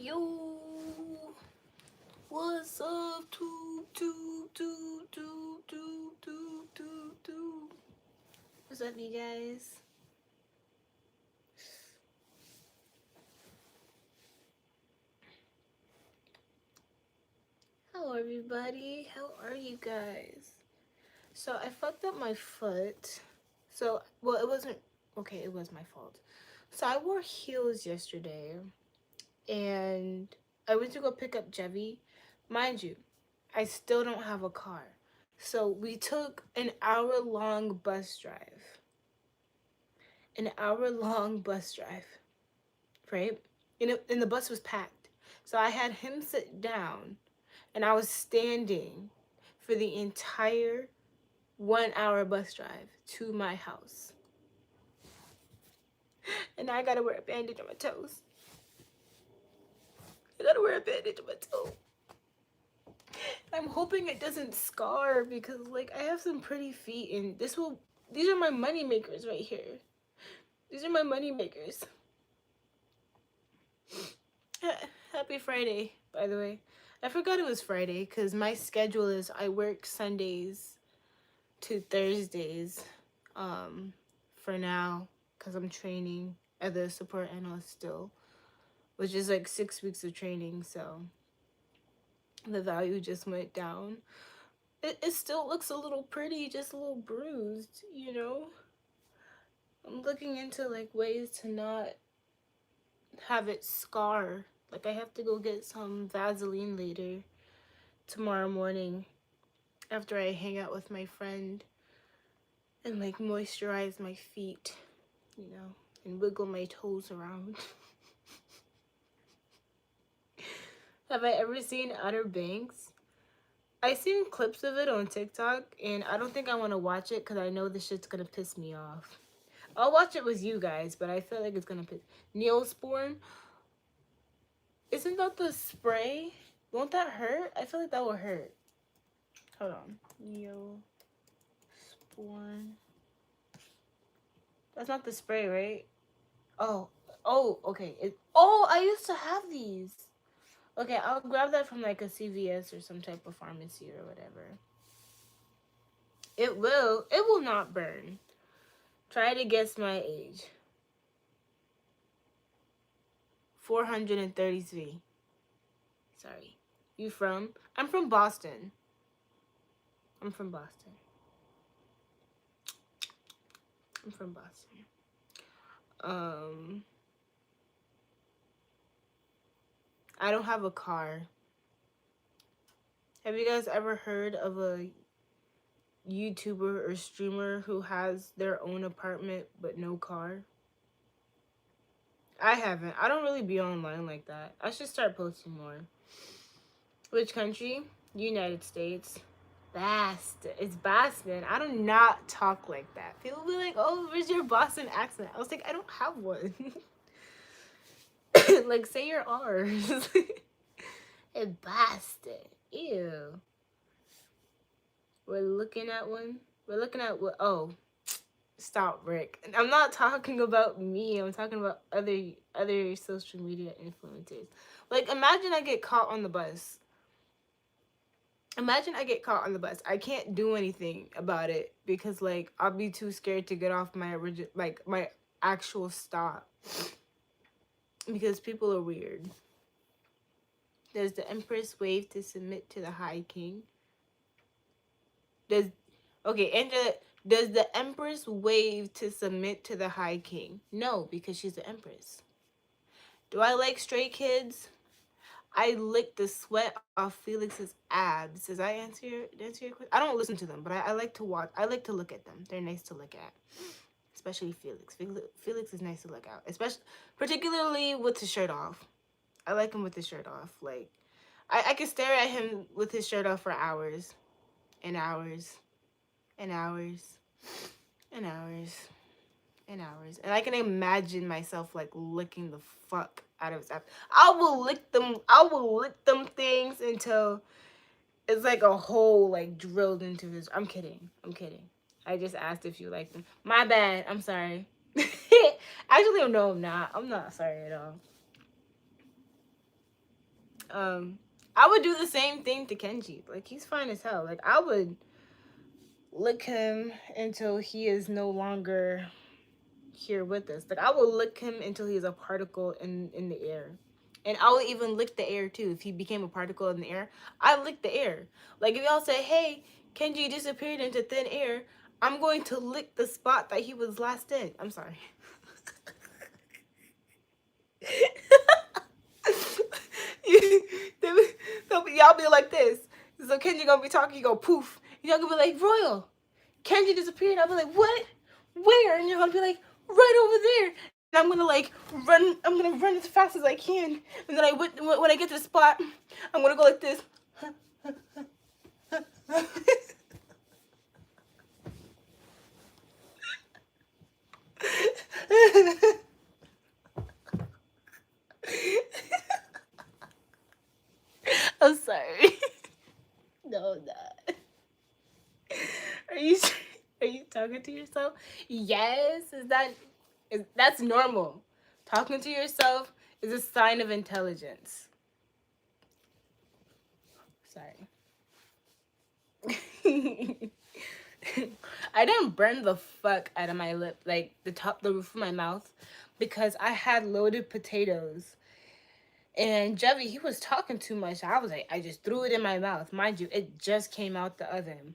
Yo, what's up, tube. What's up, you guys? Hello, everybody. How are you guys? So I fucked up my foot. Well, it wasn't okay. It was my fault. So I wore heels yesterday, and I went to go pick up Jevy. Mind you, I still don't have a car. So we took an hour-long bus drive. Right? And the bus was packed. So I had him sit down, and I was standing for the entire 1 hour bus drive to my house. And I gotta wear a bandage on my toes. I'm hoping it doesn't scar because like I have some pretty feet and these are my money makers right here. These are my money makers. Happy Friday, by the way. I forgot it was Friday because my schedule is I work Sundays to Thursdays for now because I'm training as a support analyst still, which is like 6 weeks of training, so the value just went down. It still looks a little pretty, just a little bruised, you know? I'm looking into like ways to not have it scar. Like I have to go get some Vaseline later tomorrow morning after I hang out with my friend and like moisturize my feet, you know, and wiggle my toes around. Have I ever seen Outer Banks? I seen clips of it on TikTok and I don't think I want to watch it because I know this shit's gonna piss me off. I'll watch it with you guys, but I feel like it's gonna piss. Neosporin? Isn't that the spray? Won't that hurt? I feel like that will hurt. Hold on. Neosporin. That's not the spray, right? Oh, okay. I used to have these. Okay, I'll grab that from like a CVS or some type of pharmacy or whatever. It will not burn. Try to guess my age. 433. Sorry. You from? I'm from Boston. I'm from Boston. I don't have a car. Have you guys ever heard of a YouTuber or streamer who has their own apartment but no car? I haven't. I don't really be online like that. I should start posting more. Which country? United States. Boston. It's Boston. I do not talk like that. People be like, oh, where's your Boston accent? I was like, I don't have one. Like, say your R's. In Boston. Ew. We're looking at one. We're looking at what? Oh, stop, Rick. I'm not talking about me. I'm talking about other social media influencers. Like, imagine I get caught on the bus. I can't do anything about it because like I'll be too scared to get off my my actual stop because people are weird. Does the Empress wave to submit to the High King? Angela, does the Empress wave to submit to the High King? No, because she's the Empress. Do I like Stray Kids? I licked the sweat off Felix's abs. Does I answer your question? I don't listen to them, but I like to watch. I like to look at them. They're nice to look at, especially Felix. Felix is nice to look at, particularly with his shirt off. I like him with his shirt off. Like, I can stare at him with his shirt off for hours, and hours, and hours, and hours, and hours, and I can imagine myself like licking the fuck out of his abs. I will lick them things until it's like a hole like drilled into his. I'm kidding. I just asked if you like them. My bad. I'm sorry. Actually, no, I'm not. I'm not sorry at all. I would do the same thing to Kenji. Like, he's fine as hell. Like, I would lick him until he is no longer here with us. Like, I will lick him until he's a particle in the air. And I will even lick the air too. If he became a particle in the air, I lick the air. Like, if y'all say, hey, Kenji disappeared into thin air, I'm going to lick the spot that he was last in. I'm sorry. Y'all be like this. So Kenji gonna be talking, you go poof. Y'all gonna be like, Royal, Kenji disappeared. I'll be like, what? Where? And you're gonna be like, right over there. And I'm gonna like run. I'm gonna run as fast as I can. And then when I get to the spot, I'm gonna go like this. I'm sorry. No, not. Are you are you talking to yourself? Yes. That's normal. Talking to yourself is a sign of intelligence. Sorry. I didn't burn the fuck out of my lip, like the roof of my mouth, because I had loaded potatoes. And Jevy, he was talking too much. I was like, I just threw it in my mouth. Mind you, it just came out the oven.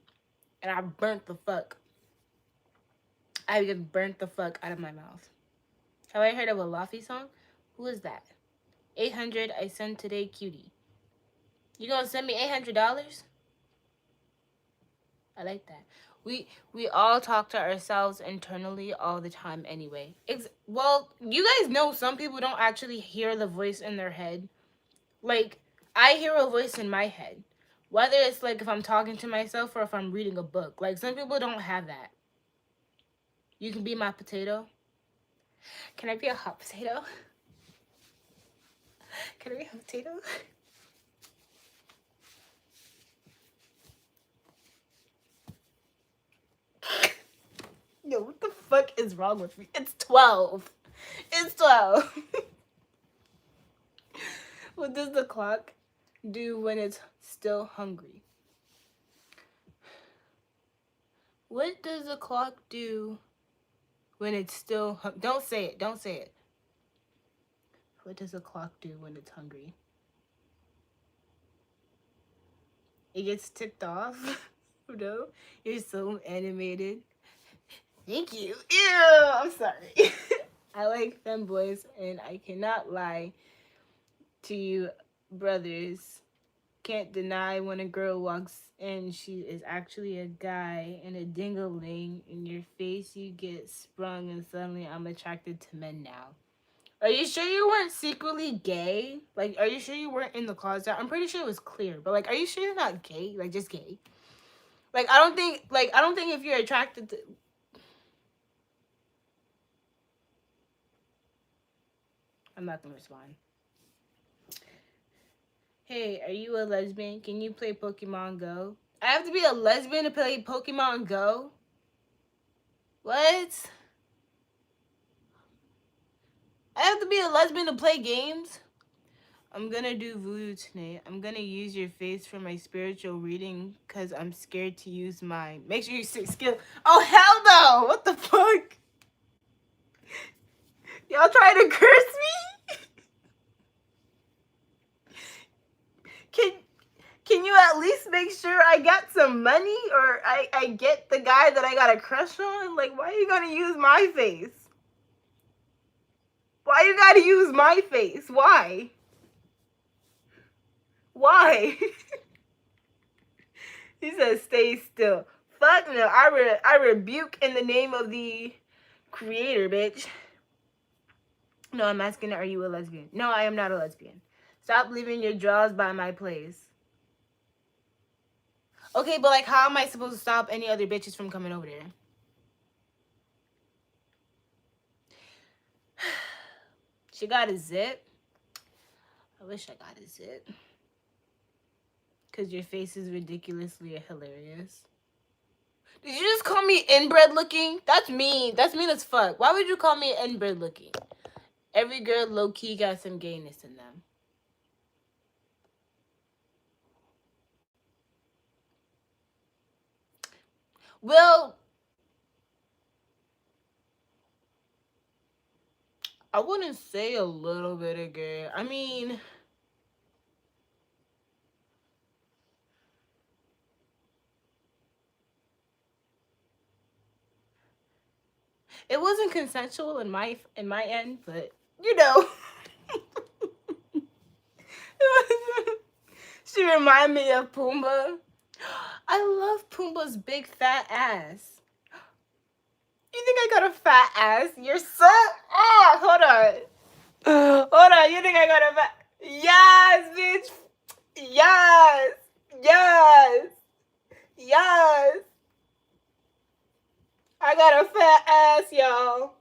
And I burnt the fuck. I just burnt the fuck out of my mouth. Have I heard of a Laffy song? Who is that? 800 I sent today, cutie. You gonna send me $800? I like that. We all talk to ourselves internally all the time anyway. Well, you guys know some people don't actually hear the voice in their head. Like, I hear a voice in my head. Whether it's like if I'm talking to myself or if I'm reading a book. Like, some people don't have that. You can be my potato. Can I be a hot potato? Can I be a potato? Yo, what the fuck is wrong with me? It's 12. It's 12. What does the clock do when it's still hungry? What does the clock do when it's still Don't say it. Don't say it. What does a clock do when it's hungry? It gets ticked off. No? You're so animated. Thank you. Ew, I'm sorry. I like femboys, and I cannot lie to you, brothers. Can't deny when a girl walks in, she is actually a guy and a dingling in your face. You get sprung, and suddenly I'm attracted to men now. Are you sure you weren't secretly gay? Like, are you sure you weren't in the closet? I'm pretty sure it was clear, but like, are you sure you're not gay? Like, just gay? Like, I don't think if you're attracted to. I'm not gonna respond. Hey, are you a lesbian? Can you play Pokemon Go? I have to be a lesbian to play Pokemon Go? What? I have to be a lesbian to play games? I'm gonna do voodoo tonight. I'm gonna use your face for my spiritual reading because I'm scared to use mine. Make sure you skill. Oh, hell no! What the fuck? Y'all trying to curse me? Can you at least make sure I got some money or I get the guy that I got a crush on? Like, why are you gonna use my face? Why you gotta use my face? Why? Why? He says, stay still. Fuck no. I rebuke in the name of the creator, bitch. No, I'm asking, are you a lesbian? No, I am not a lesbian. Stop leaving your drawers by my place. Okay, but like, how am I supposed to stop any other bitches from coming over there? She got a zip. I wish I got a zip. Because your face is ridiculously hilarious. Did you just call me inbred looking? That's mean. That's mean as fuck. Why would you call me inbred looking? Every girl low-key got some gayness in them. Well, I wouldn't say a little bit of gay. I mean, it wasn't consensual in my end, but you know. She reminded me of Pumbaa. I love Pumbaa's big fat ass. You think I got a fat ass? You're so. Oh, hold on. Hold on. You think I got a fat? Yes, bitch. Yes. Yes. Yes. I got a fat ass, y'all.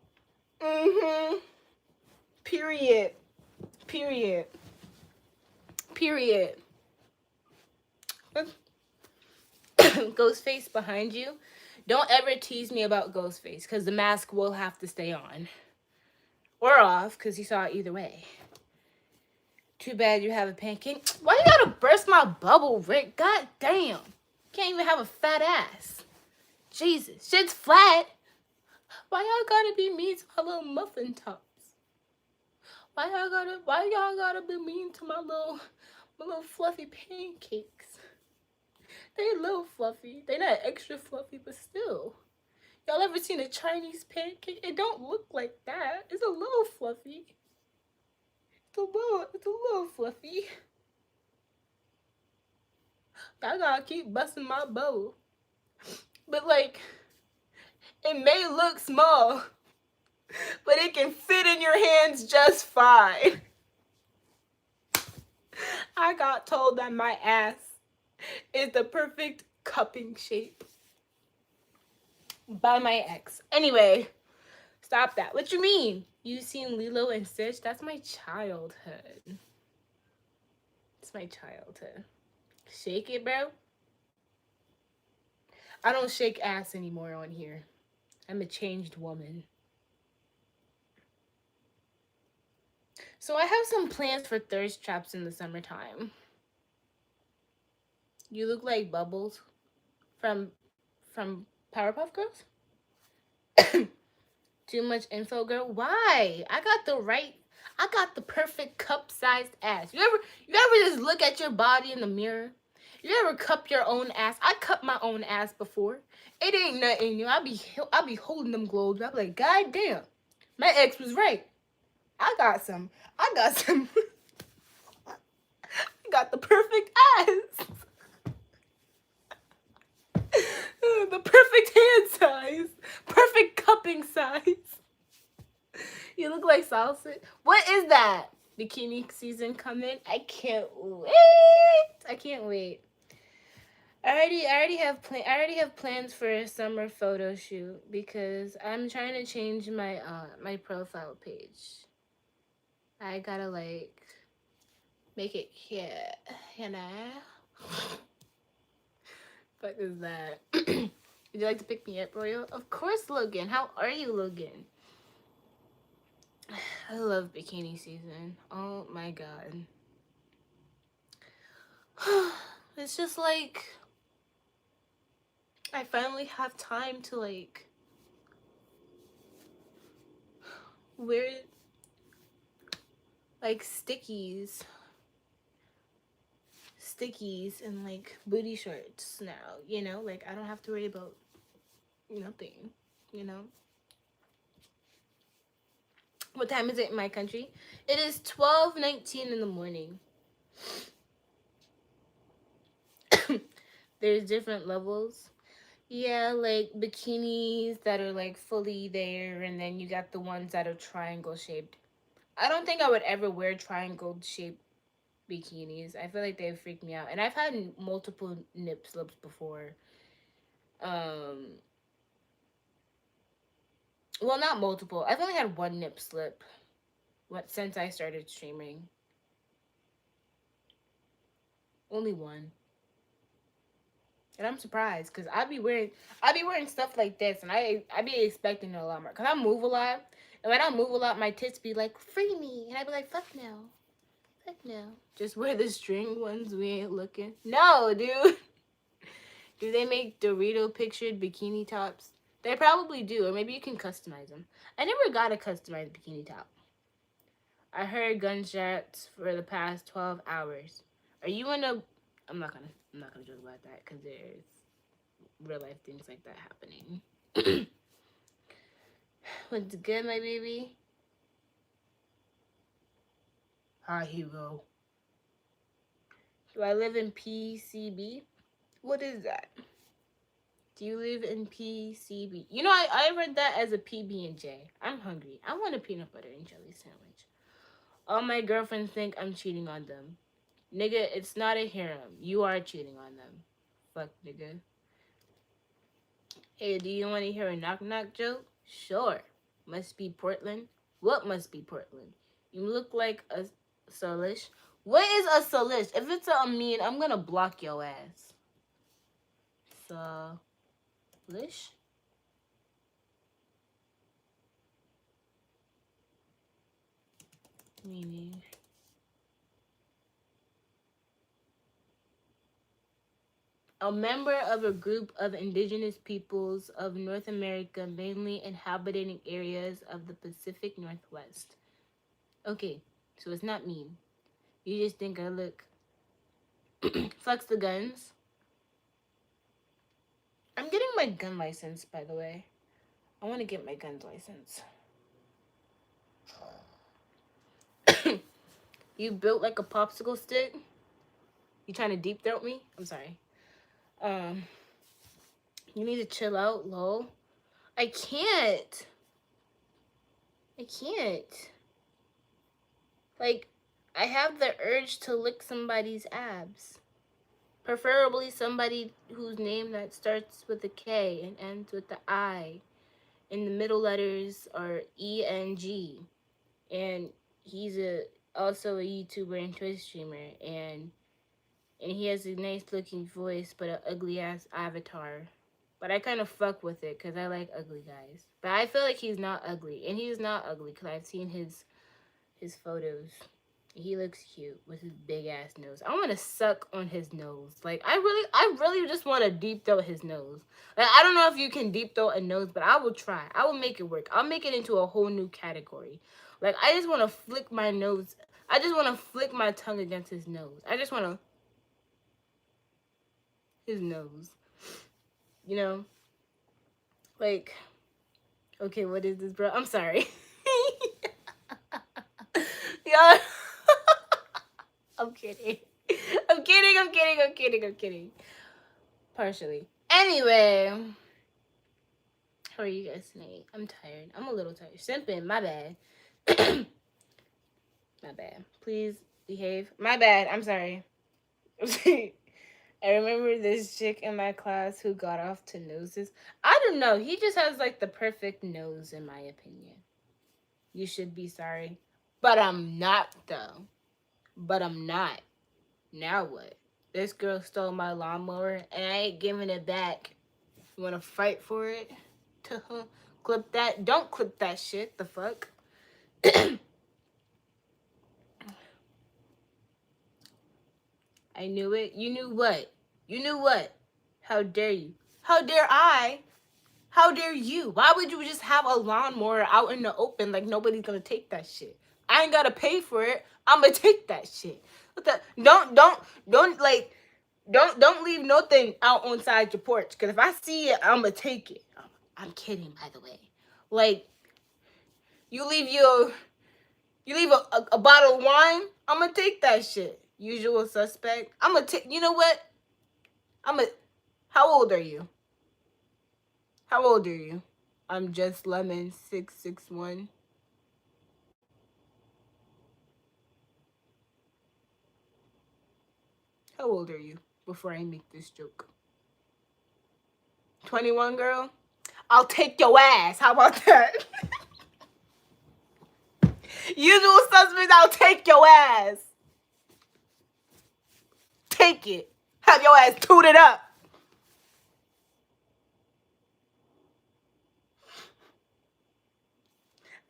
Mm-hmm. Period. Period. Period. Ghostface behind you. Don't ever tease me about Ghostface, because the mask will have to stay on. Or off, because you saw it either way. Too bad you have a pancake. Why you gotta burst my bubble, Rick? God damn. Can't even have a fat ass. Jesus. Shit's flat. Why y'all gotta be mean to my little muffin tops? Why y'all gotta be mean to my little fluffy pancakes? They a little fluffy. They not extra fluffy, but still. Y'all ever seen a Chinese pancake? It don't look like that. It's a little fluffy. It's a little fluffy. I gotta keep busting my bubble. But like, it may look small, but it can fit in your hands just fine. I got told that my ass is the perfect cupping shape by my ex. Anyway, stop that. What you mean? You seen Lilo and Stitch? That's my childhood. It's my childhood. Shake it, bro. I don't shake ass anymore on here. I'm a changed woman. So I have some plans for thirst traps in the summertime. You look like Bubbles from Powerpuff Girls. Too much info, girl. Why? I got the perfect cup-sized ass. You ever just look at your body in the mirror? You ever cup your own ass? I cupped my own ass before. It ain't nothing new. I be holding them globes. I be like, God damn, my ex was right. I got some. I got some. I got the perfect ass. The perfect hand size. Perfect cupping size. You look like salsa. What is that? Bikini season coming. I can't wait. I can't wait. I already have plans for a summer photo shoot because I'm trying to change my profile page. I gotta like make it cute, you know. What is that? Would you like to pick me up, Royal? Of course, Logan. How are you, Logan? I love bikini season. Oh my god. It's just like I finally have time to like wear like stickies and like booty shorts now, you know? Like I don't have to worry about nothing, you know? What time is it in my country? It is 12:19 in the morning. There's different levels. Yeah, like bikinis that are like fully there, and then you got the ones that are triangle shaped. I don't think I would ever wear triangle shaped bikinis. I feel like they freak me out. And I've had multiple nip slips before. Um, well, not multiple. I've only had one nip slip since I started streaming. Only one. And I'm surprised because I be wearing stuff like this, and I be expecting a lot more. Cause I move a lot, and when I move a lot, my tits be like, free me, and I be like, fuck no, fuck no. Just wear the string ones. We ain't looking. No, dude. Do they make Dorito pictured bikini tops? They probably do, or maybe you can customize them. I never got a customized bikini top. I heard gunshots for the past 12 hours. Are you in a? I'm not gonna joke about that because there's real life things like that happening. What's good, my baby? Hi, hero. Do I live in PCB? What is that? Do you live in PCB? You know, I read that as a PB&J. I'm hungry. I want a peanut butter and jelly sandwich. All my girlfriends think I'm cheating on them. Nigga, it's not a harem. You are cheating on them. Fuck, nigga. Hey, do you want to hear a knock knock joke? Sure. Must be Portland. What must be Portland? You look like a Solish. What is a Solish? If it's a mean, I'm gonna block your ass. Solish? Meaning. A member of a group of indigenous peoples of North America, mainly inhabiting areas of the Pacific Northwest. Okay, so it's not mean. You just think I look. Flex the guns. I'm getting my gun license, by the way. I want to get my gun license. You built like a popsicle stick? You trying to deep throat me? I'm sorry. You need to chill out, lol. I can't. Like, I have the urge to lick somebody's abs. Preferably somebody whose name that starts with a K and ends with the I. And the middle letters are ENG. And he's also a YouTuber and Twitch streamer. And he has a nice looking voice, but an ugly ass avatar. But I kind of fuck with it because I like ugly guys. But I feel like he's not ugly. And he's not ugly because I've seen his photos. He looks cute with his big ass nose. I want to suck on his nose. Like, I really just want to deep throat his nose. Like, I don't know if you can deep throat a nose, but I will try. I will make it work. I'll make it into a whole new category. Like, I just want to flick my nose. I just want to flick my tongue against his nose. I just want to... His nose. You know? Like... Okay, what is this, bro? I'm sorry. Y'all... I'm kidding. I'm kidding. Partially. Anyway. How are you guys tonight? I'm tired. I'm a little tired. Simping, my bad. My bad. Please behave. My bad. I'm sorry. I remember this chick in my class who got off to noses. I don't know. He just has like the perfect nose in my opinion. You should be sorry. But I'm not though. But I'm not. Now what? This girl stole my lawnmower and I ain't giving it back. You wanna fight for it? Clip that. Don't clip that shit. The fuck? I knew it. You knew what? You knew what? How dare you? How dare I? How dare you? Why would you just have a lawnmower out in the open like nobody's gonna take that shit? I ain't gotta pay for it. I'ma take that shit. What the? Don't leave nothing out on side your porch. Cause if I see it, I'ma take it. I'm kidding, by the way. Like, you leave a bottle of wine, I'ma take that shit. Usual suspect. I'ma take. You know what? How old are you? How old are you? I'm just lemon 661. How old are you? Before I make this joke. 21, girl? I'll take your ass. How about that? Usual suspect, I'll take your ass. Take it. Have your ass tooted up.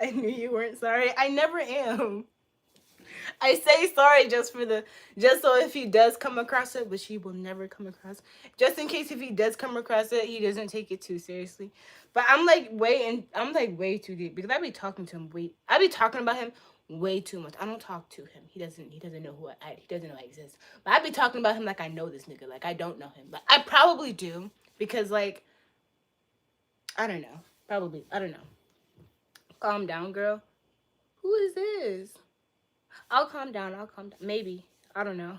I knew you weren't sorry. I never am. I say sorry just so if he does come across it, which he will never come across, just in case if he does come across it, he doesn't take it too seriously. But I'm like way too deep because I be talking about him way too much. I don't talk to him. He doesn't know he doesn't know I exist. But I be talking about him like I know this nigga, like I don't know him. But I probably do because like I don't know. Probably I don't know. Calm down, girl. Who is this? I'll calm down. I'll calm down. Maybe. I don't know.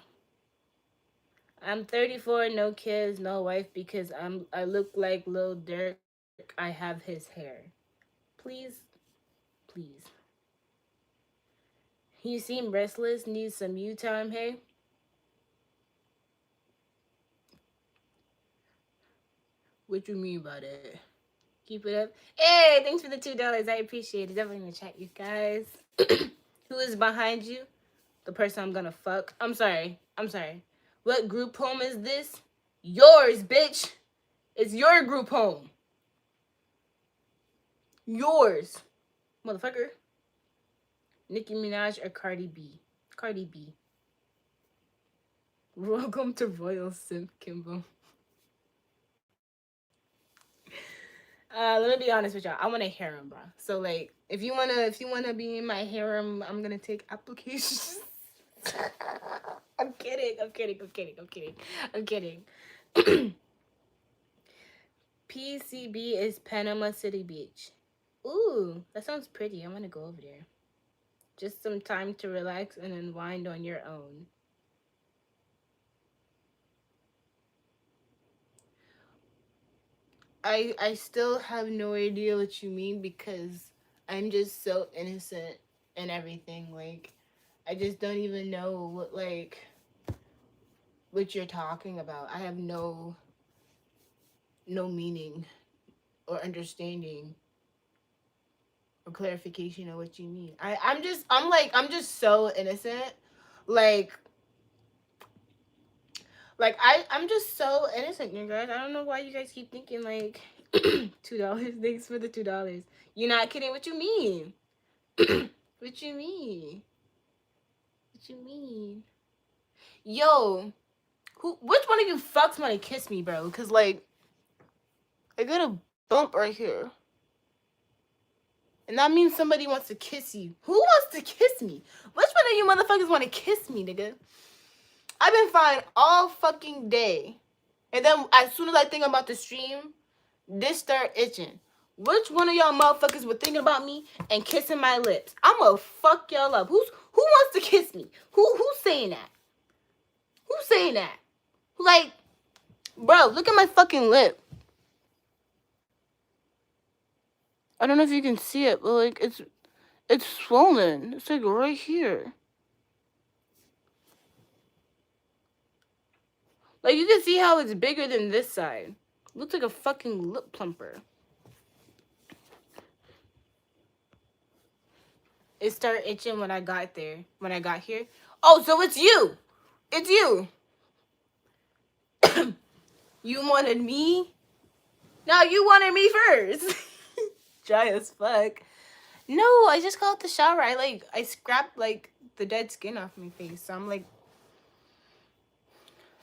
I'm 34, no kids, no wife because I look like Lil Durk. I have his hair. Please, please. You seem restless. Need some you time, hey? What you mean by that? Keep it up. Hey, thanks for the $2. I appreciate it. Definitely in the chat, you guys. Who is behind you? The person I'm gonna fuck. I'm sorry. I'm sorry. What group home is this? Yours, bitch. It's your group home. Yours, motherfucker. Nicki Minaj or Cardi B? Cardi B. Welcome to Royal Simp Kimbo. Let me be honest with y'all. I want a harem, bro. So like, if you wanna be in my harem, I'm gonna take applications. I'm kidding. I'm kidding. I'm kidding. I'm kidding. I'm kidding. PCB is Panama City Beach. Ooh, that sounds pretty. I want to go over there. Just some time to relax and unwind on your own. I still have no idea what you mean because I'm just so innocent and everything. Like I just don't even know what you're talking about. I have no meaning or understanding or clarification of what you mean. I'm just so innocent. Like I'm just so innocent, you guys. I don't know why you guys keep thinking like $2. Thanks for the $2. You're not kidding. What you mean? What you mean? What you mean? Yo, which one of you fucks want to kiss me, bro? Cause like I got a bump right here. And that means somebody wants to kiss you. Who wants to kiss me? Which one of you motherfuckers want to kiss me, nigga? I've been fine all fucking day. And then as soon as I think about the stream, this start itching. Which one of y'all motherfuckers were thinking about me and kissing my lips? I'ma fuck y'all up. Who wants to kiss me? Who's saying that? Who's saying that? Like, bro, look at my fucking lip. I don't know if you can see it, but like it's swollen. It's like right here. Like you can see how it's bigger than this side. Looks like a fucking lip plumper. It started itching when I got there. When I got here. Oh, so it's you. It's you. You wanted me? No, you wanted me first. Dry as fuck. No, I just got out the shower. I scrapped like the dead skin off my face. So I'm like,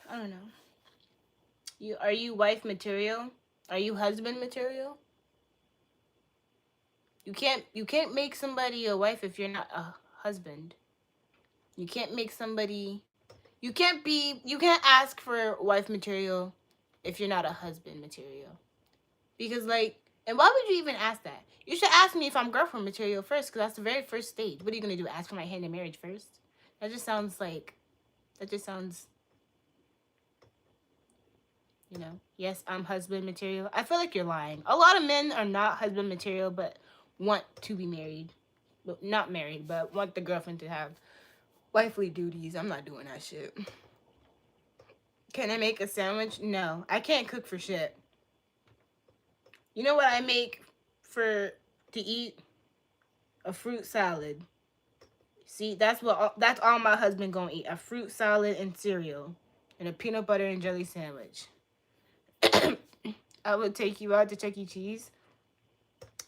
I don't know. Are you wife material? Are you husband material? You can't make somebody a wife if you're not a husband. You can't make somebody you can't ask for wife material if you're not a husband material. Because like, and why would you even ask that? You should ask me if I'm girlfriend material first, because that's the very first stage. What are you gonna do? Ask for my hand in marriage first? That just sounds like, that just sounds, you know. Yes, I'm husband material. I feel like you're lying. A lot of men are not husband material, but want to be married, but not married, but want the girlfriend to have wifely duties. I'm not doing that shit. Can I make a sandwich? No, I can't cook for shit. You know what I make for to eat? A fruit salad. See, that's all my husband gonna eat. A fruit salad and cereal. And a peanut butter and jelly sandwich. I would take you out to Chuck E. Cheese.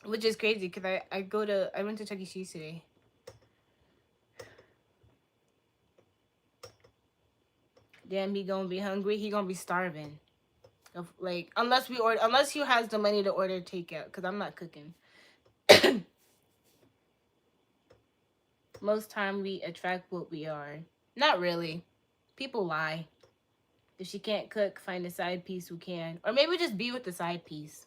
Which is crazy because I went to Chuck E. Cheese today. Damn, he gonna be hungry. He gonna be starving. Like, unless he has the money to order takeout, because I'm not cooking. Most time we attract what we are. Not really. People lie. If she can't cook, find a side piece who can. Or maybe just be with the side piece.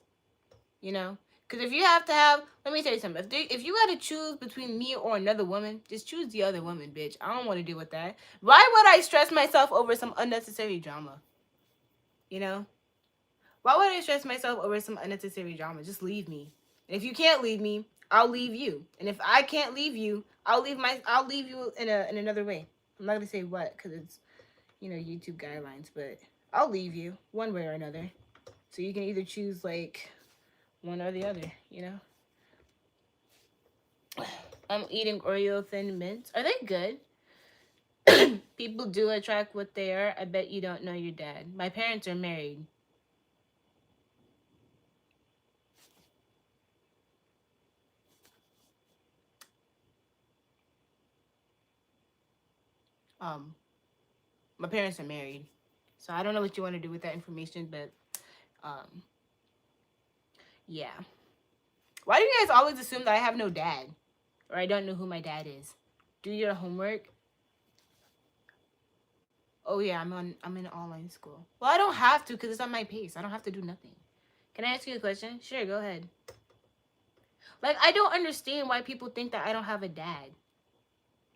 You know? Because if you have to have, let me tell you something. If you got to choose between me or another woman, just choose the other woman, bitch. I don't want to deal with that. Why would I stress myself over some unnecessary drama? You know? Why would I stress myself over some unnecessary drama? Just leave me. And if you can't leave me, I'll leave you. And if I can't leave you, I'll leave you in another way. I'm not gonna say what, because it's, YouTube guidelines, but I'll leave you one way or another. So you can either choose like one or the other, I'm eating Oreo Thin Mints. Are they good? People do attract what they are. I bet you don't know your dad. My parents are married. My parents are married. So I don't know what you want to do with that information, but yeah. Why do you guys always assume that I have no dad? Or I don't know who my dad is? Do your homework. Oh yeah, I'm in online school. Well, I don't have to because it's on my pace. I don't have to do nothing. Can I ask you a question? Sure, go ahead. Like, I don't understand why people think that I don't have a dad.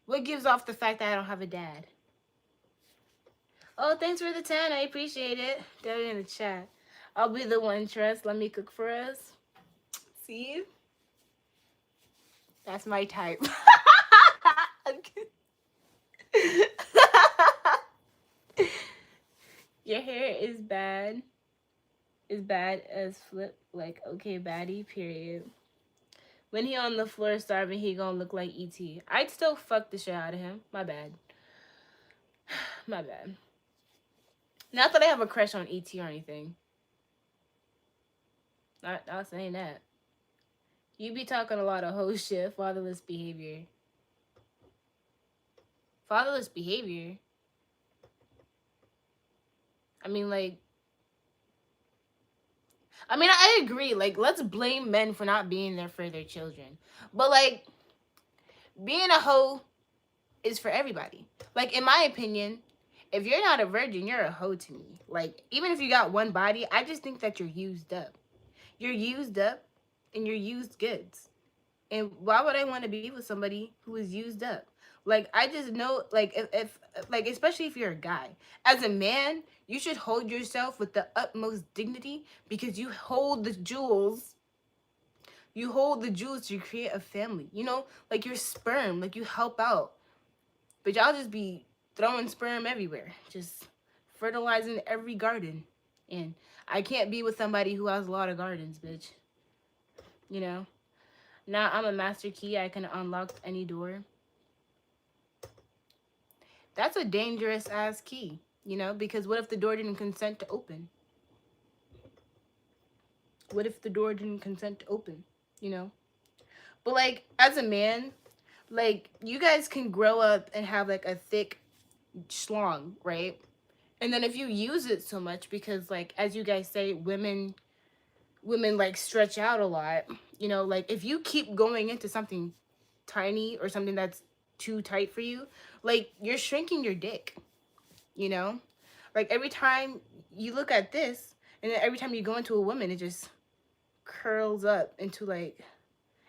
What gives off the fact that I don't have a dad? Oh, thanks for the 10. I appreciate it. Down in the chat. I'll be the one, Trust. Let me cook for us. See? That's my type. Your hair is bad. Is bad as flip. Like, okay, baddie, period. When he on the floor starving, he gonna look like E.T. I'd still fuck the shit out of him. My bad. My bad. Not that I have a crush on E.T. or anything. Not saying that. You be talking a lot of hoe shit, fatherless behavior. Fatherless behavior? I mean, I agree. Like, let's blame men for not being there for their children. But, like, being a hoe is for everybody. Like, in my opinion, if you're not a virgin, you're a hoe to me. Like, even if you got one body, I just think that you're used up. You're used up and you're used goods. And why would I want to be with somebody who is used up? Like, I just know, like, if like, especially if you're a guy. As a man, you should hold yourself with the utmost dignity because you hold the jewels. You hold the jewels to create a family. Like your sperm, like you help out. But y'all just be throwing sperm everywhere. Just fertilizing every garden. And I can't be with somebody who has a lot of gardens, bitch. Now I'm a master key. I can unlock any door. That's a dangerous ass key, because what if the door didn't consent to open? What if the door didn't consent to open, But, like, as a man, like, you guys can grow up and have, like, a thick schlong, right? And then if you use it so much, because, like, as you guys say, women, like, stretch out a lot, like, if you keep going into something tiny or something that's too tight for you, like, you're shrinking your dick, Like, every time you look at this, and then every time you go into a woman, it just curls up into, like,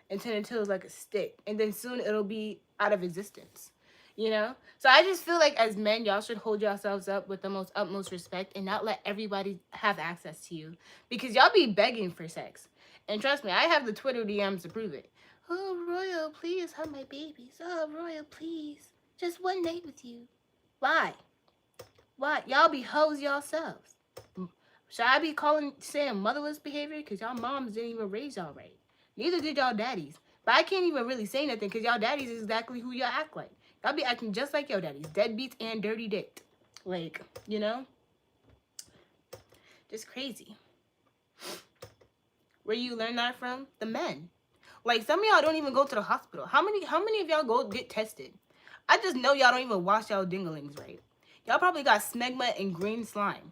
until it's like a stick. And then soon it'll be out of existence, So I just feel like as men, y'all should hold yourselves up with the most utmost respect and not let everybody have access to you. Because y'all be begging for sex. And trust me, I have the Twitter DMs to prove it. Oh, Royal, please have my babies. Oh, Royal, please. Just one night with you. Why? Y'all be hoes yourselves. Should I be saying motherless behavior? Because y'all moms didn't even raise y'all right. Neither did y'all daddies. But I can't even really say nothing because y'all daddies is exactly who y'all act like. Y'all be acting just like your daddies. Deadbeats and dirty dick. Like, just crazy. Where you learn that from? The men. Like, some of y'all don't even go to the hospital. How many of y'all go get tested? I just know y'all don't even wash y'all dinglings right. Y'all probably got smegma and green slime.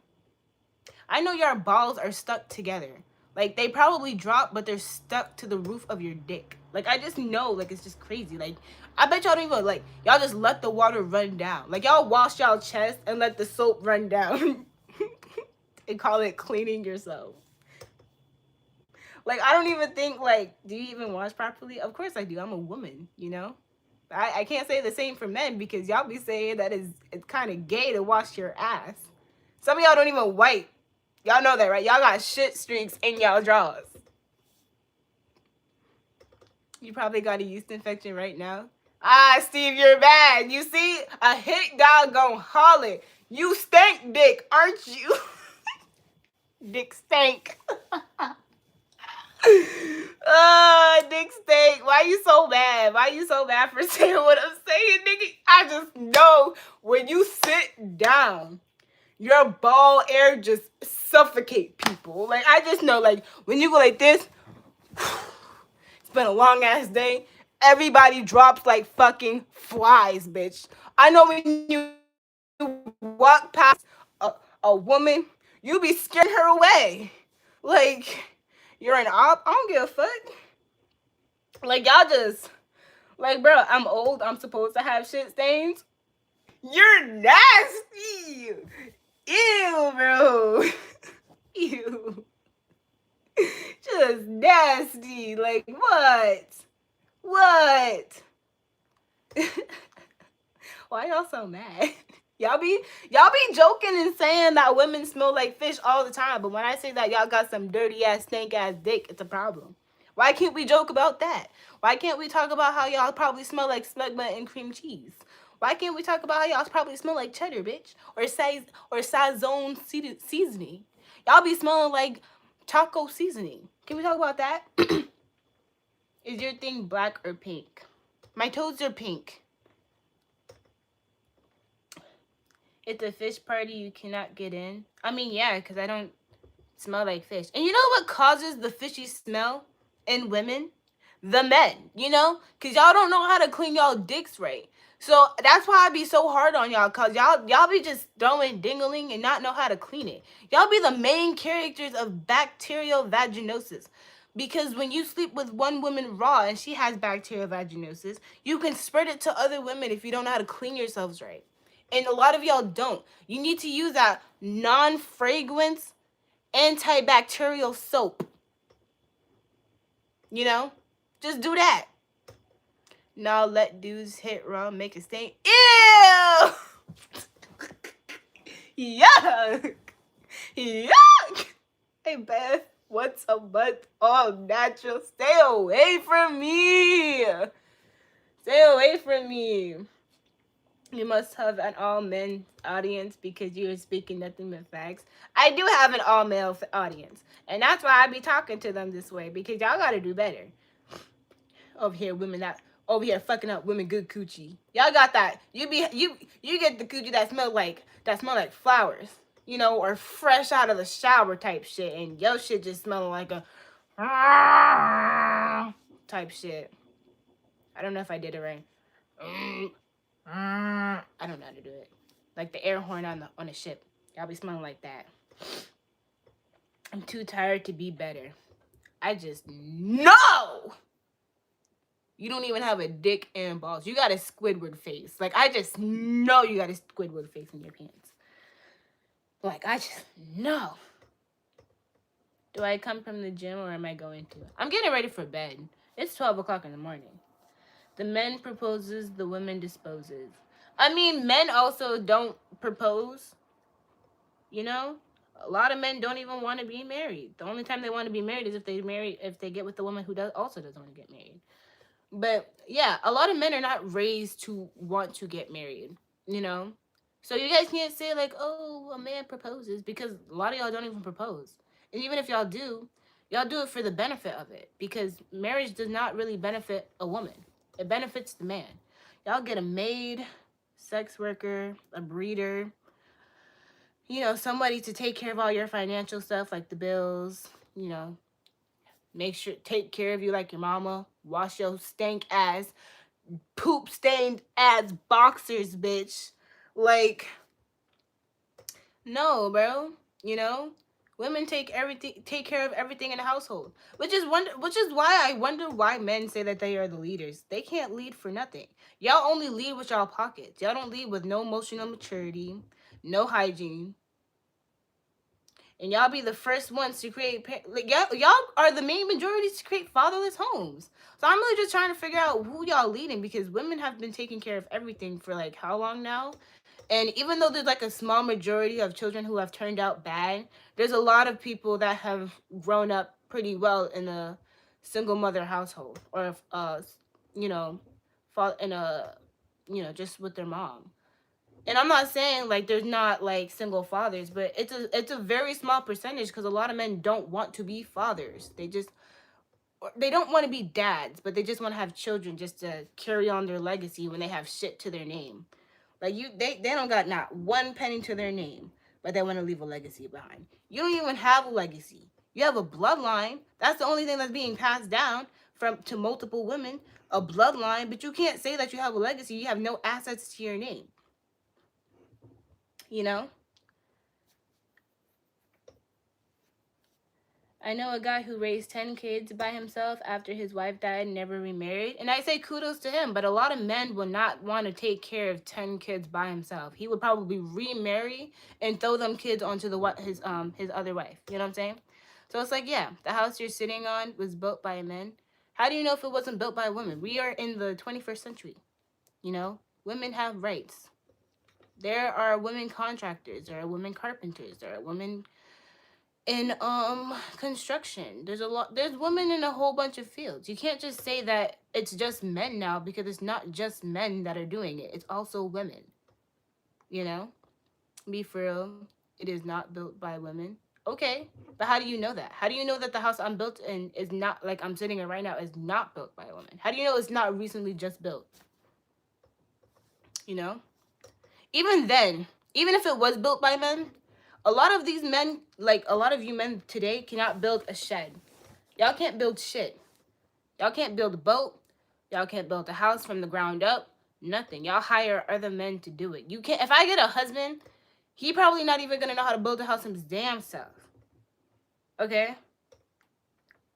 I know your balls are stuck together. Like they probably drop, but they're stuck to the roof of your dick. Like I just know, like it's just crazy. Like I bet y'all don't even like y'all just let the water run down. Like y'all wash y'all chest and let the soap run down and call it cleaning yourself. Like I don't even think like do you even wash properly? Of course I do. I'm a woman, you know. I can't say the same for men because y'all be saying that it's kind of gay to wash your ass. Some of y'all don't even wipe. Y'all know that, right? Y'all got shit streaks in y'all drawers. You probably got a yeast infection right now. Ah, Steve, you're bad. You see, a hit dog gon' holler. You stink dick, aren't you? Dick stank. Dick stank. Why you so bad? Why you so bad for saying what I'm saying, nigga? I just know when you sit down, your ball air just suffocate people. Like I just know, like when you go like this, it's been a long ass day. Everybody drops like fucking flies, bitch. I know when you walk past a woman, you be scaring her away. Like you're an op. I don't give a fuck. Like y'all just like, bro. I'm old. I'm supposed to have shit stains. You're nasty. Ew, bro. Ew. Just nasty. Like what? What? Why y'all so mad? Y'all be joking and saying that women smell like fish all the time, but when I say that y'all got some dirty ass stank ass dick, it's a problem. Why can't we joke about that? Why can't we talk about how y'all probably smell like smegma and cream cheese? Why can't we talk about how y'all probably smell like cheddar, bitch, or sazon seasoning? Y'all be smelling like taco seasoning. Can we talk about that? Is your thing black or pink? My toes are pink. It's a fish party you cannot get in. I mean, yeah, because I don't smell like fish. And you know what causes the fishy smell in women? The men, you know? Because y'all don't know how to clean y'all dicks right. So that's why I be so hard on y'all, because y'all be just throwing dingling and not know how to clean it. Y'all be the main characters of bacterial vaginosis. Because when you sleep with one woman raw and she has bacterial vaginosis, you can spread it to other women if you don't know how to clean yourselves right. And a lot of y'all don't. You need to use that non-fragrance antibacterial soap. You know? Just do that. Now let dudes hit rum, make it stink. Ew! Yuck! Yuck! Hey, Beth, what's a month all natural? Stay away from me! Stay away from me. You must have an all men audience because you are speaking nothing but facts. I do have an all male audience, and that's why I be talking to them this way because y'all gotta do better. Over here, women that over here fucking up women good coochie. Y'all got that. You get the coochie that smell like flowers, you know, or fresh out of the shower type shit, and your shit just smelling like a type shit. I don't know if I did it right. I don't know how to do it. Like the air horn on a ship. Y'all be smelling like that. I'm too tired to be better. I just know you don't even have a dick and balls. You got a Squidward face. Like I just know you got a Squidward face in your pants. Like I just know. Do I come from the gym or am I going to? I'm getting ready for bed. It's 12 o'clock in the morning. The men proposes, the women disposes. I mean, men also don't propose. You know, a lot of men don't even want to be married. The only time they want to be married is if they get with the woman who also doesn't want to get married. But yeah, a lot of men are not raised to want to get married. You know, so you guys can't say like, oh, a man proposes because a lot of y'all don't even propose. And even if y'all do it for the benefit of it because marriage does not really benefit a woman. It benefits the man. Y'all get a maid, sex worker, a breeder, you know, somebody to take care of all your financial stuff like the bills, you know, take care of you like your mama, wash your stank ass, poop stained ass boxers, bitch. Like, No, bro. You know, women take care of everything in the household, which is why I wonder why men say that they are the leaders. They can't lead for nothing. Y'all only lead with y'all pockets. Y'all don't lead with no emotional maturity, no hygiene, and y'all be the first ones to create like y'all are the main majorities to create fatherless homes. So I'm really just trying to figure out who y'all leading, because women have been taking care of everything for like how long now? And even though there's like a small majority of children who have turned out bad, there's a lot of people that have grown up pretty well in a single mother household, or you know, in a, just with their mom. And I'm not saying like there's not like single fathers, but it's a very small percentage, because a lot of men don't want to be fathers. They don't want to be dads, but they just want to have children just to carry on their legacy when they have shit to their name. Like they don't got not one penny to their name, but they want to leave a legacy behind. You don't even have a legacy. You have a bloodline. That's the only thing that's being passed down from to multiple women, a bloodline. But you can't say that you have a legacy. You have no assets to your name. You know. I know a guy who raised 10 kids by himself after his wife died and never remarried. And I say kudos to him, but a lot of men would not want to take care of 10 kids by himself. He would probably remarry and throw them kids onto his other wife. You know what I'm saying? So it's like, yeah, the house you're sitting on was built by a man. How do you know if it wasn't built by a woman? We are in the 21st century, you know? Women have rights. There are women contractors, there are women carpenters, there are women in construction. There's women in a whole bunch of fields. You can't just say that it's just men now, because it's not just men that are doing it. It's also women. You know? Be for real. It is not built by women. Okay. But how do you know that? How do you know that the house I'm built in is not, like I'm sitting in right now, is not built by a woman? How do you know it's not recently just built? You know? Even then, even if it was built by men, a lot of these men, like a lot of you men today, cannot build a shed. Y'all can't build shit. Y'all can't build a boat. Y'all can't build a house from the ground up. Nothing. Y'all hire other men to do it. You can't. If I get a husband, he probably not even gonna know how to build a house his damn self. Okay.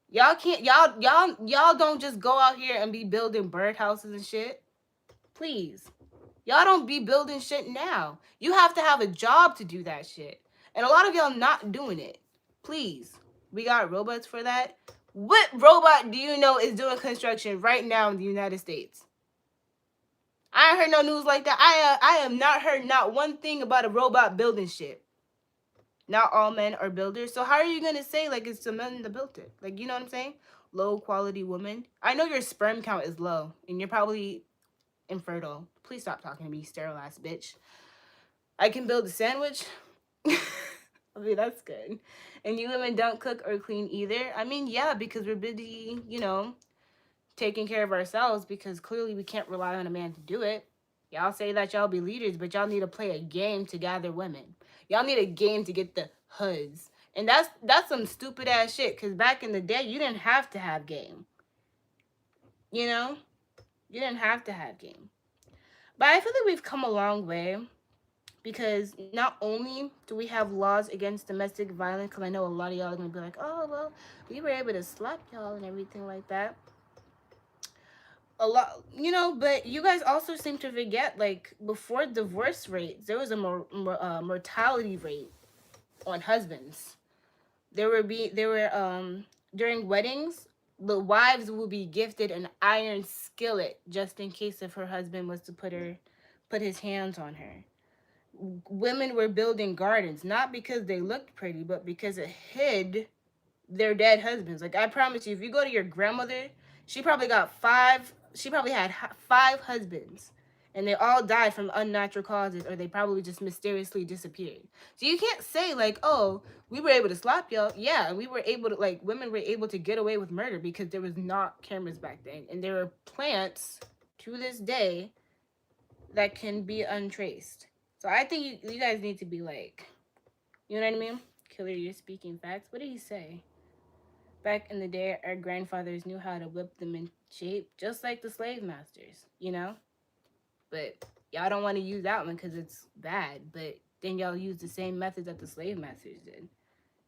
Y'all can't. Y'all don't just go out here and be building birdhouses and shit. Please. Y'all don't be building shit now. You have to have a job to do that shit. And a lot of y'all not doing it. Please. We got robots for that. What robot do you know is doing construction right now in the United States? I ain't heard no news like that. I have not heard not one thing about a robot building shit. Not all men are builders. So how are you gonna say like it's the men that built it? Like, you know what I'm saying? Low quality woman. I know your sperm count is low and you're probably infertile. Please stop talking to me, sterile ass bitch. I can build a sandwich. I mean, that's good. And you women don't cook or clean either. I mean, yeah, because we're busy, taking care of ourselves, because clearly we can't rely on a man to do it. Y'all say that y'all be leaders, but y'all need to play a game to gather women. Y'all need a game to get the hoods. And that's some stupid ass shit, because back in the day, you didn't have to have game. You know? You didn't have to have game. But I feel like we've come a long way, because not only do we have laws against domestic violence, because I know a lot of y'all are going to be like, oh, well, we were able to slap y'all and everything like that. A lot, but you guys also seem to forget, like, before divorce rates, there was a mortality rate on husbands. During weddings, the wives will be gifted an iron skillet just in case if her husband was to put his hands on her. Women were building gardens, not because they looked pretty, but because it hid their dead husbands. Like, I promise you, if you go to your grandmother, she probably had 5 husbands, and they all died from unnatural causes, or they probably just mysteriously disappeared. So you can't say like, oh, we were able to slap y'all. Yeah, we were able to, like, women were able to get away with murder because there was not cameras back then, and there are plants to this day that can be untraced. So I think you guys need to be like, you know what I mean? Killer, you're speaking facts. What did he say? Back in the day, our grandfathers knew how to whip them in shape, just like the slave masters, But y'all don't want to use that one because it's bad. But then y'all use the same methods that the slave masters did.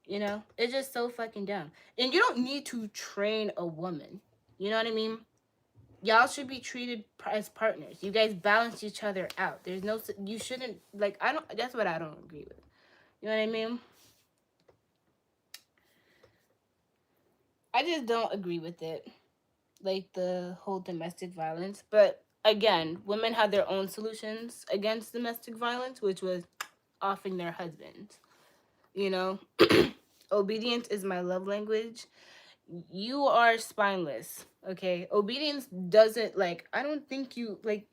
You know, it's just so fucking dumb. And you don't need to train a woman. You know what I mean? Y'all should be treated as partners. You guys balance each other out. There's no, you shouldn't, like, I don't, that's what I don't agree with. You know what I mean? I just don't agree with it. Like the whole domestic violence. But again, women had their own solutions against domestic violence, which was offing their husbands. You know, obedience is my love language. You are spineless. Okay, obedience doesn't, like, I don't think you like,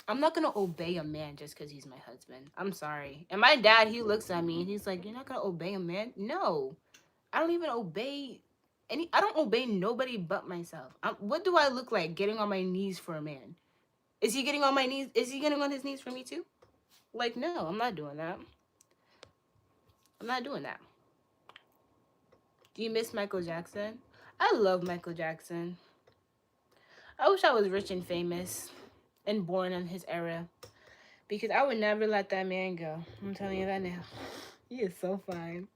I'm not gonna obey a man just because he's my husband. I'm sorry. And my dad, he looks at me and he's like, "You're not gonna obey a man?" No, I don't even obey any. I don't obey nobody but myself. What do I look like getting on my knees for a man? Is he getting on my knees? Is he getting on his knees for me too? Like, no, I'm not doing that. I'm not doing that. Do you miss Michael Jackson? I love Michael Jackson. I wish I was rich and famous and born in his era because I would never let that man go. I'm telling you that now. He is so fine.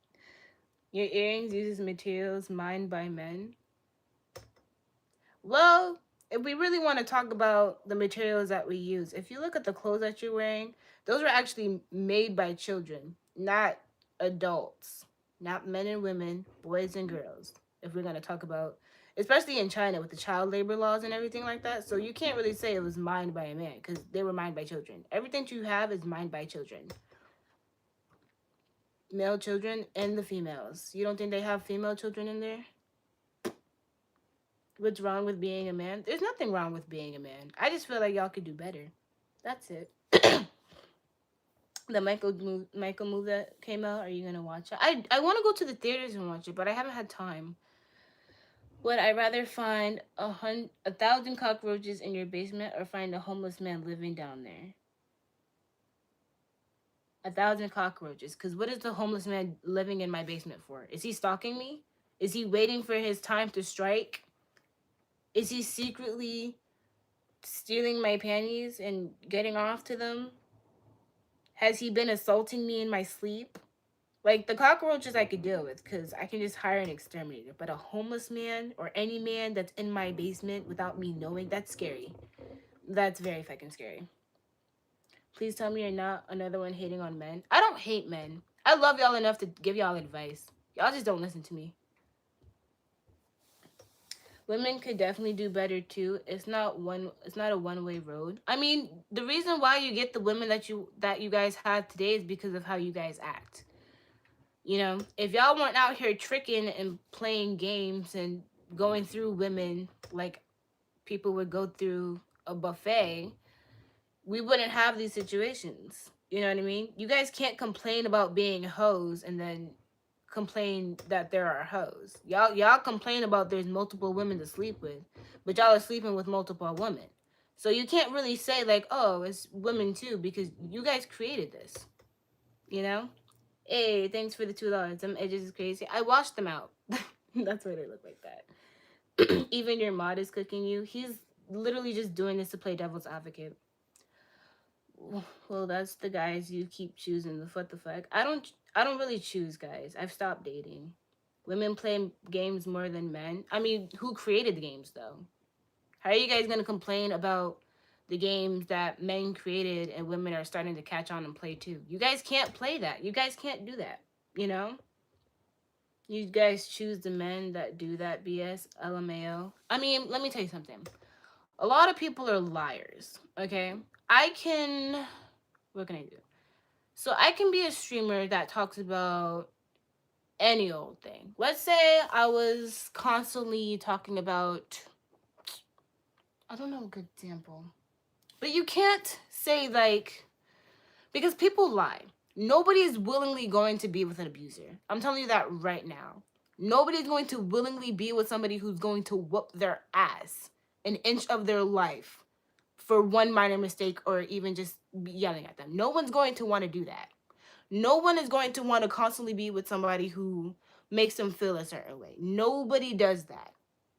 Your earrings uses materials mined by men. Well, if we really want to talk about the materials that we use, if you look at the clothes that you're wearing, those were actually made by children, not adults, not men and women, boys and girls. If we're going to talk about, especially in China with the child labor laws and everything like that. So you can't really say it was mined by a man because they were mined by children. Everything you have is mined by children. Male children and the females. You don't think they have female children in there? What's wrong with being a man? There's nothing wrong with being a man. I just feel like y'all could do better. That's it. The Michael movie that came out. Are you gonna watch it? I want to go to the theaters and watch it, but I haven't had time. Would I rather find 1,000 cockroaches in your basement or find a homeless man living down there? 1,000 cockroaches. Cause what is the homeless man living in my basement for? Is he stalking me? Is he waiting for his time to strike? Is he secretly stealing my panties and getting off to them? Has he been assaulting me in my sleep? Like, the cockroaches I could deal with because I can just hire an exterminator. But a homeless man or any man that's in my basement without me knowing, that's scary. That's very fucking scary. Please tell me you're not another one hating on men. I don't hate men. I love y'all enough to give y'all advice. Y'all just don't listen to me. Women could definitely do better too. It's not a one-way road. I mean, the reason why you get the women that you guys have today is because of how you guys act. You know, if y'all weren't out here tricking and playing games and going through women like people would go through a buffet, we wouldn't have these situations. You know what I mean? You guys can't complain about being hoes and then complain that there are hoes. Y'all complain about there's multiple women to sleep with, but y'all are sleeping with multiple women. So you can't really say like, oh, it's women too, because you guys created this. You know? Hey, thanks for the $2. Them edges is crazy. I washed them out. That's why they look like that. Even your mod is cooking you. He's literally just doing this to play devil's advocate. Well, that's the guys you keep choosing. What the fuck? I don't really choose guys. I've stopped dating. Women play games more than men. I mean, who created the games though? How are you guys gonna complain about the games that men created and women are starting to catch on and play too? You guys can't play that. You guys can't do that. You know? You guys choose the men that do that BS. LMAO. I mean, let me tell you something. A lot of people are liars. Okay? I can. What can I do? So I can be a streamer that talks about any old thing. Let's say I was constantly talking about, I don't know a good example. But you can't say like, because people lie. Nobody is willingly going to be with an abuser. I'm telling you that right now. Nobody's going to willingly be with somebody who's going to whoop their ass an inch of their life for one minor mistake or even just yelling at them. No one's going to want to do that. No one is going to want to constantly be with somebody who makes them feel a certain way. Nobody does that.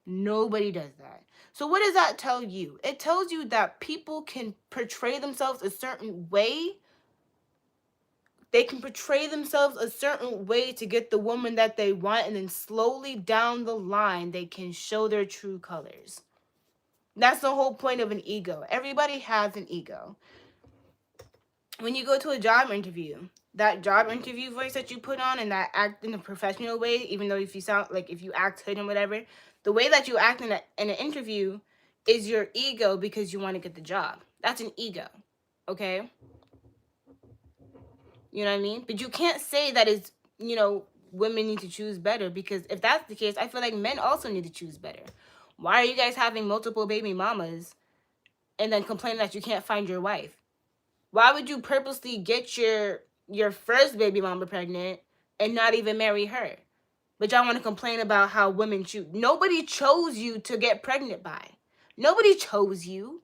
Nobody does that. So what does that tell you? It tells you that people can portray themselves a certain way They can portray themselves a certain way to get the woman that they want, and then slowly down the line, they can show their true colors. That's the whole point of an ego. Everybody has an ego. When you go to a job interview, that job interview voice that you put on and that act in a professional way, even though if you sound like if you act hood and whatever, the way that you act in an interview is your ego because you want to get the job. That's an ego. Okay? You know what I mean? But you can't say that it's, women need to choose better, because if that's the case, I feel like men also need to choose better. Why are you guys having multiple baby mamas and then complaining that you can't find your wife? Why would you purposely get your first baby mama pregnant and not even marry her? But y'all want to complain about how women choose. Nobody chose you to get pregnant by. Nobody chose you.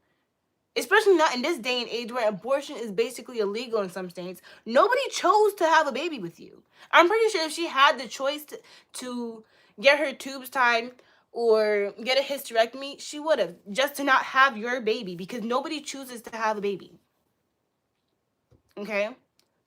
Especially not in this day and age where abortion is basically illegal in some states. Nobody chose to have a baby with you. I'm pretty sure if she had the choice to get her tubes tied or get a hysterectomy, she would have, just to not have your baby, because nobody chooses to have a baby. Okay?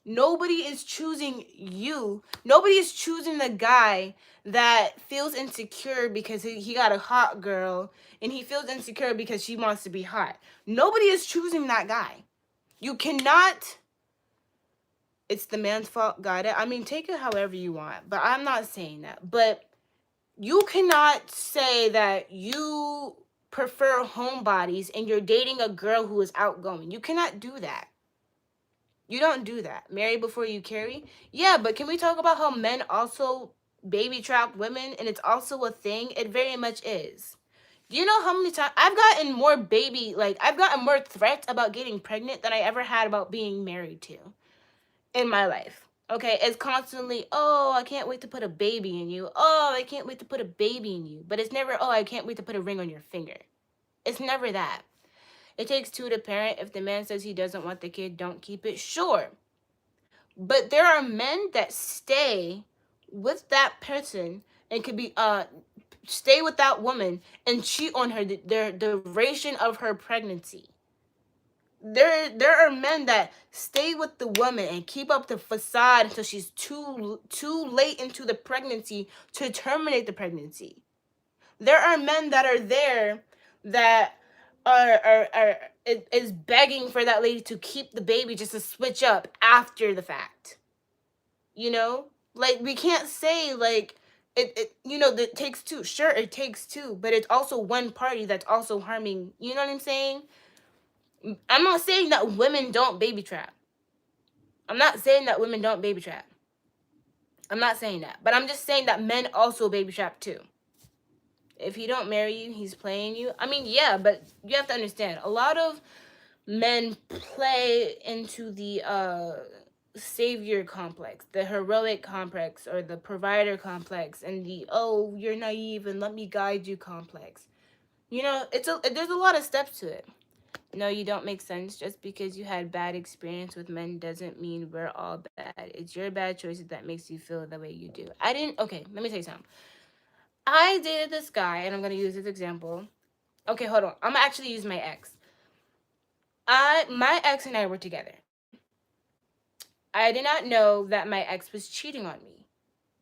Nobody is choosing you. Nobody is choosing the guy that feels insecure because he got a hot girl, and he feels insecure because she wants to be hot. Nobody is choosing that guy. You cannot. It's the man's fault. Got it? I mean, take it however you want, but I'm not saying that. But you cannot say that you prefer homebodies and you're dating a girl who is outgoing. You cannot do that. You don't do that. Marry before you carry? Yeah, but can we talk about how men also baby trap women, and it's also a thing? It very much is. Do you know how many times I've gotten more threats about getting pregnant than I ever had about being married to in my life? Okay, it's constantly, oh, I can't wait to put a baby in you. Oh, I can't wait to put a baby in you. But it's never, oh, I can't wait to put a ring on your finger. It's never that. It takes two to parent. If the man says he doesn't want the kid, don't keep it. Sure. But there are men that stay with that person and could be stay with that woman and cheat on her the duration of her pregnancy. There are men that stay with the woman and keep up the facade until she's too late into the pregnancy to terminate the pregnancy. There are men that are there that are is begging for that lady to keep the baby just to switch up after the fact. You know, like, we can't say like that takes two. Sure, it takes two, but it's also one party that's also harming. You know what I'm saying? I'm not saying that women don't baby trap. I'm not saying that women don't baby trap. I'm not saying that, but I'm just saying that men also baby trap too. If he don't marry you, he's playing you. I mean, yeah, but you have to understand, a lot of men play into the savior complex, the heroic complex, or the provider complex, and the, oh, you're naive and let me guide you complex. There's a lot of steps to it. No, you don't make sense. Just because you had bad experience with men doesn't mean we're all bad. It's your bad choices that makes you feel the way you do. Okay, let me tell you something. I dated this guy, and I'm gonna use this example. Okay, hold on. I'm gonna actually use my ex. My ex and I were together. I did not know that my ex was cheating on me.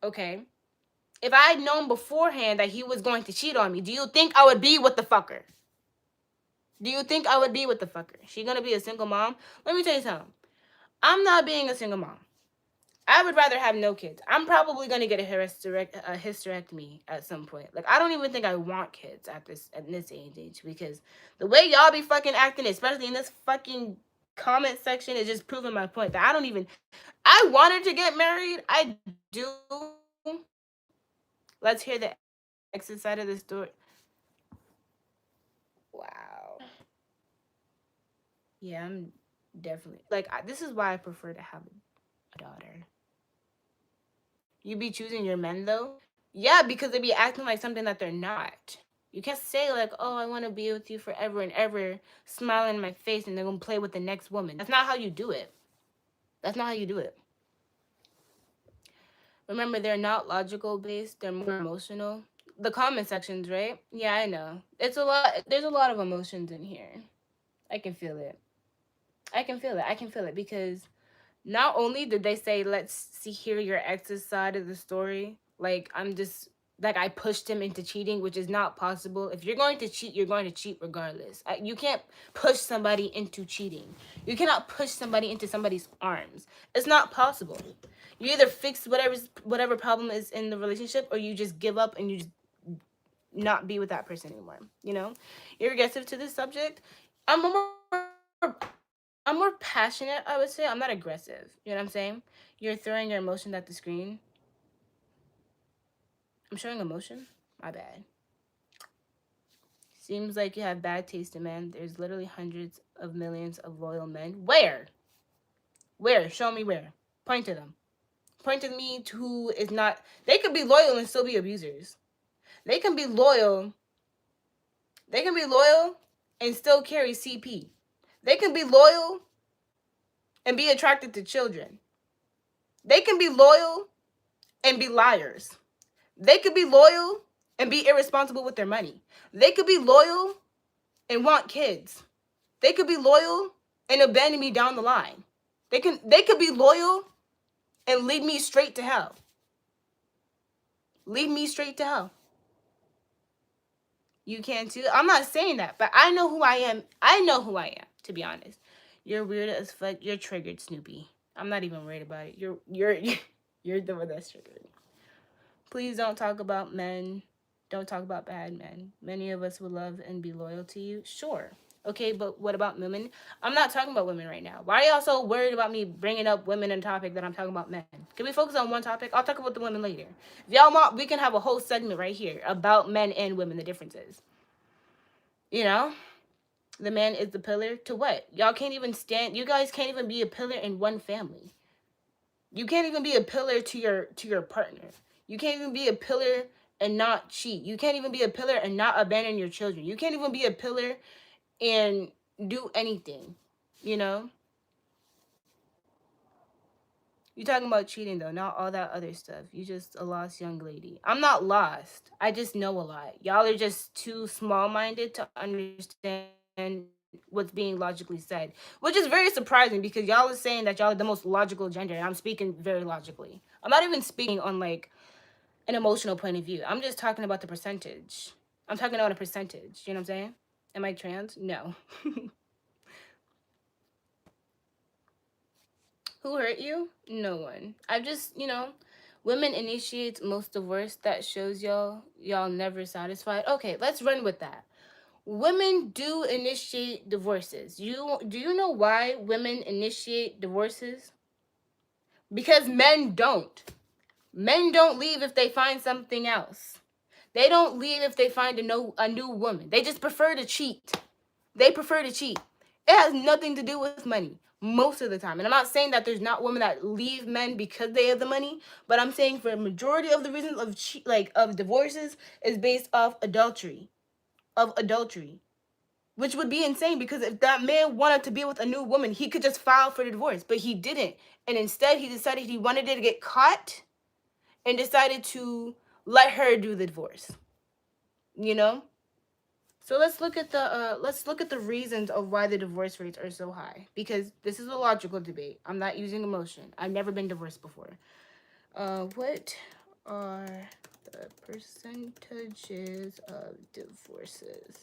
Okay? If I had known beforehand that he was going to cheat on me, do you think I would be with the fucker? Do you think I would be with the fucker? She gonna be a single mom? Let me tell you something. I'm not being a single mom. I would rather have no kids. I'm probably gonna get a hysterectomy at some point. Like, I don't even think I want kids at this age, because the way y'all be fucking acting, especially in this fucking comment section, is just proving my point that I wanted to get married. I do. Let's hear the exit side of the story. Wow. Yeah, I'm definitely this is why I prefer to have a daughter. You be choosing your men though? Yeah, because they be acting like something that they're not. You can't say like, oh, I want to be with you forever and ever, smiling in my face, and they're gonna play with the next woman. That's not how you do it. That's not how you do it. Remember, they're not logical based, they're more emotional. The comment sections, right? Yeah, I know. There's a lot of emotions in here. I can feel it. I can feel it. I can feel it because Not only did they say, let's see hear your ex's side of the story, like I'm just like I pushed him into cheating, which is not possible. If you're going to cheat, you're going to cheat regardless. You can't push somebody into cheating. You cannot push somebody into somebody's arms. It's not possible. You either fix whatever problem is in the relationship, or you just give up and you just not be with that person anymore. You know, you're aggressive to this subject. I'm more I'm more passionate, I would say. I'm not aggressive. You know what I'm saying? You're throwing your emotions at the screen. I'm showing emotion? My bad. Seems like you have bad taste in men. There's literally hundreds of millions of loyal men. Where? Where? Show me where. Point to them. Point to me to who is not. They could be loyal and still be abusers. They can be loyal. They can be loyal and still carry CP. They can be loyal and be attracted to children. They can be loyal and be liars. They could be loyal and be irresponsible with their money. They could be loyal and want kids. They could be loyal and abandon me down the line. They could be loyal and lead me straight to hell. Lead me straight to hell. You can too. I'm not saying that, but I know who I am. I know who I am, to be honest. You're weird as fuck. You're triggered, Snoopy. I'm not even worried about it. You're the one that's triggered. Please don't talk about men. Don't talk about bad men. Many of us would love and be loyal to you. Sure. Okay, but what about women? I'm not talking about women right now. Why are y'all so worried about me bringing up women in topic that I'm talking about men? Can we focus on one topic? I'll talk about the women later. If y'all want, we can have a whole segment right here about men and women, the differences. You know? The man is the pillar to what? Y'all can't even stand, you guys can't even be a pillar in one family. You can't even be a pillar to your partner. You can't even be a pillar and not cheat. You can't even be a pillar and not abandon your children. You can't even be a pillar and do anything. You know? You're talking about cheating though, not all that other stuff. You just a lost young lady. I'm not lost. I just know a lot. Y'all are just too small-minded to understand what's being logically said, which is very surprising because y'all are saying that y'all are the most logical gender, and I'm speaking very logically. I'm not even speaking on like an emotional point of view. I'm just talking about the percentage. I'm talking about a percentage. You know what I'm saying? Am I trans? No. Who hurt you? No one. I just, women initiates most divorce. That shows y'all never satisfied. Okay, let's run with that. Women do initiate divorces. Do you know why women initiate divorces? Because men don't. Men don't leave if they find something else. They don't leave if they find a new woman. They just prefer to cheat. They prefer to cheat. It has nothing to do with money most of the time. And I'm not saying that there's not women that leave men because they have the money, but I'm saying for a majority of the reasons of divorces is based off adultery. Of adultery. Which would be insane because if that man wanted to be with a new woman, he could just file for the divorce, but he didn't. And instead he decided he wanted to get caught and decided to let her do the divorce. You know? So let's look at the reasons of why the divorce rates are so high, because this is a logical debate. I'm not using emotion. I've never been divorced before. What are the percentages of divorces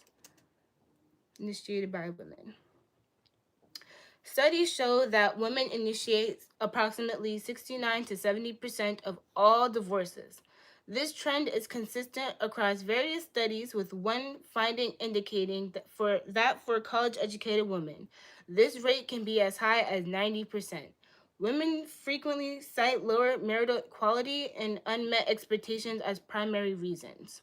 initiated by women? Studies show that women initiate approximately 69 to 70% of all divorces. This trend is consistent across various studies, with one finding indicating that for college-educated women, this rate can be as high as 90%. Women frequently cite lower marital quality and unmet expectations as primary reasons.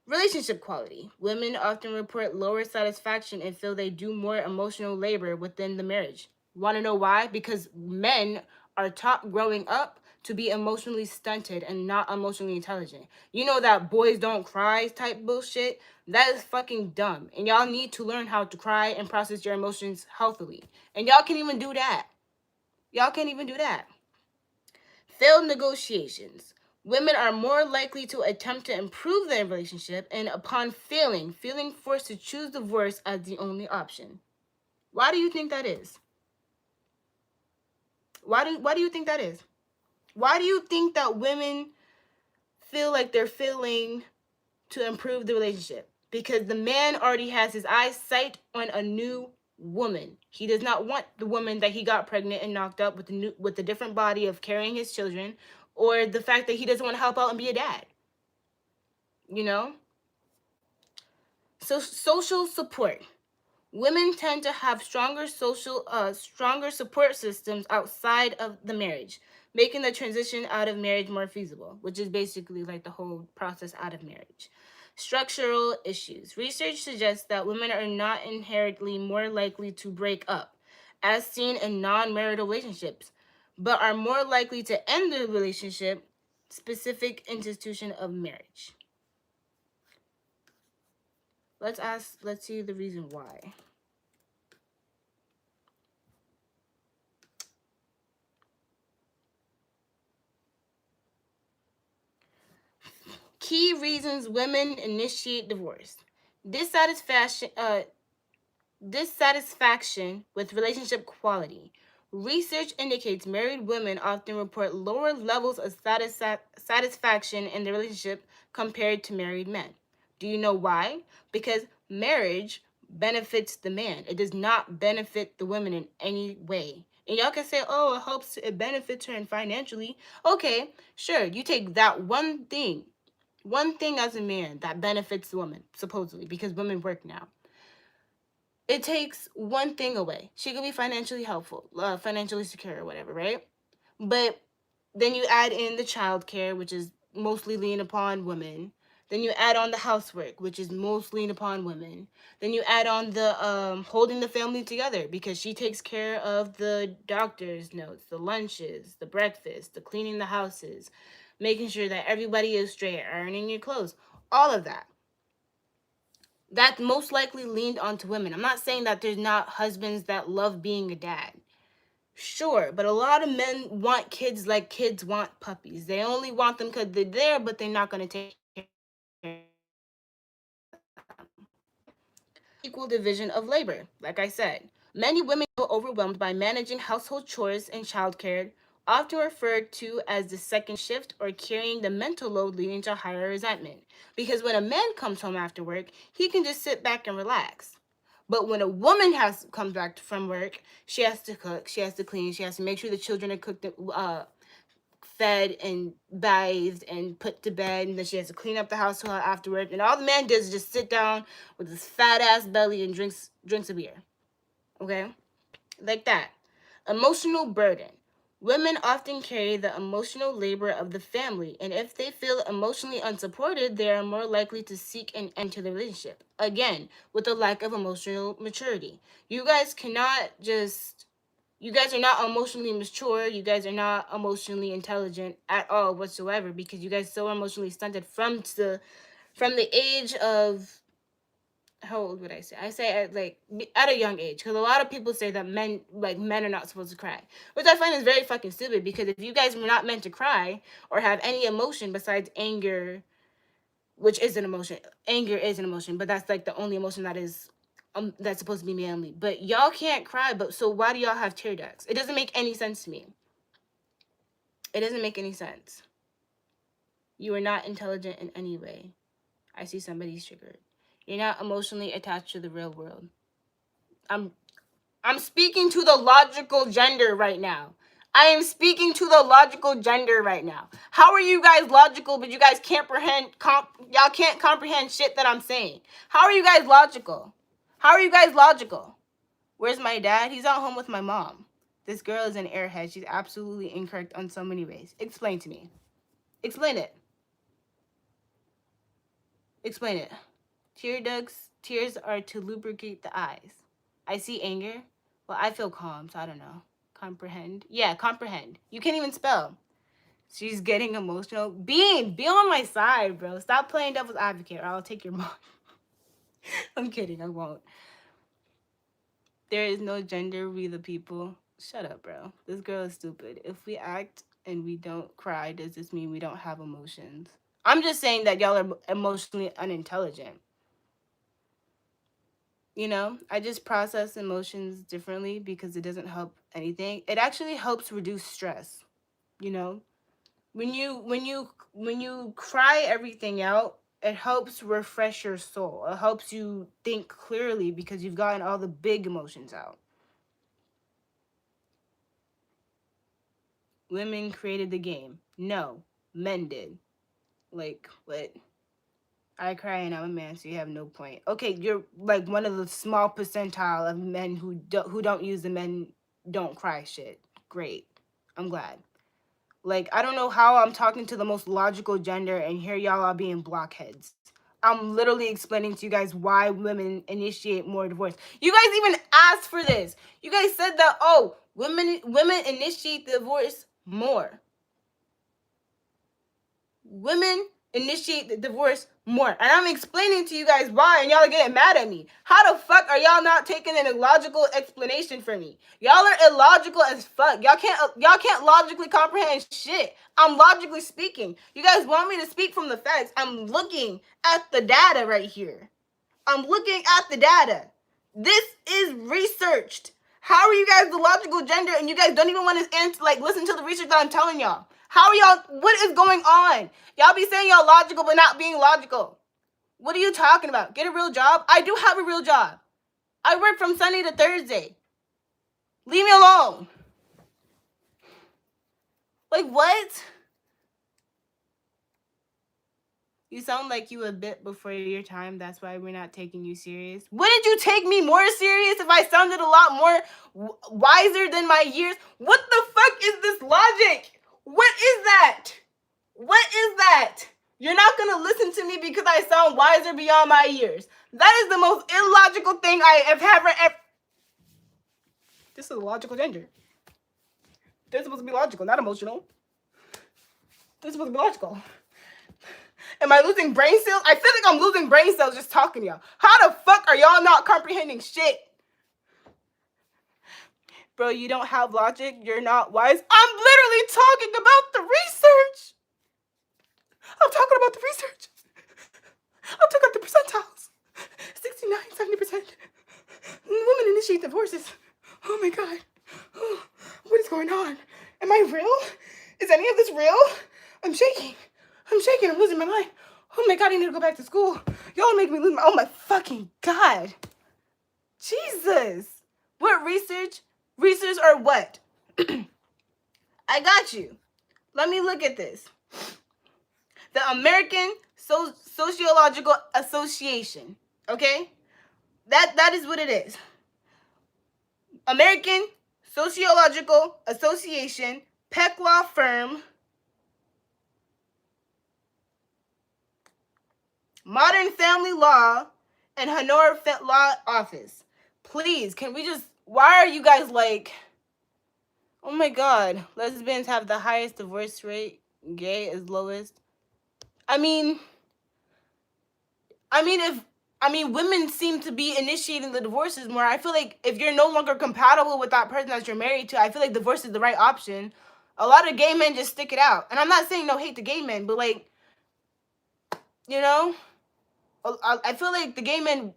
Relationship quality. Women often report lower satisfaction and feel they do more emotional labor within the marriage. Want to know why? Because men are taught growing up to be emotionally stunted and not emotionally intelligent. You know that boys don't cry type bullshit? That is fucking dumb. And y'all need to learn how to cry and process your emotions healthily. And y'all can't even do that. Y'all can't even do that. Failed negotiations. Women are more likely to attempt to improve their relationship, and upon feeling forced to choose divorce as the only option. Why do you think that is? Why do you think that is? Why do you think that women feel like they're failing to improve the relationship? Because the man already has his eyes sight on a new woman. He does not want the woman that he got pregnant and knocked up with the different body of carrying his children, or the fact that he doesn't want to help out and be a dad. You know? So social support. Women tend to have stronger support systems outside of the marriage, making the transition out of marriage more feasible, which is basically like the whole process out of marriage. Structural issues. Research suggests that women are not inherently more likely to break up, as seen in non-marital relationships, but are more likely to end the relationship specific institution of marriage. Let's see the reason why. Key reasons women initiate divorce. Dissatisfaction, dissatisfaction with relationship quality. Research indicates married women often report lower levels of satisfaction in their relationship compared to married men. Do you know why? Because marriage benefits the man. It does not benefit the women in any way. And y'all can say, oh, it benefits her and financially. Okay, sure, you take that one thing as a man that benefits the woman, supposedly, because women work now. It takes one thing away. She could be financially helpful, financially secure, or whatever, right? But then you add in the child care, which is mostly lean upon women. Then you add on the housework, which is mostly lean upon women. Then you add on the holding the family together, because she takes care of the doctor's notes, the lunches, the breakfast, the cleaning the houses, making sure that everybody is straight, ironing your clothes, all of that. That most likely leaned onto women. I'm not saying that there's not husbands that love being a dad. Sure, but a lot of men want kids like kids want puppies. They only want them because they're there, but they're not going to take care of them. Equal division of labor, like I said. Many women feel overwhelmed by managing household chores and childcare, often referred to as the second shift, or carrying the mental load, leading to higher resentment. Because when a man comes home after work, he can just sit back and relax. But when a woman comes back from work, she has to cook, she has to clean, she has to make sure the children are cooked, fed and bathed and put to bed, and then she has to clean up the house afterward. And all the man does is just sit down with his fat ass belly and drinks a beer. Okay, like that. Emotional burden. Women often carry the emotional labor of the family, and if they feel emotionally unsupported, they are more likely to seek an end to the relationship. Again, with a lack of emotional maturity. You guys are not emotionally mature. You guys are not emotionally intelligent at all whatsoever, because you guys are so emotionally stunted from the age of, how old would I say? I say at a young age, because a lot of people say that men are not supposed to cry, which I find is very fucking stupid. Because if you guys were not meant to cry or have any emotion besides anger, which is an emotion, anger is an emotion, but that's like the only emotion that's supposed to be manly. But y'all can't cry, but so why do y'all have tear ducts? It doesn't make any sense to me. It doesn't make any sense. You are not intelligent in any way. I see somebody's triggered. You're not emotionally attached to the real world. I'm speaking to the logical gender right now. I am speaking to the logical gender right now. How are you guys logical, but you guys y'all can't comprehend shit that I'm saying? How are you guys logical? How are you guys logical? Where's my dad? He's at home with my mom. This girl is an airhead. She's absolutely incorrect on so many ways. Explain to me. Explain it. Explain it. Tears are to lubricate the eyes. I see anger. Well, I feel calm, so I don't know. Comprehend. Yeah, comprehend. You can't even spell. She's getting emotional. Bean, be on my side, bro. Stop playing devil's advocate, or I'll take your mom. I'm kidding. I won't. There is no gender, we the people. Shut up, bro. This girl is stupid. If we act and we don't cry, does this mean we don't have emotions? I'm just saying that y'all are emotionally unintelligent. I just process emotions differently because it doesn't help anything. It actually helps reduce stress, you know? When you cry everything out, it helps refresh your soul. It helps you think clearly because you've gotten all the big emotions out. Women created the game. No, men did. Like, what? I cry and I'm a man, so you have no point. Okay, you're like one of the small percentile of men who don't use the men don't cry shit. Great. I'm glad. Like, I don't know how I'm talking to the most logical gender and here y'all are being blockheads. I'm literally explaining to you guys why women initiate more divorce. You guys even asked for this. You guys said that, oh, women initiate divorce more. Women initiate the divorce more. And I'm explaining to you guys why, and y'all are getting mad at me. How the fuck are y'all not taking an illogical explanation for me? Y'all are illogical as fuck. Y'all can't logically comprehend shit. I'm logically speaking. You guys want me to speak from the facts. I'm looking at the data right here. I'm looking at the data. This is researched. How are you guys the logical gender and you guys don't even want to listen to the research that I'm telling y'all? How are y'all? What is going on? Y'all be saying y'all logical but not being logical. What are you talking about? Get a real job? I do have a real job. I work from Sunday to Thursday. Leave me alone. Like, what? You sound like you a bit before your time. That's why we're not taking you serious. Wouldn't you take me more serious if I sounded a lot more wiser than my years? What the fuck is this logic? What is that? What is that? You're not going to listen to me because I sound wiser beyond my years. That is the most illogical thing I have ever. This is a logical gender. They're supposed to be logical, not emotional. They're supposed to be logical. Am I losing brain cells? I feel like I'm losing brain cells just talking to y'all. How the fuck are y'all not comprehending shit? Bro, you don't have logic. You're not wise. I'm literally talking about the research. I'm talking about the research. I'm talking about the percentiles. 69, 70%. Women initiate divorces. Oh my God. What is going on? Am I real? Is any of this real? I'm shaking. I'm losing my mind. Oh my God, I need to go back to school. Y'all make me lose my, oh my fucking God. Jesus. What research? Research or what? I got you. Let me look at this. The American Sociological Association. Okay? That is what it is. American Sociological Association, Peck Law Firm, Modern Family Law, and Honor Law Office. Please, can we just... Why are you guys like... Oh my God. Lesbians have the highest divorce rate. Gay is lowest. I mean, women seem to be initiating the divorces more. I feel like if you're no longer compatible with that person that you're married to, I feel like divorce is the right option. A lot of gay men just stick it out. And I'm not saying no hate to gay men, but like, I feel like the gay men,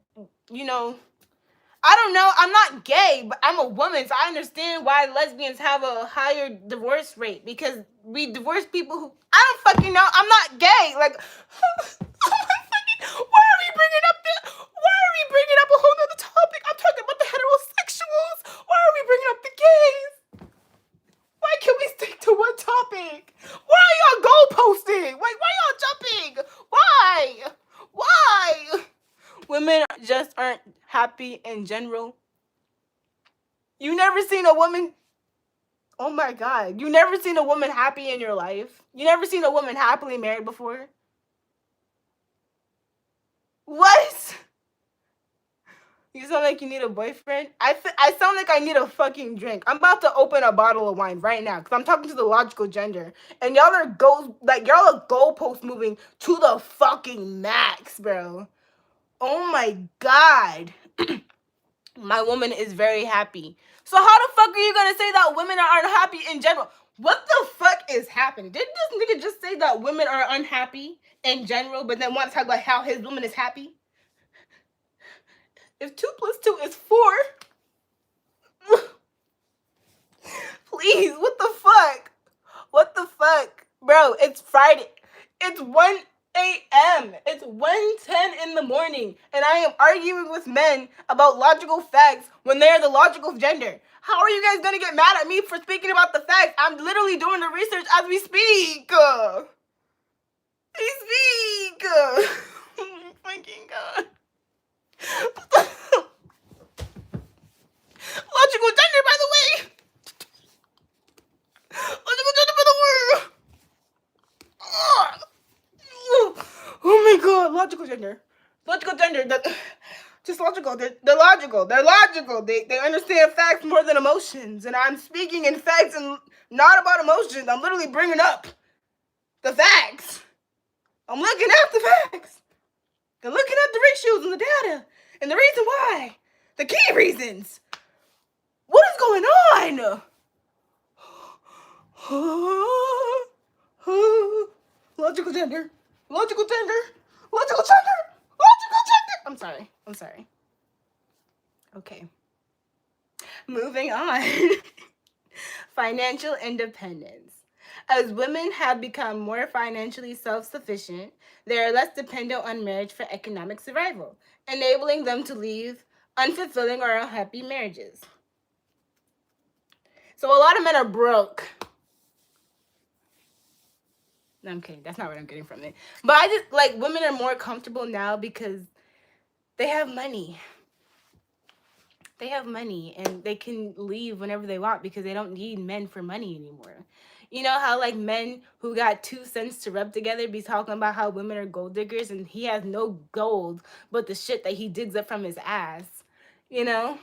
I don't know. I'm not gay, but I'm a woman, so I understand why lesbians have a higher divorce rate because we divorce people who... I don't fucking know. I'm not gay. Like, why are we bringing up a whole nother topic? I'm talking about the heterosexuals. Why are we bringing up the gays? Why can't we stick to one topic? Why are y'all goalposting? Why y'all jumping? Why? Women just aren't happy in general. You never seen a woman... Oh my God. You never seen a woman happy in your life? You never seen a woman happily married before? What? You sound like you need a boyfriend? I sound like I need a fucking drink. I'm about to open a bottle of wine right now because I'm talking to the logical gender. And y'all are goalpost moving to the fucking max, bro. Oh my God. My woman is very happy. So how the fuck are you gonna say that women are unhappy in general? What the fuck is happening? Didn't this nigga just say that women are unhappy in general, but then want to talk about how his woman is happy? If 2 plus 2 is 4, please, what the fuck? What the fuck? Bro, it's Friday. It's 1 a.m. It's 1:10 in the morning, and I am arguing with men about logical facts when they are the logical gender. How are you guys gonna get mad at me for speaking about the facts? I'm literally doing the research as we speak. We speak. Oh my fucking god. Logical gender, by the way. Logical gender, by the way. Oh my god, logical gender. Logical gender. Just logical. They're logical. They're logical. They understand facts more than emotions. And I'm speaking in facts and not about emotions. I'm literally bringing up the facts. I'm looking at the facts. They're looking at the ratios and the data. And the reason why. The key reasons. What is going on? Logical gender. Logical gender. Logical gender. Logical gender. I'm sorry. Okay. Moving on. Financial independence. As women have become more financially self-sufficient, they are less dependent on marriage for economic survival, enabling them to leave unfulfilling or unhappy marriages. So a lot of men are broke. No, I'm kidding. That's not what I'm getting from it. But I just, like, women are more comfortable now because they have money. They have money and they can leave whenever they want because they don't need men for money anymore. You know how, like, men who got 2 cents to rub together be talking about how women are gold diggers and he has no gold but the shit that he digs up from his ass. You know?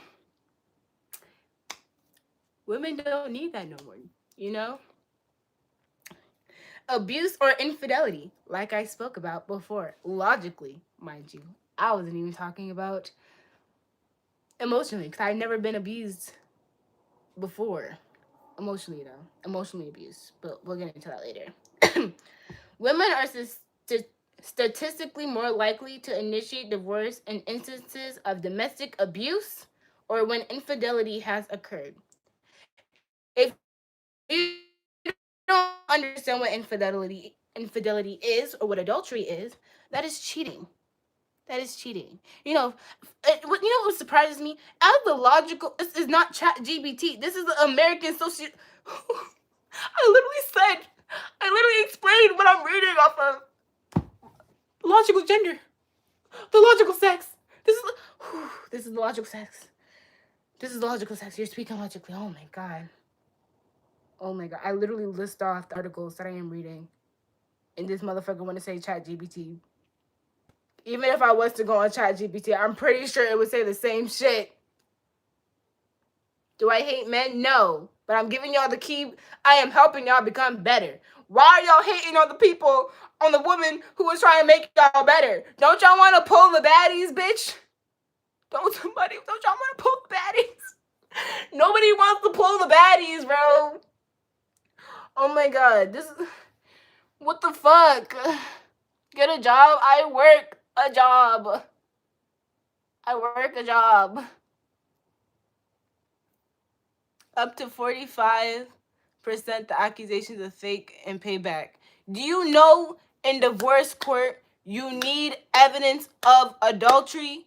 Women don't need that no more. You know? Abuse or infidelity, like I spoke about before. Logically, mind you. I wasn't even talking about emotionally because I've never been abused before. Emotionally, though. Emotionally abused. But we'll get into that later. Women are statistically more likely to initiate divorce in instances of domestic abuse or when infidelity has occurred. If you don't understand what infidelity is or what adultery is, that is cheating. That is cheating. You know what surprises me? As the logical, this is not ChatGPT. This is the American Social. I literally explained what I'm reading off of. Logical gender. The logical sex. This is the logical sex. This is the logical sex. You're speaking logically. Oh my god. Oh my god. I literally list off the articles that I am reading. And this motherfucker want to say ChatGPT. Even if I was to go on ChatGPT, I'm pretty sure it would say the same shit. Do I hate men? No. But I'm giving y'all the key. I am helping y'all become better. Why are y'all hating on the people, on the woman who is trying to make y'all better? Don't y'all want to pull the baddies, bitch? Don't y'all want to pull the baddies? Nobody wants to pull the baddies, bro. Oh my god. What the fuck? Get a job. I work a job. Up to 45% the accusations are fake and payback. Do you know in divorce court you need evidence of adultery?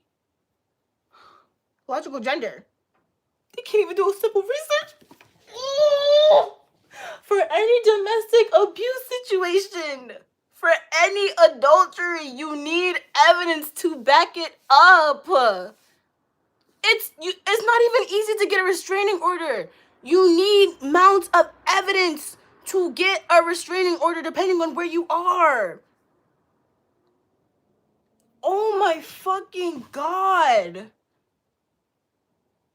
Logical gender. They can't even do a simple research. For any domestic abuse situation, for any adultery, you need evidence to back it up. It's not even easy to get a restraining order. You need mounts of evidence to get a restraining order depending on where you are. Oh my fucking god.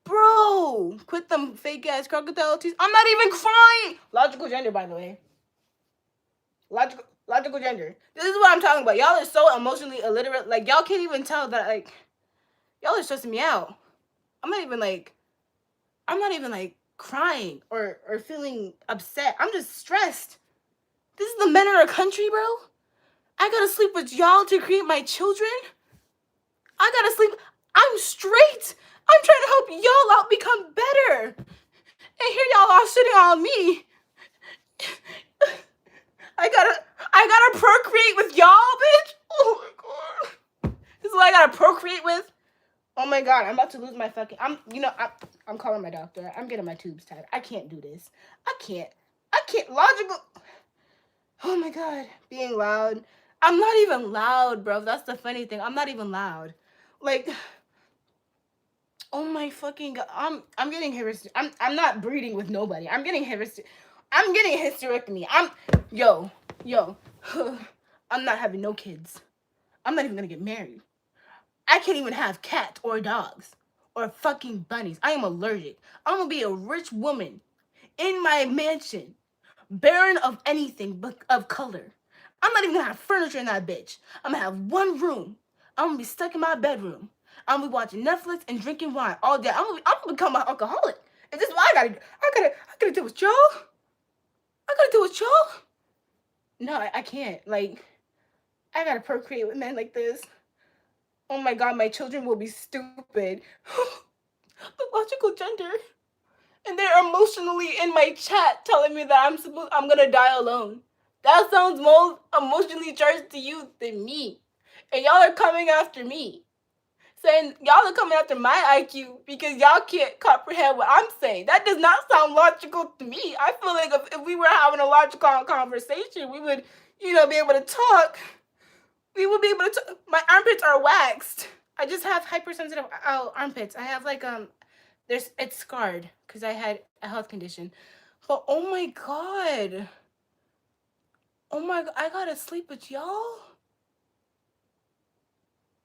Bro, quit them fake ass crocodile teeth. I'm not even crying. Logical gender, by the way. Logical gender. This is what I'm talking about. Y'all are so emotionally illiterate. Like, y'all can't even tell that, like, y'all are stressing me out. I'm not even like crying or feeling upset. I'm just stressed. This is the men in our country, bro. I gotta sleep with y'all to create my children. I gotta sleep. I'm straight. I'm trying to help y'all out become better. And here y'all are sitting on me. I gotta procreate with y'all, bitch. Oh my god. This is what I gotta procreate with. Oh my god, I'm about to lose my fucking. I'm calling my doctor. I'm getting my tubes tied. I can't do this. I can't. Logical. Oh my god, being loud. I'm not even loud, bro. That's the funny thing. I'm not even loud. Like, oh my fucking god. I'm getting I'm not breeding with nobody. I'm getting hysterectomy. Yo. I'm not having no kids. I'm not even gonna get married. I can't even have cats or dogs or fucking bunnies. I am allergic. I'm gonna be a rich woman in my mansion, barren of anything but of color. I'm not even gonna have furniture in that bitch. I'm gonna have one room. I'm gonna be stuck in my bedroom. I'm gonna be watching Netflix and drinking wine all day. I'm gonna become an alcoholic. Is this what I gotta deal with y'all? I gotta deal with y'all? No, I can't. Like, I gotta procreate with men like this. Oh my god, my children will be stupid. The logical gender. And they're emotionally in my chat telling me that I'm gonna die alone. That sounds more emotionally charged to you than me. And y'all are coming after me. Saying y'all are coming after my IQ because y'all can't comprehend what I'm saying. That does not sound logical to me. I feel like if we were having a logical conversation, we would, be able to talk. We would be able to talk. My armpits are waxed. I just have hypersensitive armpits. I have like it's scarred because I had a health condition. But oh my god, I gotta sleep with y'all.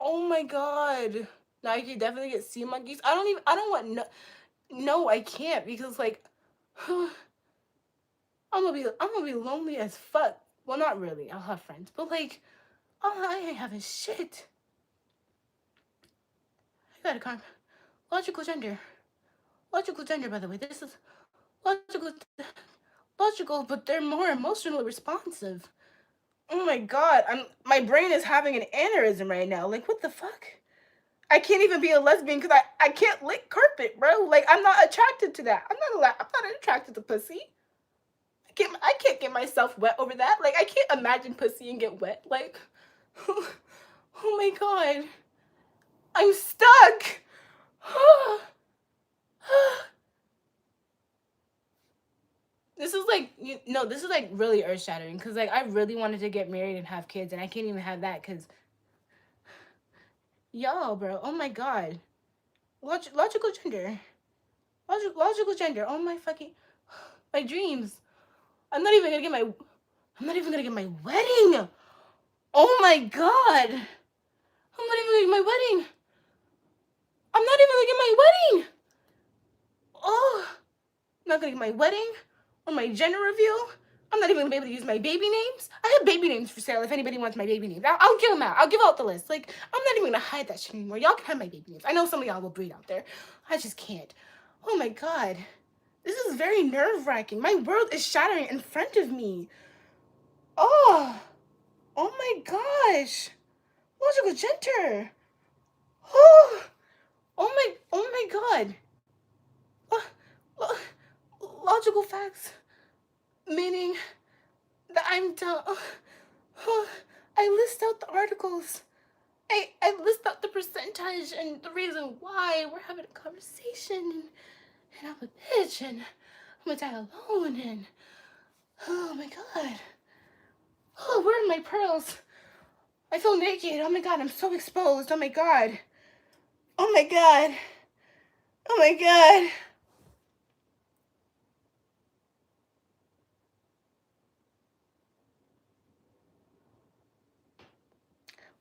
Oh my god, now you can definitely get sea monkeys. I don't want no, I can't because like, I'm gonna be lonely as fuck. Well, not really. I'll have friends, but like, I ain't having shit. I gotta logical gender. Logical gender, by the way. This is logical, but they're more emotionally responsive. Oh my god, my brain is having an aneurysm right now. Like, what the fuck? I can't even be a lesbian because I can't lick carpet, bro. Like, I'm not attracted to that. I'm not attracted to pussy. I can't get myself wet over that. Like, I can't imagine pussy and get wet. Like, oh my god, I'm stuck. This is like this is like really earth shattering because like I really wanted to get married and have kids and I can't even have that because y'all, bro. Oh my god, logical gender, logical gender. Oh my fucking my dreams. I'm not even gonna get my wedding. Oh my god, I'm not even gonna get my wedding. I'm not even gonna get my wedding. Oh, I'm not gonna get my wedding or my gender reveal. I'm not even gonna be able to use my baby names. I have baby names for sale if anybody wants my baby names. I'll give them out. I'll give out the list. Like, I'm not even gonna hide that shit anymore. Y'all can have my baby names. I know some of y'all will breed out there. I just can't. Oh my god. This is very nerve-wracking. My world is shattering in front of me. Oh. Oh my gosh. Logical gender. Oh. Oh my god. Logical facts. Meaning that I'm done. I list out the articles. I list out the percentage and the reason why we're having a conversation and I'm a bitch and I'm gonna die alone and oh my god. Oh, where are my pearls? I feel naked. Oh my god, I'm so exposed. Oh my god. Oh my god. Oh my god.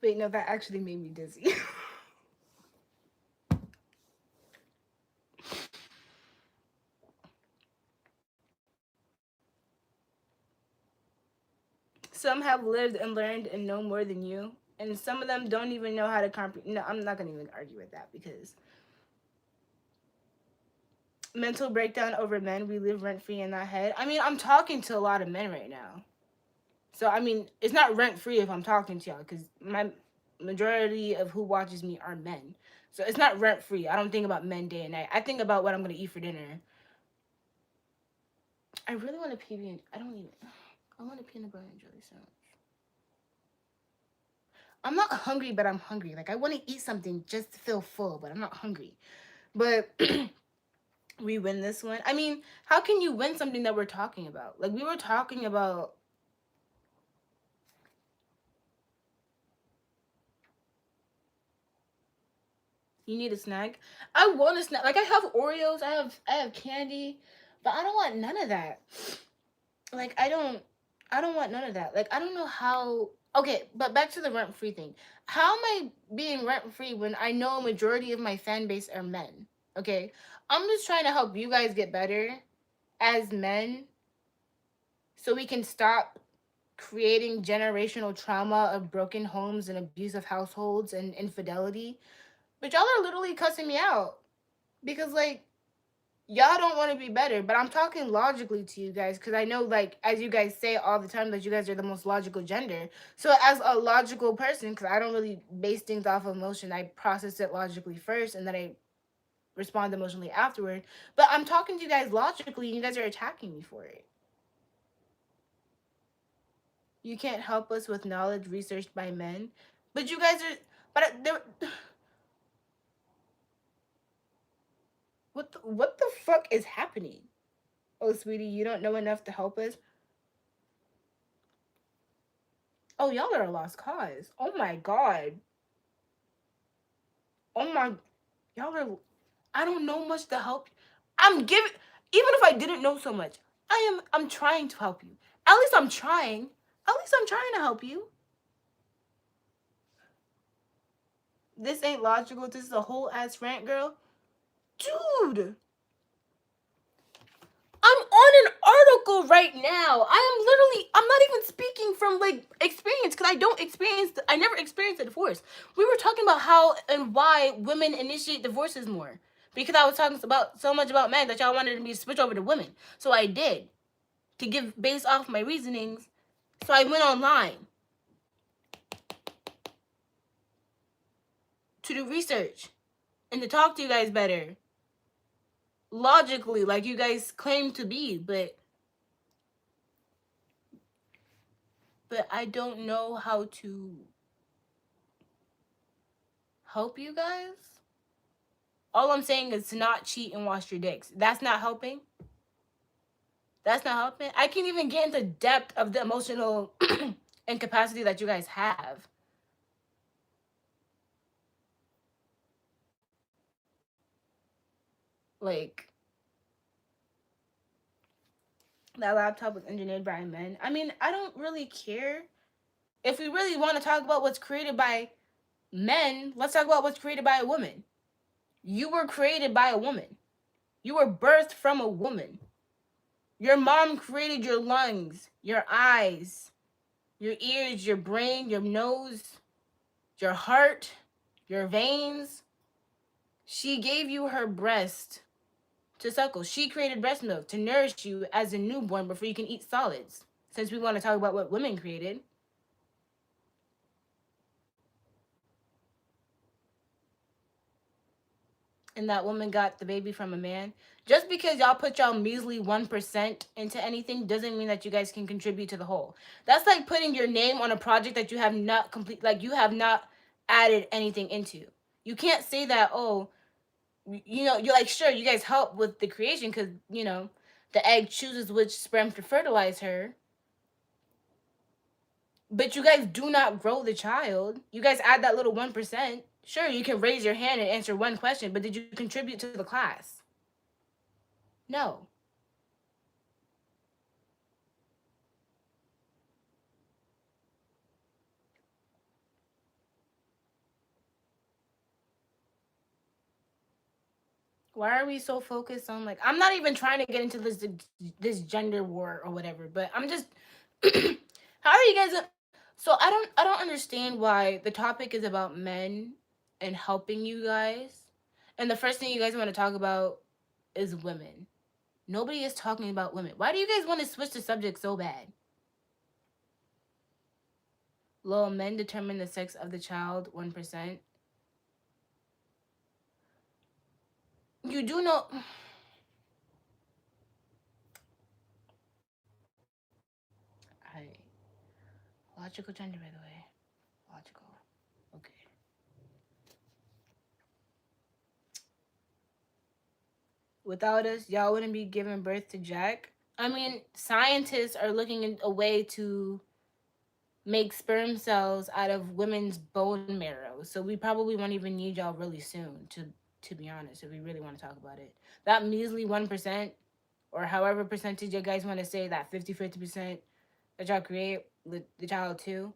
Wait, no, that actually made me dizzy. Some have lived and learned and know more than you. And some of them don't even know how to comprehend. No, I'm not going to even argue with that because mental breakdown over men, we live rent-free in that head. I mean, I'm talking to a lot of men right now. So, I mean, it's not rent-free if I'm talking to y'all because my majority of who watches me are men. So it's not rent free. I don't think about men day and night. I think about what I'm gonna eat for dinner. I really want a PB and I don't even. I want a peanut butter and jelly sandwich. I'm not hungry, but I'm hungry. Like I want to eat something just to feel full, but I'm not hungry. But we win this one. I mean, how can you win something that we're talking about? Like we were talking about. You need a snack. I want a snack. Like I have Oreos. I have candy, but I don't want none of that. Like I don't want none of that. Like I don't know how. Okay, but back to the rent free thing. How am I being rent free when I know a majority of my fan base are men? Okay, I'm just trying to help you guys get better as men, so we can stop creating generational trauma of broken homes and abusive households and infidelity. But y'all are literally cussing me out because like y'all don't want to be better, but I'm talking logically to you guys because I know, like, as you guys say all the time, that you guys are the most logical gender. So, as a logical person, because I don't really base things off of emotion, I process it logically first and then I respond emotionally afterward. But I'm talking to you guys logically and you guys are attacking me for it. You can't help us with knowledge researched by men, but you guys are. But there. What the fuck is happening? Oh, sweetie, you don't know enough to help us. Oh, y'all are a lost cause. Oh my god. Oh my, y'all are. I don't know much to help. I'm giving. Even if I didn't know so much, I'm trying to help you. At least I'm trying. At least I'm trying to help you. This ain't logical. This is a whole ass rant, girl. Dude, I'm on an article right now. I'm not even speaking from like experience because I never experienced a divorce. We were talking about how and why women initiate divorces more. Because I was talking about so much about men that y'all wanted me to switch over to women. So I did. To give based off my reasonings. So I went online to do research and to talk to you guys better. Logically, like you guys claim to be, but I don't know how to help you guys. All I'm saying is to not cheat and wash your dicks. That's not helping. That's not helping. I can't even get into depth of the emotional incapacity that you guys have. Like, that laptop was engineered by men. I mean, I don't really care. If we really want to talk about what's created by men, let's talk about what's created by a woman. You were created by a woman. You were birthed from a woman. Your mom created your lungs, your eyes, your ears, your brain, your nose, your heart, your veins. She gave you her breast to suckle. She created breast milk to nourish you as a newborn before you can eat solids. Since we want to talk about what women created. And that woman got the baby from a man. Just because y'all put y'all measly 1% into anything doesn't mean that you guys can contribute to the whole. That's like putting your name on a project that you have not complete, like you have not added anything into. You can't say that, oh, you're like, sure, you guys help with the creation because, the egg chooses which sperm to fertilize her. But you guys do not grow the child. You guys add that little 1%. Sure, you can raise your hand and answer one question, but did you contribute to the class? No. Why are we so focused on, like, I'm not even trying to get into this gender war or whatever, but I'm just how are you guys so I don't understand why the topic is about men and helping you guys. And the first thing you guys want to talk about is women. Nobody is talking about women. Why do you guys want to switch the subject so bad? Lol, men determine the sex of the child 1%. You do know. I logical gender, by the way. Logical. Okay. Without us, y'all wouldn't be giving birth to Jack. I mean, scientists are looking at a way to make sperm cells out of women's bone marrow. So we probably won't even need y'all really soon, to be honest, if we really want to talk about it. That measly 1%, or however percentage you guys want to say, that 50% that y'all create the child too,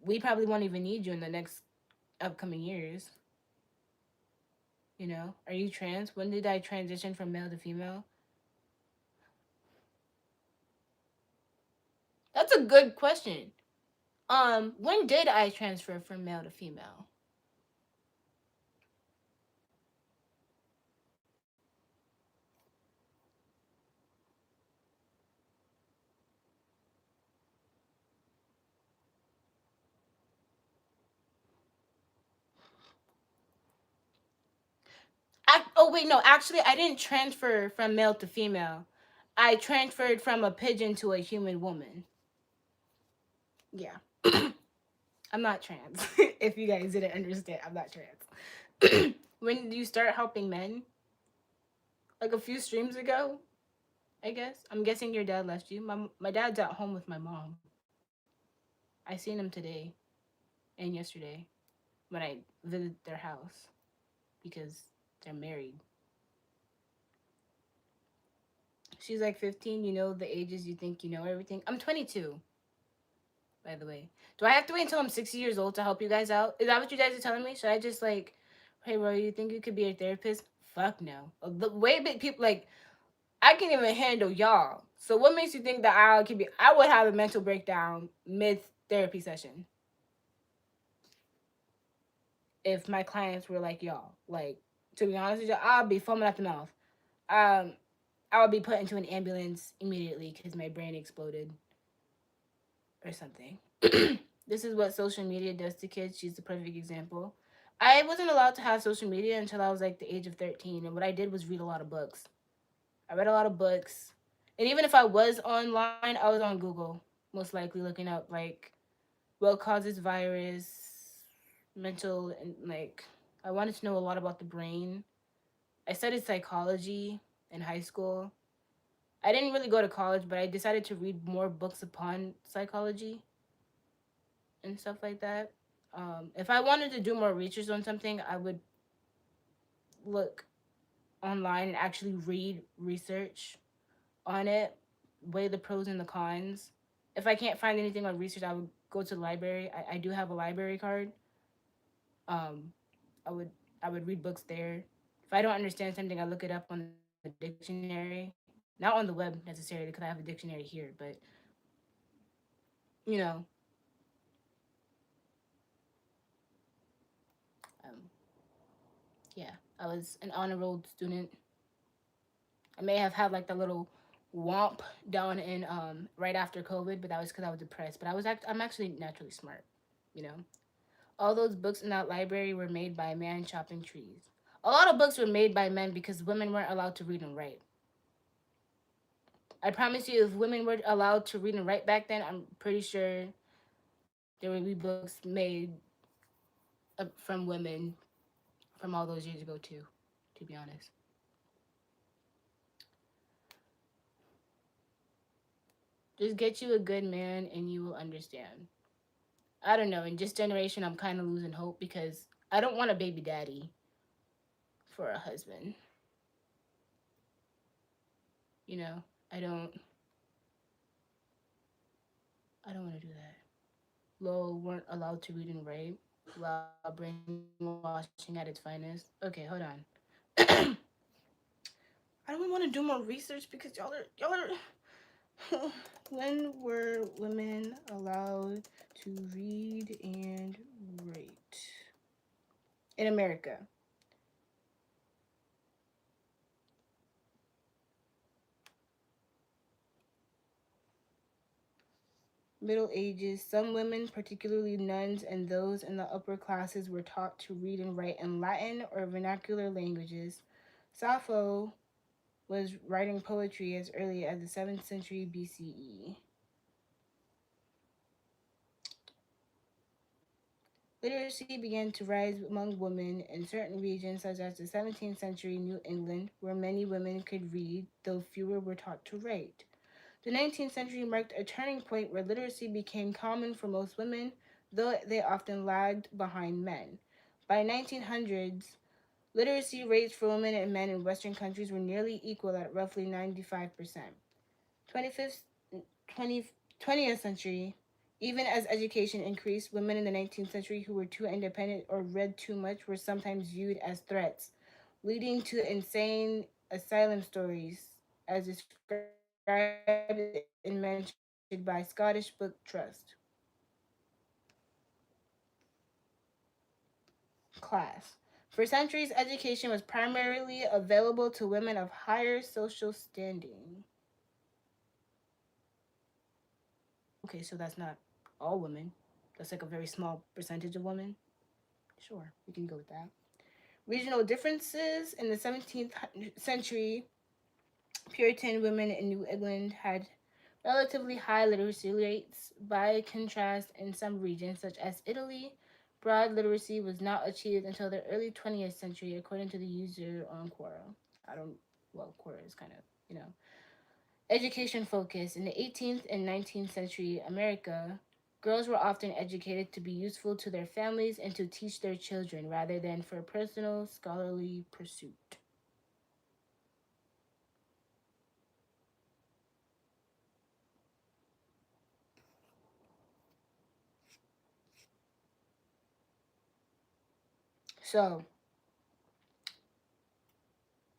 we probably won't even need you in the next upcoming years. You know, are you trans? When did I transition from male to female? That's a good question. When did I transfer from male to female? Oh wait, no, actually I didn't transfer from male to female. I transferred from a pigeon to a human woman. Yeah. I'm not trans. If you guys didn't understand, I'm not trans. When did you start helping men? Like a few streams ago, I guess. I'm guessing your dad left you. My dad's at home with my mom. I seen him today and yesterday when I visited their house because they're married. She's like 15, you know, the ages you think you know everything. I'm 22, by the way. Do I have to wait until I'm 60 years old to help you guys out? Is that what you guys are telling me? Should I just like, hey, bro, you think you could be a therapist? Fuck no. The way big people, like, I can't even handle y'all. So what makes you think that I could be, I would have a mental breakdown mid therapy session if my clients were like y'all. Like, to be honest with you, I'll be foaming at the mouth. Um, I would be put into an ambulance immediately because my brain exploded or something. This is what social media does to kids. She's the perfect example. I wasn't allowed to have social media until I was like the age of 13. And what I did was read a lot of books. I read a lot of books. And even if I was online, I was on Google, most likely looking up like what causes virus, mental, and like I wanted to know a lot about the brain. I studied psychology in high school. I didn't really go to college, but I decided to read more books upon psychology and stuff like that. If I wanted to do more research on something, I would look online and actually read research on it, weigh the pros and the cons. If I can't find anything on research, I would go to the library. I do have a library card. Um, I would I would read books there. If I don't understand something, I look it up on the dictionary. Not on the web necessarily because I have a dictionary here, but you know, um, yeah, I was an honor roll student. I may have had like the little womp down in right after COVID, but that was because I was depressed. But I'm actually naturally smart, you know. All those books in that library were made by a man chopping trees. A lot of books were made by men because women weren't allowed to read and write. I promise you, if women were allowed to read and write back then, I'm pretty sure there would be books made from women from all those years ago too. To be honest, just get you a good man and you will understand. I don't know. In this generation, I'm kind of losing hope because I don't want a baby daddy for a husband. You know, I don't. I don't want to do that. Lowell weren't allowed to read and write while brainwashing at its finest. Okay, hold on. I don't want to do more research because y'all are. When were women allowed to read and write in America? Middle Ages, some women, particularly nuns and those in the upper classes, were taught to read and write in Latin or vernacular languages Sappho was writing poetry as early as the 7th century BCE. Literacy began to rise among women in certain regions, such as the 17th century New England, where many women could read, though fewer were taught to write. The 19th century marked a turning point where literacy became common for most women, though they often lagged behind men. By 1900s, literacy rates for women and men in Western countries were nearly equal at roughly 95%. 25th, 20th century, even as education increased, women in the 19th century who were too independent or read too much were sometimes viewed as threats, leading to insane asylum stories, as described and mentioned by Scottish book Trust. Class. For centuries, education was primarily available to women of higher social standing. Okay, so that's not all women. That's like a very small percentage of women. Sure, we can go with that. Regional differences in the 17th century, Puritan women in New England had relatively high literacy rates. By contrast, in some regions, such as Italy, broad literacy was not achieved until the early 20th century, according to the user on Quora. I don't, well, Quora is kind of, you know. Education focus. In the 18th and 19th century America, girls were often educated to be useful to their families and to teach their children rather than for personal scholarly pursuit. So,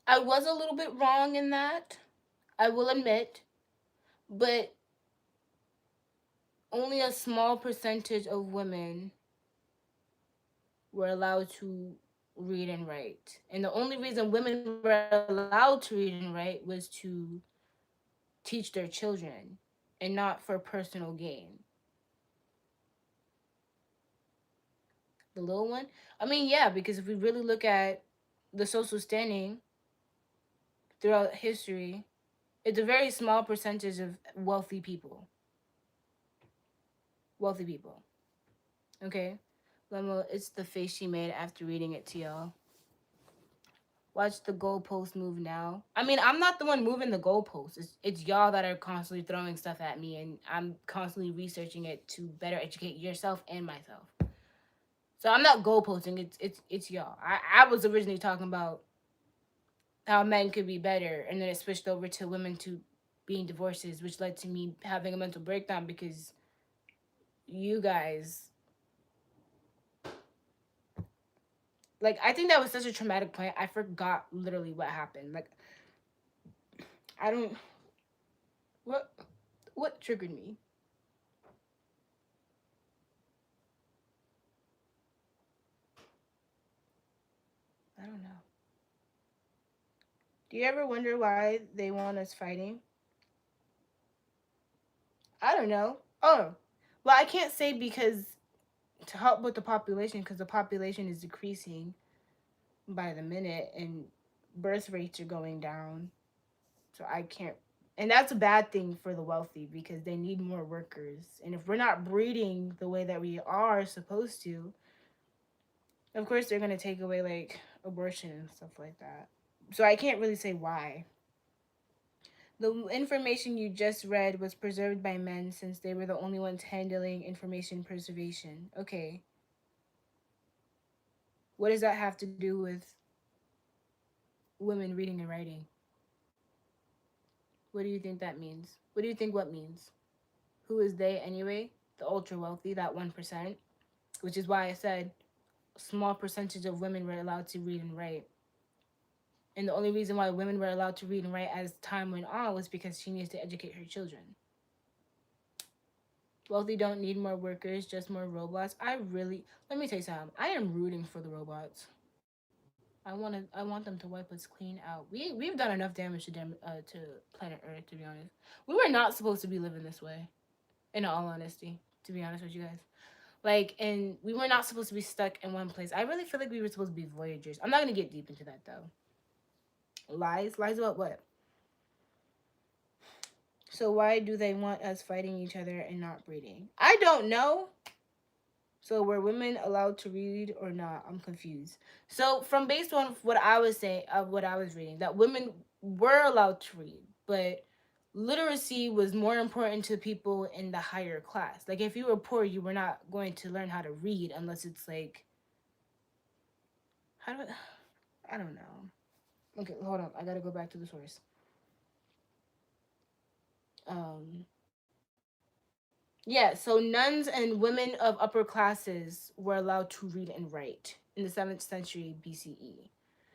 I was a little bit wrong in that, I will admit, but only a small percentage of women were allowed to read and write. And the only reason women were allowed to read and write was to teach their children and not for personal gain. The little one? I mean, yeah, because if we really look at the social standing throughout history, it's a very small percentage of wealthy people. Wealthy people. Okay? Lemo, it's the face she made after reading it to y'all. Watch the goalpost move now. I mean, I'm not the one moving the goalposts. It's y'all that are constantly throwing stuff at me, and I'm constantly researching it to better educate yourself and myself. So I'm not goalposting. It's y'all. I was originally talking about how men could be better, and then it switched over to women to being divorces, which led to me having a mental breakdown because you guys, like, I think that was such a traumatic point. I forgot literally what happened. Like, I don't, what what triggered me. I don't know. Do you ever wonder why they want us fighting? I don't know. Oh, well, I can't say because to help with the population, because the population is decreasing by the minute and birth rates are going down. So I can't, and that's a bad thing for the wealthy because they need more workers. And if we're not breeding the way that we are supposed to, of course they're gonna take away like abortion and stuff like that. So I can't really say why. The information you just read was preserved by men since they were the only ones handling information preservation. Okay, what does that have to do with women reading and writing? What do you think that means? What do you think what means? Who is they anyway? The ultra wealthy, that 1%, which is why I said a small percentage of women were allowed to read and write. And the only reason why women were allowed to read and write as time went on was because she needs to educate her children. Wealthy don't need more workers, just more robots. Let me tell you something. I am rooting for the robots. I want them to wipe us clean out. We've done enough damage to planet Earth, to be honest. We were not supposed to be living this way. In all honesty, to be honest with you guys. Like, and we were not supposed to be stuck in one place. I really feel like we were supposed to be voyagers. I'm not gonna get deep into that though. Lies? Lies about what? So why do they want us fighting each other and not breeding? I don't know. So were women allowed to read or not? I'm confused. So from based on what I was saying, what I was reading, that women were allowed to read, but literacy was more important to people in the higher class. Like if you were poor, you were not going to learn how to read unless it's like, how do I don't know. Okay, hold on. I gotta go back to the source. Um, yeah, so nuns and women of upper classes were allowed to read and write in the 7th century BCE.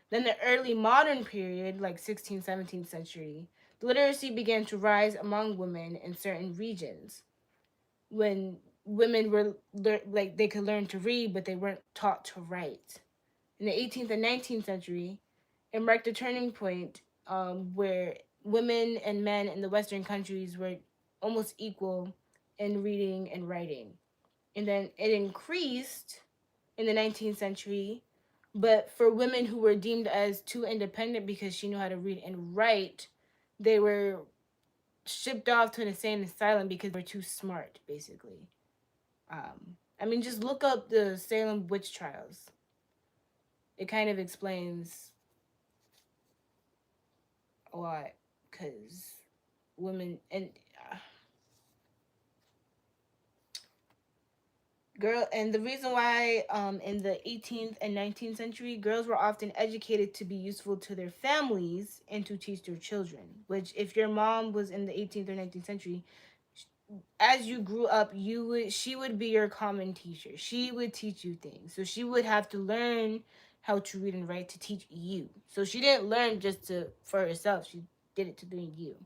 Then the early modern period, like 16th, 17th century, the literacy began to rise among women in certain regions when women were like they could learn to read, but they weren't taught to write. In the 18th and 19th century, it marked a turning point where women and men in the Western countries were almost equal in reading and writing. And then it increased in the 19th century, but for women who were deemed as too independent because she knew how to read and write, they were shipped off to an insane asylum because they were too smart, basically. I mean, just look up the Salem witch trials. It kind of explains a lot because women and girl and the reason why in the 18th and 19th century girls were often educated to be useful to their families and to teach their children, which if your mom was in the 18th or 19th century, as you grew up, she would be your common teacher. She would teach you things, so she would have to learn how to read and write to teach you. So she didn't learn just to for herself, she did it to learn you.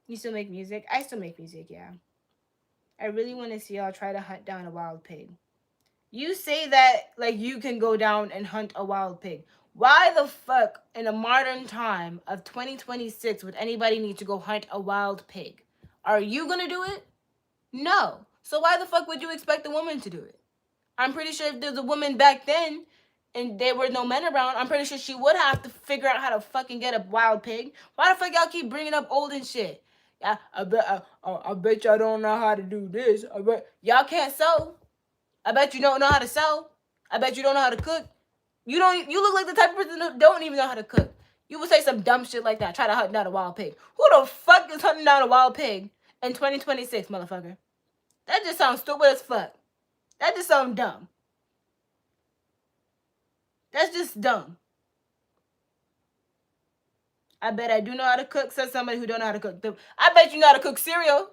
You still make music? I still make music, yeah. I really want to see y'all try to hunt down a wild pig. You say that like you can go down and hunt a wild pig. Why the fuck in a modern time of 2026 would anybody need to go hunt a wild pig? Are you gonna do it? No. So why the fuck would you expect a woman to do it? I'm pretty sure if there's a woman back then and there were no men around, I'm pretty sure she would have to figure out how to fucking get a wild pig. Why the fuck y'all keep bringing up old and shit? Yeah, I bet y'all don't know how to do this. I bet y'all can't sew. I bet you don't know how to sew. I bet you don't know how to cook. You don't. You look like the type of person who don't even know how to cook. You would say some dumb shit like that. Try to hunt down a wild pig. Who the fuck is hunting down a wild pig in 2026, motherfucker? That just sounds stupid as fuck. That just sounds dumb. That's just dumb. I bet I do know how to cook, says somebody who don't know how to cook. I bet you know how to cook cereal.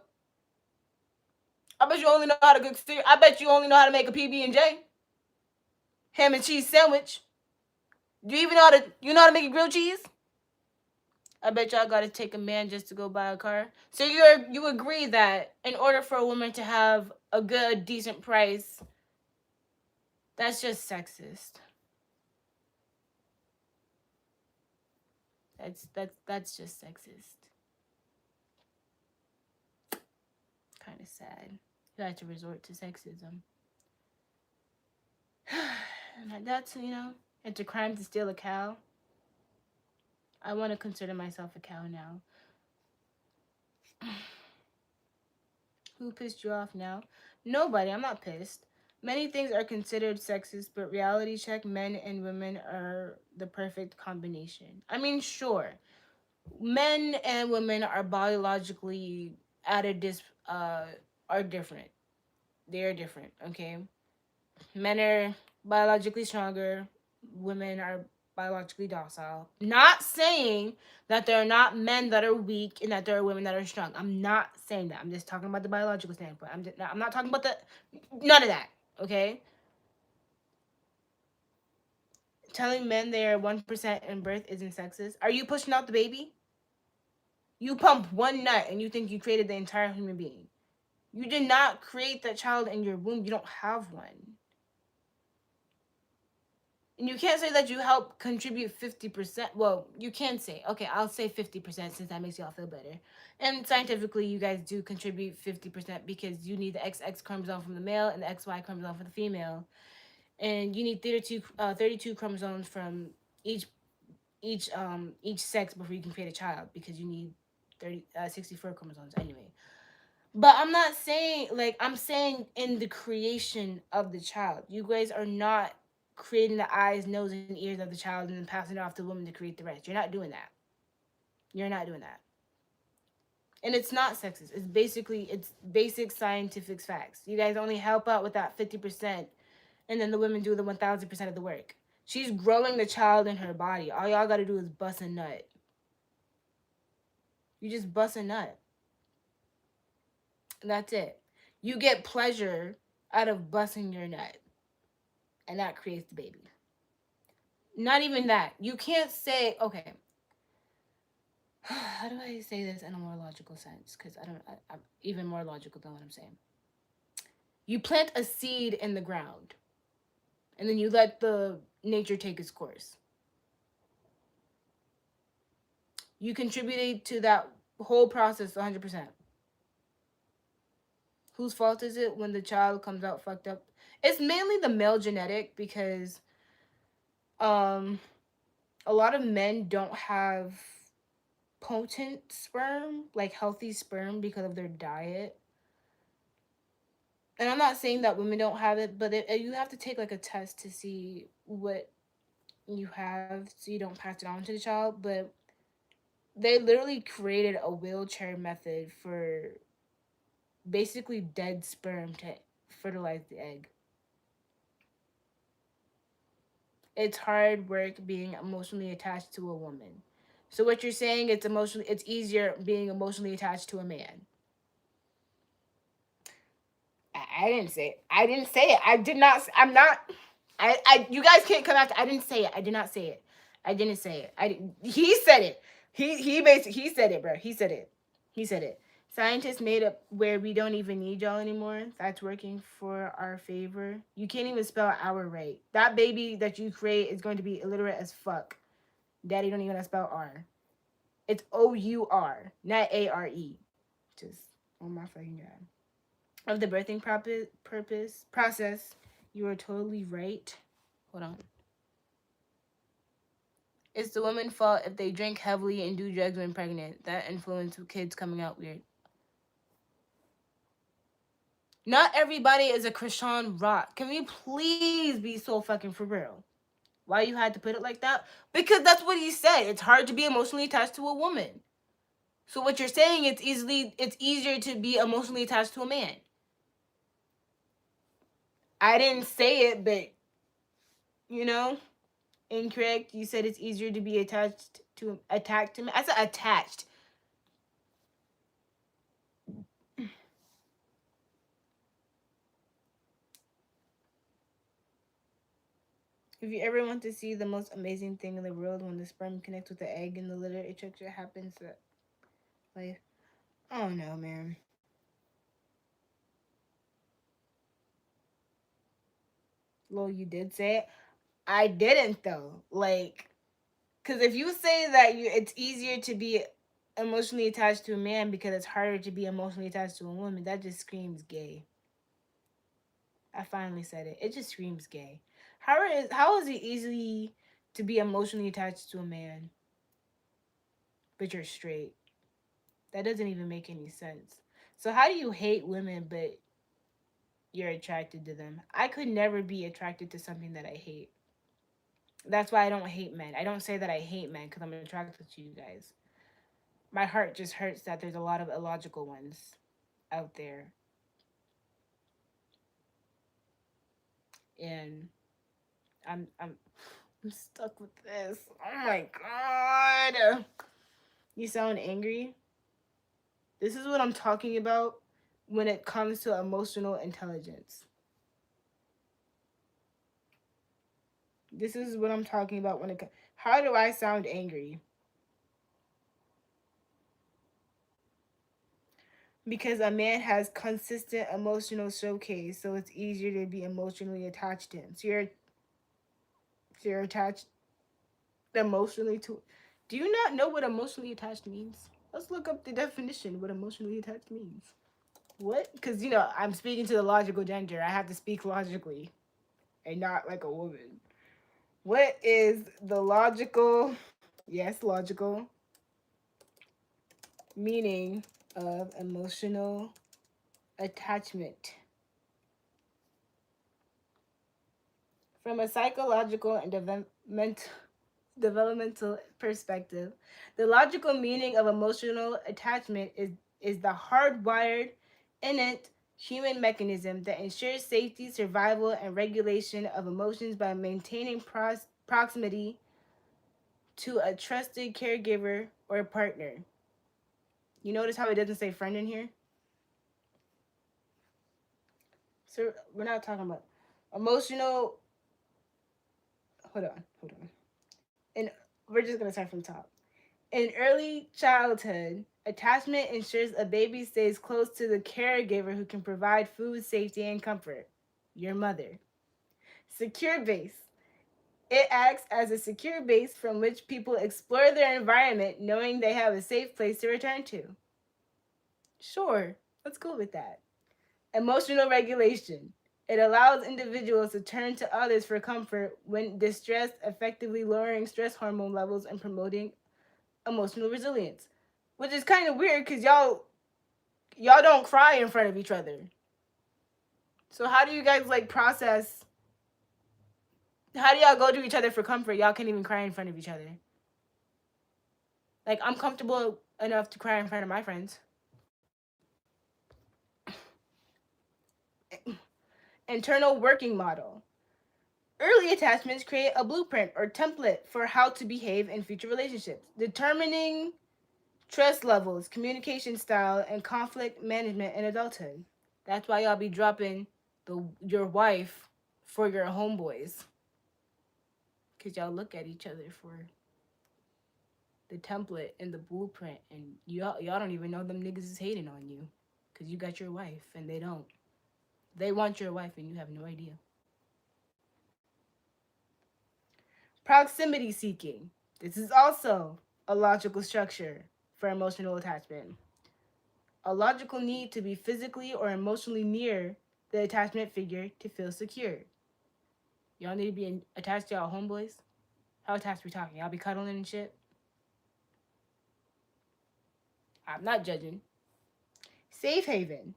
I bet you only know how to cook cereal. I bet you only know how to make a PB&J. Ham and cheese sandwich. Do you even know how to make a grilled cheese? I bet y'all gotta take a man just to go buy a car. So you agree that in order for a woman to have a good, decent price, that's just sexist. That's just sexist. Kind of sad. You had to resort to sexism. And that's it's a crime to steal a cow. I want to consider myself a cow now. Who pissed you off now? Nobody. I'm not pissed. Many things are considered sexist, but reality check, men and women are the perfect combination. I mean, sure, men and women are biologically at a are different. They are different, okay? Men are biologically stronger, women are biologically docile. Not saying that there are not men that are weak and that there are women that are strong. I'm not saying that. I'm just talking about the biological standpoint. I'm not talking about none of that, okay? Telling men they are 1% in birth isn't sexist. Are you pushing out the baby? You pump one nut and you think you created the entire human being. You did not create that child in your womb. You don't have one. And you can't say that you help contribute 50%. Well, you can say, okay, I'll say 50% since that makes y'all feel better. And scientifically, you guys do contribute 50% because you need the XX chromosome from the male and the XY chromosome from the female. and you need 32 chromosomes from each each sex before you can create a child, because you need 64 chromosomes anyway. But I'm not saying, like, I'm saying in the creation of the child, you guys are not creating the eyes, nose, and ears of the child and then passing it off to the woman to create the rest. You're not doing that. You're not doing that. And it's not sexist. It's basic scientific facts. You guys only help out with that 50%, and then the women do the 1000% of the work. She's growing the child in her body. All y'all got to do is bust a nut. You just bust a nut. That's it. You get pleasure out of busting your nut, and that creates the baby. Not even that. You can't say, okay, how do I say this in a more logical sense? Because I'm even more logical than what I'm saying. You plant a seed in the ground, and then you let the nature take its course. You contributed to that whole process 100%. Whose fault is it when the child comes out fucked up? It's mainly the male genetic, because um a lot of men don't have potent sperm, like healthy sperm, because of their diet. And I'm not saying that women don't have it, but you have to take like a test to see what you have so you don't pass it on to the child. But they literally created a wheelchair method for basically dead sperm to fertilize the egg. It's hard work being emotionally attached to a woman. So what you're saying, it's easier being emotionally attached to a man. I didn't say it. I didn't say it. I did not. I'm not. You guys can't come after. I didn't say it. I did not say it. I didn't say it. He said it. He said it, bro. He said it. He said it. Scientists made up where we don't even need y'all anymore. That's working for our favor. You can't even spell our right. That baby that you create is going to be illiterate as fuck. Daddy don't even know how to spell R. It's O-U-R, not A-R-E. Just, oh my fucking god. Of the birthing process, you are totally right. Hold on. It's the woman's fault if they drink heavily and do drugs when pregnant. That influence kids coming out weird. Not everybody is a Krishan Rock. Can we please be so fucking for real? Why you had to put it like that? Because that's what he said. It's hard to be emotionally attached to a woman. So what you're saying, it's easier to be emotionally attached to a man. I didn't say it, but you know, incorrect. You said it's easier to be attacked to me. I said attached. If you ever want to see the most amazing thing in the world, when the sperm connects with the egg in the litter, it happens that, like, I don't know, man. Well, you did say it. I didn't though. Like, because if you say that it's easier to be emotionally attached to a man because it's harder to be emotionally attached to a woman, that just screams gay. I finally said it. It just screams gay. How is it easy to be emotionally attached to a man, but you're straight? That doesn't even make any sense. So how do you hate women but you're attracted to them? I could never be attracted to something that I hate. That's why I don't hate men. I don't say that I hate men because I'm attracted to you guys. My heart just hurts that there's a lot of illogical ones out there. And I'm I'm I'm stuck with this. Oh my god. You sound angry? This is what I'm talking about when it comes to emotional intelligence. This is what I'm talking about when it comes. How do I sound angry? Because a man has consistent emotional showcase, so it's easier to be emotionally attached to him. So you're attached emotionally to. Do you not know what emotionally attached means? Let's look up the definition. What emotionally attached means. What? Because I'm speaking to the logical gender. I have to speak logically. and not like a woman. What is the logical, yes, logical meaning of emotional attachment? From a psychological and developmental perspective, the logical meaning of emotional attachment is the hardwired, innate human mechanism that ensures safety, survival, and regulation of emotions by maintaining proximity to a trusted caregiver or partner. You notice how it doesn't say friend in here? So we're not talking about emotional. Hold on. And we're just gonna start from the top. In early childhood, attachment ensures a baby stays close to the caregiver who can provide food, safety, and comfort. Your mother. Secure base. It acts as a secure base from which people explore their environment knowing they have a safe place to return to. Sure, let's go with that. Emotional regulation. It allows individuals to turn to others for comfort when distressed, effectively lowering stress hormone levels and promoting emotional resilience. Which is kind of weird because y'all don't cry in front of each other. So how do you guys like process? How do y'all go to each other for comfort? Y'all can't even cry in front of each other. Like I'm comfortable enough to cry in front of my friends. Internal working model. Early attachments create a blueprint or template for how to behave in future relationships, determining trust levels, communication style, and conflict management in adulthood. That's why y'all be dropping your wife for your homeboys. Because y'all look at each other for the template and the blueprint, and y'all don't even know them niggas is hating on you. Because you got your wife, and they don't. They want your wife, and you have no idea. Proximity seeking. This is also a logical structure for emotional attachment. A logical need to be physically or emotionally near the attachment figure to feel secure. Y'all need to be attached to y'all homeboys? How attached we talking? Y'all be cuddling and shit? I'm not judging. Safe haven.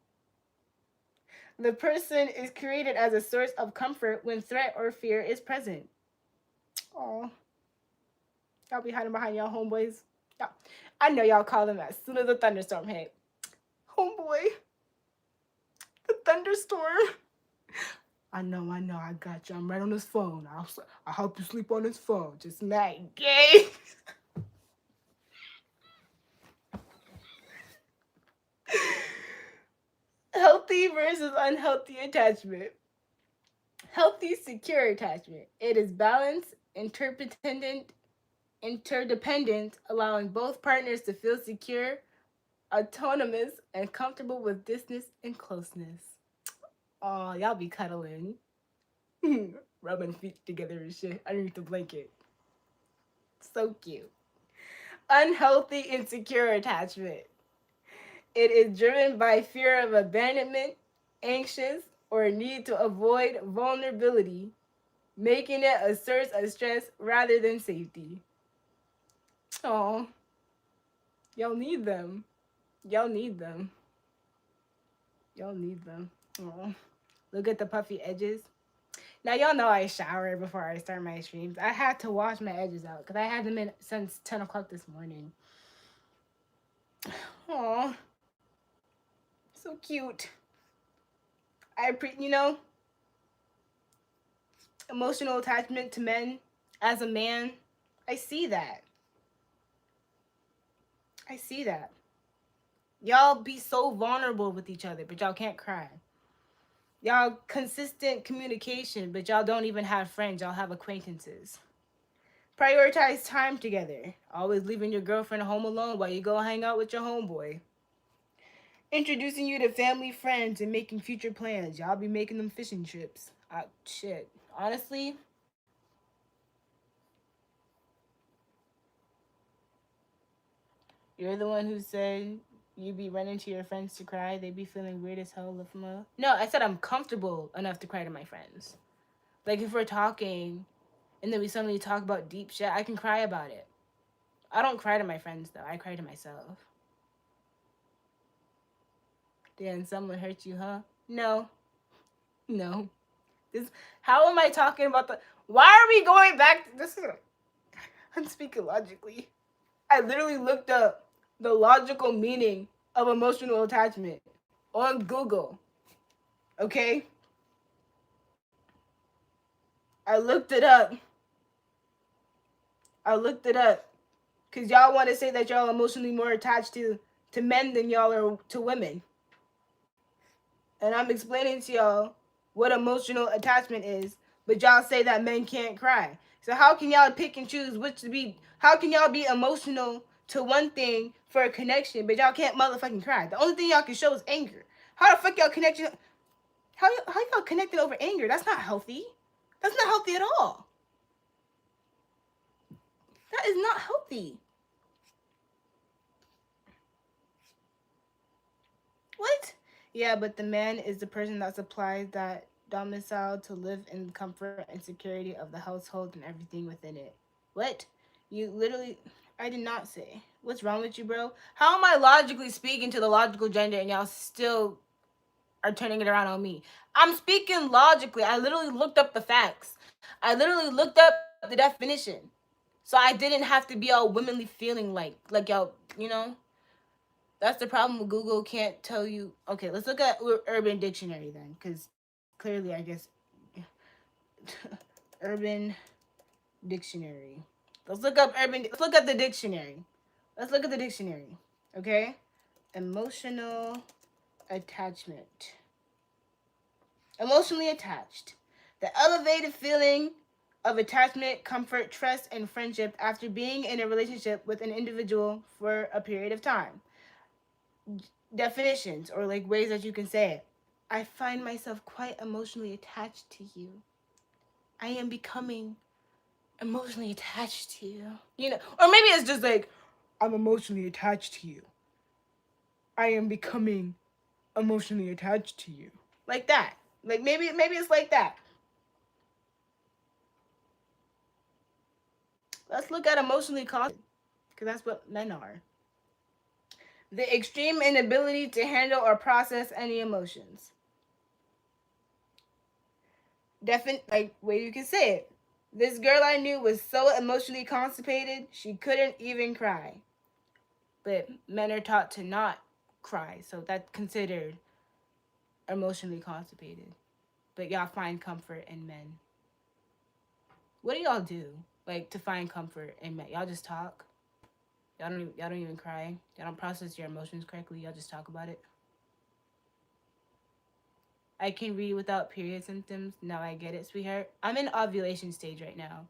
The person is created as a source of comfort when threat or fear is present. Oh, y'all be hiding behind y'all homeboys. Y'all, I know y'all call them as soon as the thunderstorm hit. Homeboy, the thunderstorm. I know, I got you. I'm right on this phone. I'll help you sleep on this phone. Just not gay. Healthy versus unhealthy attachment. Healthy, secure attachment. It is balanced, interdependent, allowing both partners to feel secure, autonomous, and comfortable with distance and closeness. Oh, y'all be cuddling. Rubbing feet together and shit underneath the blanket. So cute. Unhealthy, insecure attachment. It is driven by fear of abandonment, anxious, or a need to avoid vulnerability, making it a source of stress rather than safety. Oh, y'all need them. Y'all need them. Y'all need them. Oh, look at the puffy edges. Now y'all know I shower before I start my streams. I had to wash my edges out because I had them in since 10 o'clock this morning. Oh, so cute. Emotional attachment to men as a man. I see that. I see that. Y'all be so vulnerable with each other, but y'all can't cry. Y'all consistent communication, but y'all don't even have friends. Y'all have acquaintances. Prioritize time together. Always leaving your girlfriend home alone while you go hang out with your homeboy. Introducing you to family, friends, and making future plans. Y'all be making them fishing trips. Shit. Honestly, you're the one who said you be running to your friends to cry. They be feeling weird as hell. No, I said I'm comfortable enough to cry to my friends. Like if we're talking and then we suddenly talk about deep shit, I can cry about it. I don't cry to my friends though. I cry to myself. Then someone hurt you, huh? No. No. This how am I talking about the why are we going back to this? I'm speaking logically. I literally looked up the logical meaning of emotional attachment on Google. Okay? I looked it up. I looked it up. Cause y'all want to say that y'all emotionally more attached to men than y'all are to women. And I'm explaining to y'all what emotional attachment is, but y'all say that men can't cry. So how can y'all pick and choose which to be? How can y'all be emotional to one thing for a connection, but y'all can't motherfucking cry? The only thing y'all can show is anger. How the fuck y'all connect? How y'all connected over anger? That's not healthy. That's not healthy at all. That is not healthy. What? Yeah, but the man is the person that supplies that domicile to live in comfort and security of the household and everything within it. What? You literally. I did not say. What's wrong with you, bro? How am I logically speaking to the logical gender and y'all still are turning it around on me? I'm speaking logically. I literally looked up the facts. I literally looked up the definition. So I didn't have to be all womanly feeling like y'all, you know? That's the problem with Google can't tell you. Okay, let's look at Urban Dictionary then, because clearly, I guess Urban Dictionary. Let's look up urban. Let's look at the dictionary. Let's look at the dictionary. Okay, emotional attachment. Emotionally attached, the elevated feeling of attachment, comfort, trust, and friendship after being in a relationship with an individual for a period of time. Definitions or like ways that you can say it. I find myself quite emotionally attached to you. I am becoming emotionally attached to you. You know, or maybe it's just like I'm emotionally attached to you. I am becoming emotionally attached to you. Like that. Like maybe it's like that. Let's look at emotionally caused because that's what men are. The extreme inability to handle or process any emotions. Like way you can say it. This girl I knew was so emotionally constipated she couldn't even cry. But men are taught to not cry, so that's considered emotionally constipated. But y'all find comfort in men. What do y'all do like to find comfort in men? Y'all just talk. Y'all don't even cry. Y'all don't process your emotions correctly. Y'all just talk about it. I can read without period symptoms. Now I get it, sweetheart. I'm in ovulation stage right now.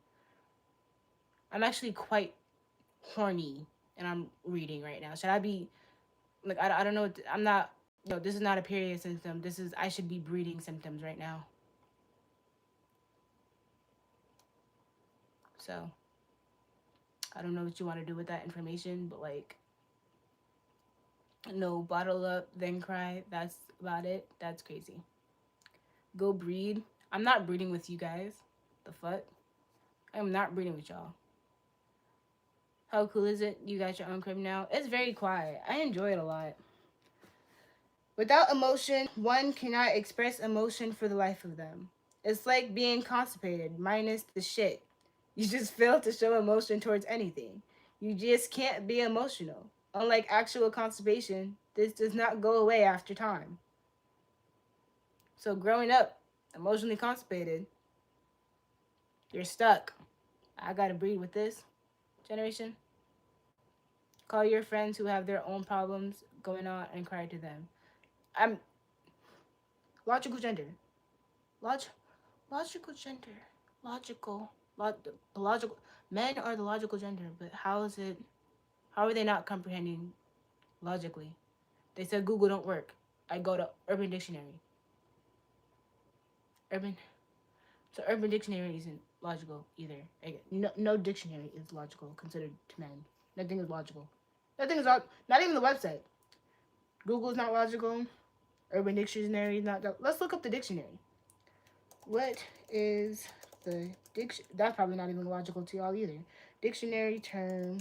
I'm actually quite horny and I'm reading right now. Should I be like I don't know. I'm not. No, this is not a period symptom. This is I should be breeding symptoms right now. So I don't know what you want to do with that information, but like no, bottle up then cry. That's about it. That's crazy. Go breed. I'm not breeding with you guys. The fuck? I'm not breeding with y'all. How cool is it? You got your own crib now. It's very quiet. I enjoy it a lot. Without emotion, one cannot express emotion for the life of them. It's like being constipated, minus the shit. You just fail to show emotion towards anything. You just can't be emotional. Unlike actual constipation, this does not go away after time. So, growing up, emotionally constipated, you're stuck. I gotta breed with this generation. Call your friends who have their own problems going on and cry to them. I'm logical gender. Log logical gender. Logical. Logical. Men are the logical gender, but how is it? How are they not comprehending logically? They said Google don't work. I go to Urban Dictionary. Urban. So Urban Dictionary isn't logical either. No dictionary is logical considered to men. Nothing is logical. Nothing is not even the website. Google is not logical. Urban Dictionary is not. Let's look up the dictionary. What is the that's probably not even logical to y'all either. Dictionary term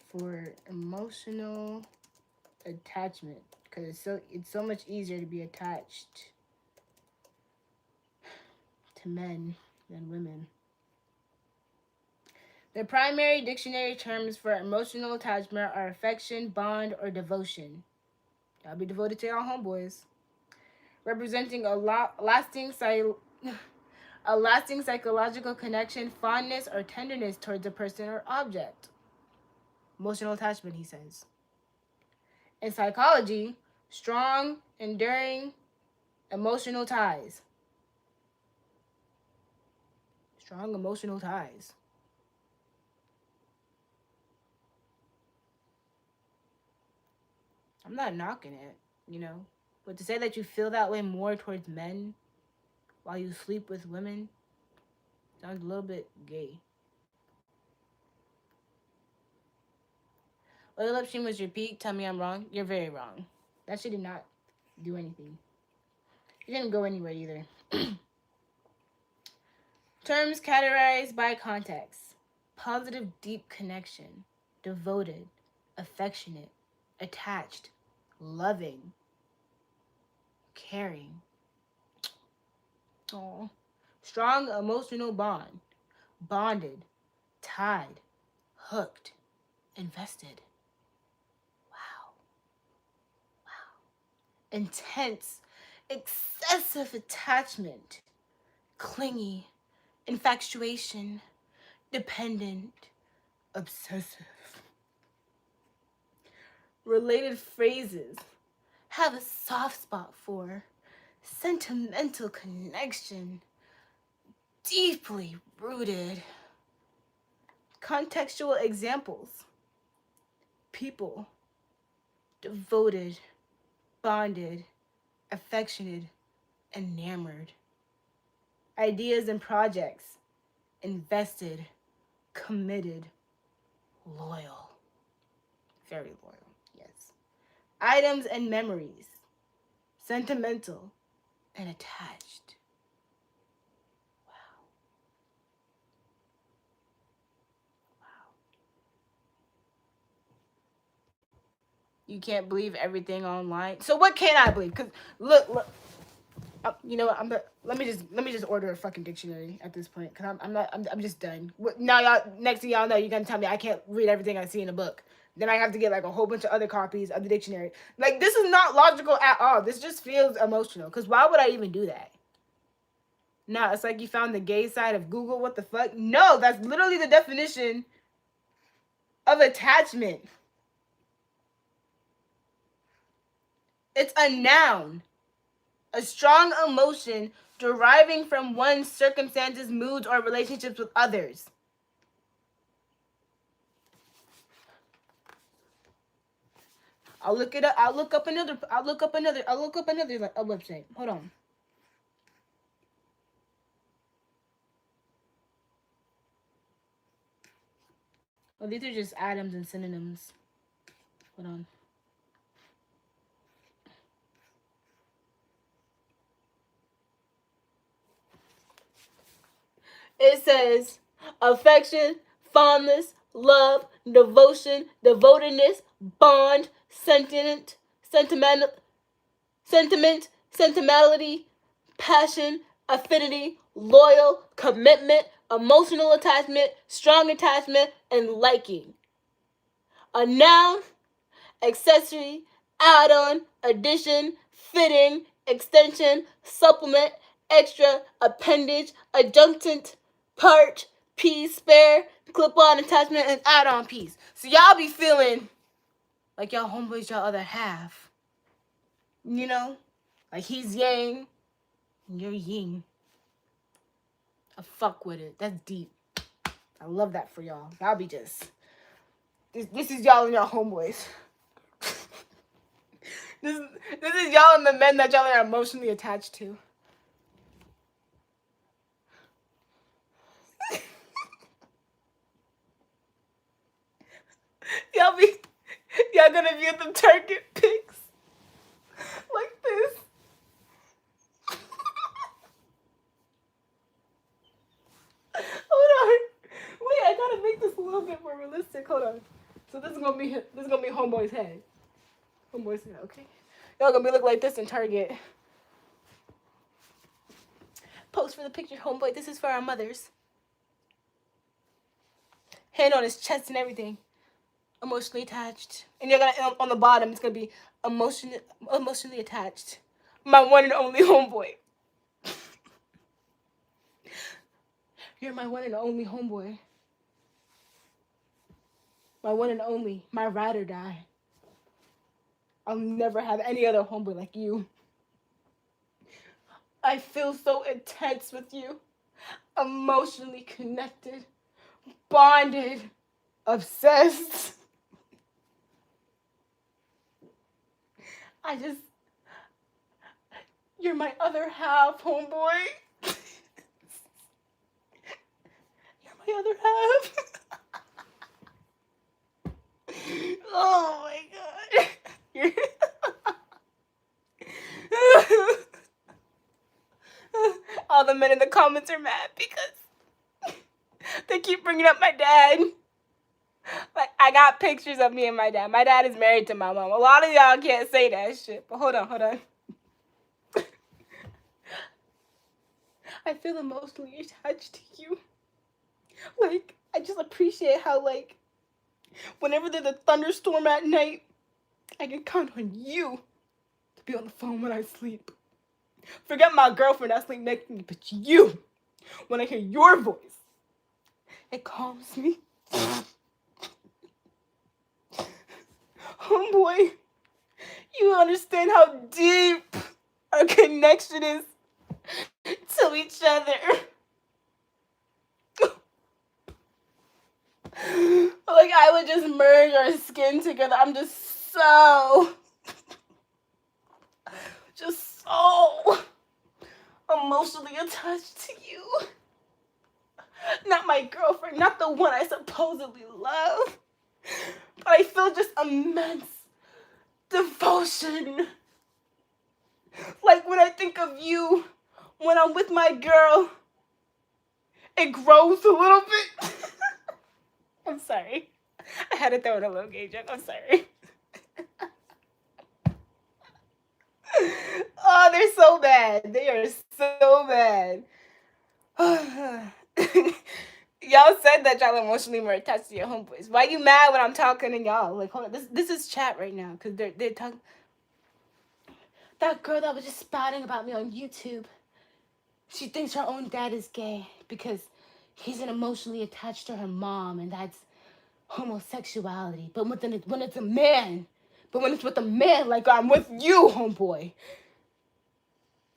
for emotional attachment, because it's so much easier to be attached to men than women. The primary dictionary terms for emotional attachment are affection, bond, or devotion. Y'all be devoted to y'all homeboys. Representing a lasting psychological connection, fondness, or tenderness towards a person or object. Emotional attachment, he says. In psychology, strong, enduring emotional ties. Strong emotional ties. I'm not knocking it, you know. But to say that you feel that way more towards men while you sleep with women sounds a little bit gay. Oil Epstein was your peak. Tell me I'm wrong. You're very wrong. That shit did not do anything. It didn't go anywhere either. Terms categorized by context: positive, deep connection, devoted, affectionate, attached, loving, caring. Aww. Strong emotional bond, bonded, tied, hooked, invested. Wow. Intense, excessive attachment, clingy, infatuation, dependent, obsessive. Related phrases: have a soft spot for, sentimental connection, deeply rooted. Contextual examples: people, devoted, bonded, affectionate, enamored. Ideas and projects: invested, committed, loyal. Very loyal, yes. Items and memories: sentimental and attached. Wow. Wow. You can't believe everything online. So what can I believe? Cause look, you know what? Let me just order a fucking dictionary at this point. Cause I'm just done. Now y'all, next thing y'all know, you're gonna tell me I can't read everything I see in a book. Then I have to get like a whole bunch of other copies of the dictionary. Like, this is not logical at all. This just feels emotional. Cause why would I even do that? No, it's like you found the gay side of Google. What the fuck? No, that's literally the definition of attachment. It's a noun. A strong emotion deriving from one's circumstances, moods, or relationships with others. I'll look it up. I'll look up another website. Hold on. Oh, these are just atoms and synonyms. Hold on. It says affection, fondness, love, devotion, devotedness, bond, sentimentality, passion, affinity, loyal, commitment, emotional attachment, strong attachment, and liking. A noun, accessory, add-on, addition, fitting, extension, supplement, extra, appendage, adjunctant, part, piece, spare, clip-on attachment, and add-on piece. So y'all be feeling like y'all homeboys y'all other half. You know? Like he's yang and you're yin. I fuck with it. That's deep. I love that for y'all. Y'all be just... This is y'all and y'all homeboys. This is y'all and the men that y'all are emotionally attached to. Y'all gonna view them target pics like this. realistic. Hold on. So this is gonna be homeboy's head. Homeboy's head, okay? Y'all gonna be looking like this in Target. Post for the picture, homeboy. This is for our mothers. Hand on his chest and everything. Emotionally attached. And you're gonna on the bottom. It's gonna be emotionally attached. My one and only homeboy. You're my one and only homeboy. My one and only. My ride or die. I'll never have any other homeboy like you. I feel so intense with you. Emotionally connected. Bonded. Obsessed. You're my other half, homeboy. You're my other half. Oh my god. All the men in the comments are mad because they keep bringing up my dad. Like, I got pictures of me and my dad. My dad is married to my mom. A lot of y'all can't say that shit, but hold on. I feel emotionally attached to you. Like, I just appreciate how, like, whenever there's a thunderstorm at night, I can count on you to be on the phone when I sleep. Forget my girlfriend that sleep next to me, but you, when I hear your voice, it calms me. Homeboy, you understand how deep our connection is to each other. Like, I would just merge our skin together. I'm just so emotionally attached to you. Not my girlfriend, not the one I supposedly love, but I feel just immense devotion. Like, when I think of you, when I'm with my girl, it grows a little bit. I'm sorry. I had to throw in a little gay joke. I'm sorry. Oh, they're so bad. They are so bad. Y'all said that y'all emotionally more attached to your homeboys. Why you mad when I'm talking to y'all? Like, hold on. This is chat right now because they're talking. That girl that was just spouting about me on YouTube, she thinks her own dad is gay because he's emotionally attached to her mom, and that's homosexuality. But when it's a man, with a man like I'm with you, homeboy,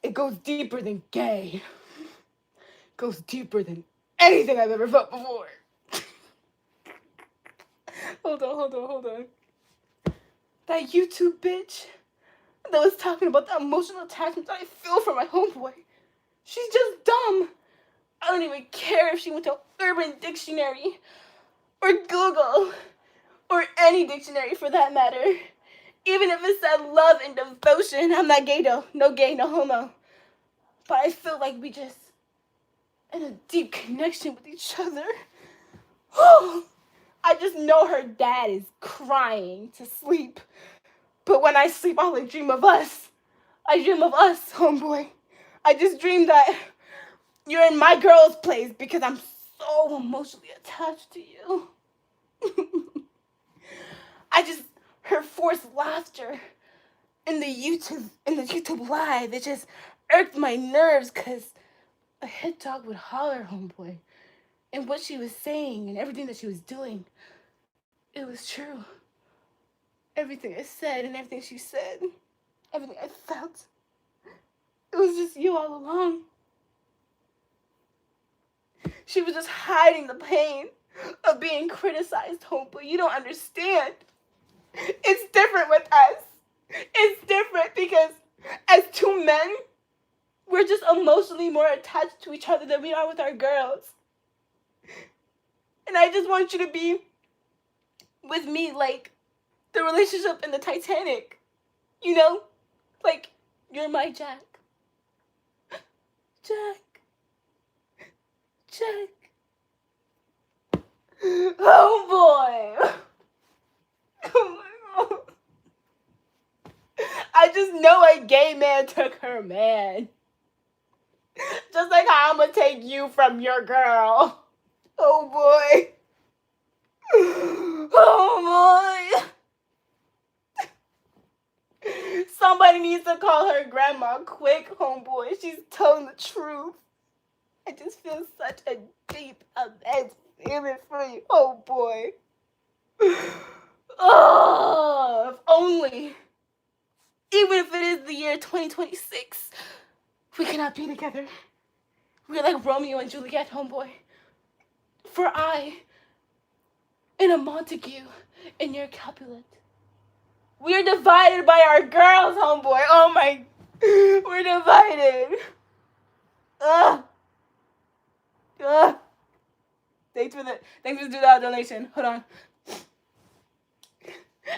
it goes deeper than gay. It goes deeper than anything I've ever felt before. Hold on. That YouTube bitch that was talking about the emotional attachment that I feel for my homeboy. She's just dumb. I don't even care if she went to Urban Dictionary or Google or any dictionary for that matter. Even if it said love and devotion. I'm not gay though. No gay, no homo. But I feel like we just in a deep connection with each other. I just know her dad is crying to sleep. But when I sleep, I only dream of us. I dream of us, homeboy. I just dream that you're in my girl's place because I'm so emotionally attached to you. Her forced laughter in the YouTube live, it just irked my nerves because a hit dog would holler, homeboy. And what she was saying and everything that she was doing, it was true. Everything I said and everything she said, everything I felt, it was just you all along. She was just hiding the pain of being criticized, homeboy. You don't understand. It's different with us. It's different because as two men, we're just emotionally more attached to each other than we are with our girls. And I just want you to be with me like the relationship in the Titanic. You know? Like, you're my Jack. Jack. Oh boy. Oh my god. I just know a gay man took her man. Just like how I'm gonna take you from your girl. Oh boy. Oh boy. Somebody needs to call her grandma quick, homeboy. She's telling the truth. I just feel such a deep, immense feeling for you. Oh boy. Oh, if only. Even if it is the year 2026, we cannot be together. We're like Romeo and Juliet, homeboy. For I, in a Montague, in your Capulet. We're divided by our girls, homeboy. Oh my, we're divided. Ugh. Ugh. Thanks for the $2 donation. Hold on.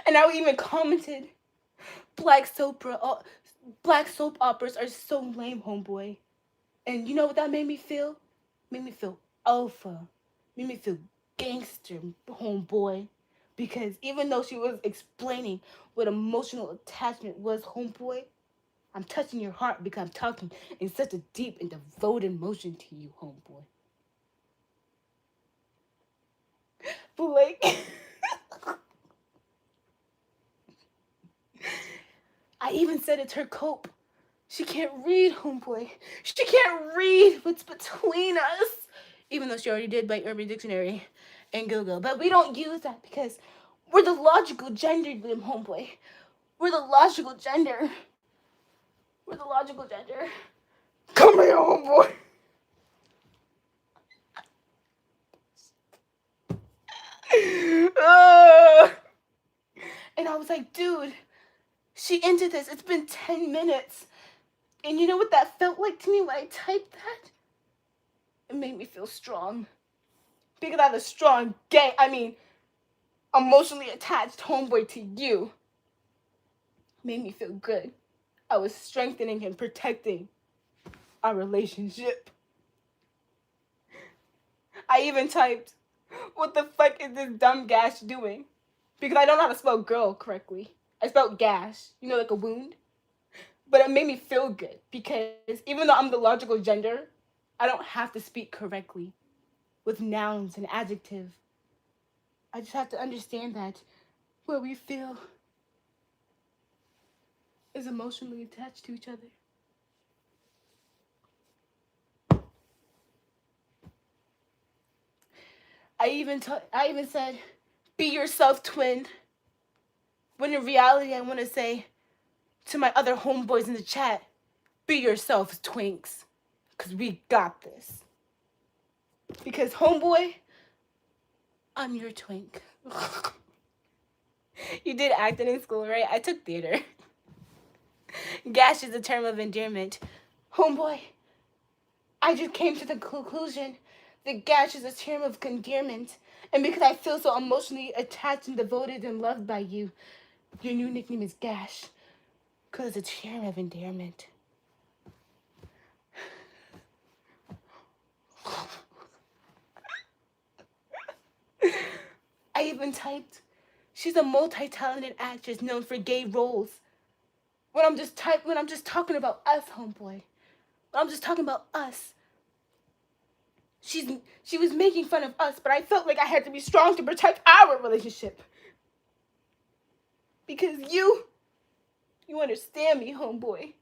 And now we even commented, black soap operas are so lame, homeboy. And you know what that made me feel? Made me feel alpha. Made me feel gangster, homeboy. Because even though she was explaining what emotional attachment was, homeboy, I'm touching your heart because I'm talking in such a deep and devoted emotion to you, homeboy. But like, I even said it's her cope. She can't read, homeboy. She can't read what's between us. Even though she already did by Urban Dictionary and Google. But we don't use that because we're the logical gender, homeboy. We're the logical gender. We're the logical gender. Come here, homeboy. And I was like, dude, she into this. It's been 10 minutes. And you know what that felt like to me when I typed that? It made me feel strong. Because I was a strong emotionally attached homeboy to you. Made me feel good. I was strengthening and protecting our relationship. I even typed, what the fuck is this dumb gash doing? Because I don't know how to spell girl correctly. I spelled gash, like a wound. But it made me feel good because even though I'm the logical gender, I don't have to speak correctly with nouns and adjectives. I just have to understand that what we feel is emotionally attached to each other. I even said, be yourself, twin. When in reality, I want to say to my other homeboys in the chat, be yourselves, twinks. Because we got this. Because, homeboy, I'm your twink. You did acting in school, right? I took theater. Gash is a term of endearment. Homeboy, I just came to the conclusion that gash is a term of endearment. And because I feel so emotionally attached and devoted and loved by you, your new nickname is Gash. Because it's a term of endearment. I even typed, she's a multi-talented actress known for gay roles. When I'm just talking about us, homeboy. When I'm just talking about us. She was making fun of us, but I felt like I had to be strong to protect our relationship. Because you understand me, homeboy.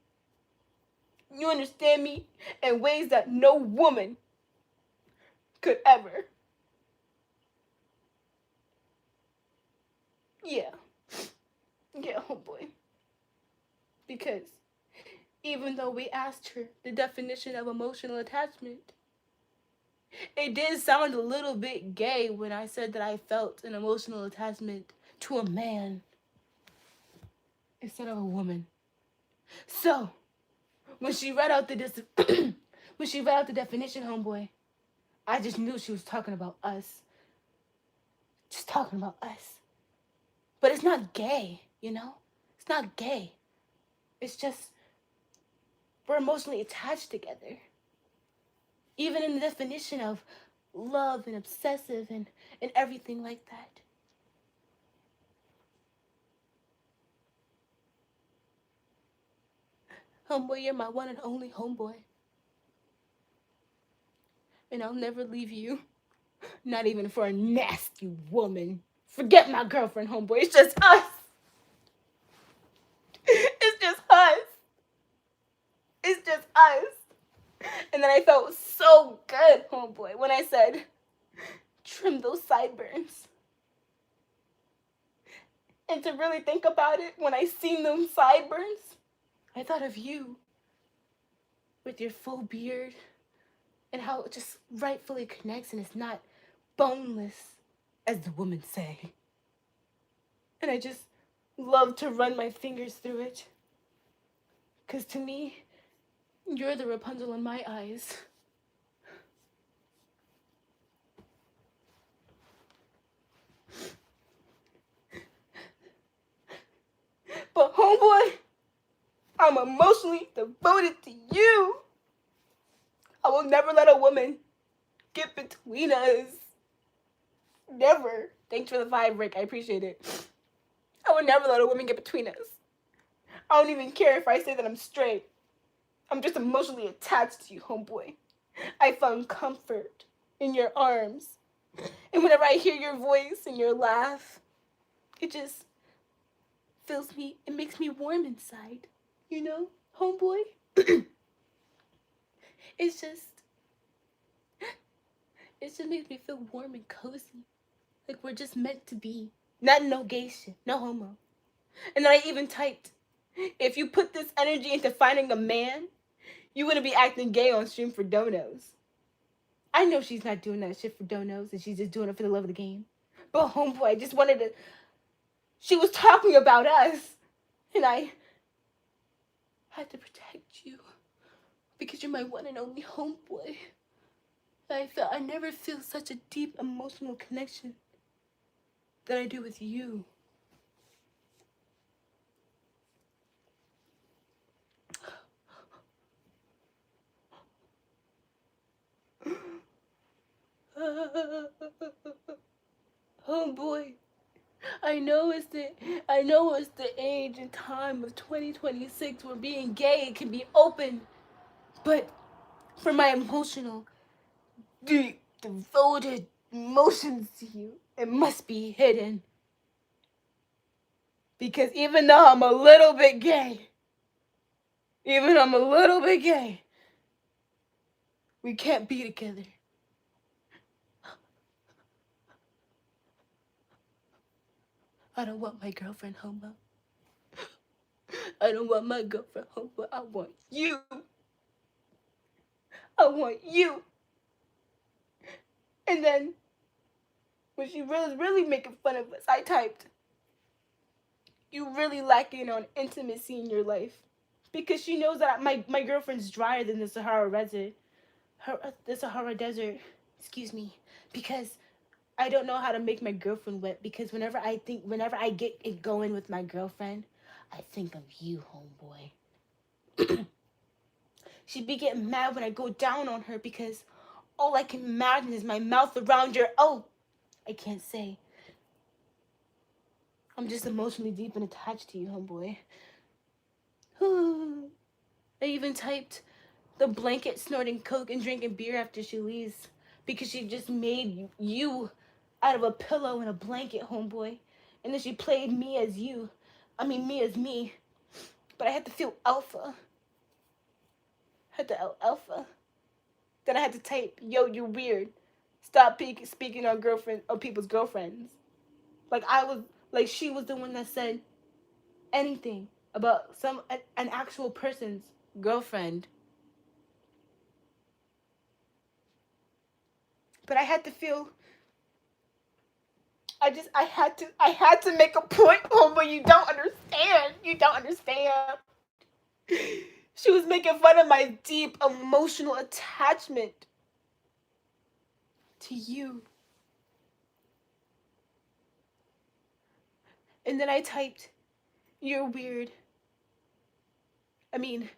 You understand me in ways that no woman could ever. Yeah. Yeah, homeboy. Because even though we asked her the definition of emotional attachment, it did sound a little bit gay when I said that I felt an emotional attachment to a man instead of a woman. So, when she read out the definition, homeboy, I just knew she was talking about us. Just talking about us. But it's not gay, It's not gay. It's just we're emotionally attached together. Even in the definition of love and obsessive and everything like that. Homeboy, you're my one and only homeboy. And I'll never leave you. Not even for a nasty woman. Forget my girlfriend, homeboy. It's just us. It's just us. It's just us. And then I felt so good, homeboy, when I said, trim those sideburns. And to really think about it, when I seen them sideburns, I thought of you with your full beard and how it just rightfully connects and it's not boneless, as the women say. And I just love to run my fingers through it. Because to me, you're the Rapunzel in my eyes. But homeboy, I'm emotionally devoted to you. I will never let a woman get between us. Never. Thanks for the 5, Rick. I appreciate it. I would never let a woman get between us. I don't even care if I say that I'm straight. I'm just emotionally attached to you, homeboy. I found comfort in your arms. And whenever I hear your voice and your laugh, it just fills me, it makes me warm inside. You know, homeboy? It's just makes me feel warm and cozy. Like we're just meant to be. Not no gay shit, no homo. And then I even typed, if you put this energy into finding a man, you wouldn't be acting gay on stream for donos. I know she's not doing that shit for donos and she's just doing it for the love of the game. But homeboy, I just wanted to... She was talking about us. And I had to protect you. Because you're my one and only homeboy. I never feel such a deep emotional connection that I do with you. Homeboy, I know it's the age and time of 2026 where being gay can be open, but for my emotional, deep, devoted emotions to you, it must be hidden. Because even though I'm a little bit gay, we can't be together. I don't want my girlfriend homo. I don't want my girlfriend homo. I want you. I want you. And then, when she was really making fun of us, I typed, you really lacking on intimacy in your life. Because she knows that my girlfriend's drier than the Sahara Desert. The Sahara Desert, excuse me. Because I don't know how to make my girlfriend wet. Because whenever I get it going with my girlfriend, I think of you, homeboy. She'd be getting mad when I go down on her because all I can imagine is my mouth around your... Oh, I can't say. I'm just emotionally deep and attached to you, homeboy. I even typed the blanket snorting coke and drinking beer after she leaves because she just made you out of a pillow and a blanket, homeboy. And then she played me as you. I mean, me as me. But I had to feel alpha. Alpha. Then I had to type, yo, you're weird. Stop speaking on people's girlfriends. Like she was the one that said anything about an actual person's girlfriend. But I had to feel... I had to make a point, but you don't understand. You don't understand. She was making fun of my deep emotional attachment to you. And then I typed, you're weird. I mean,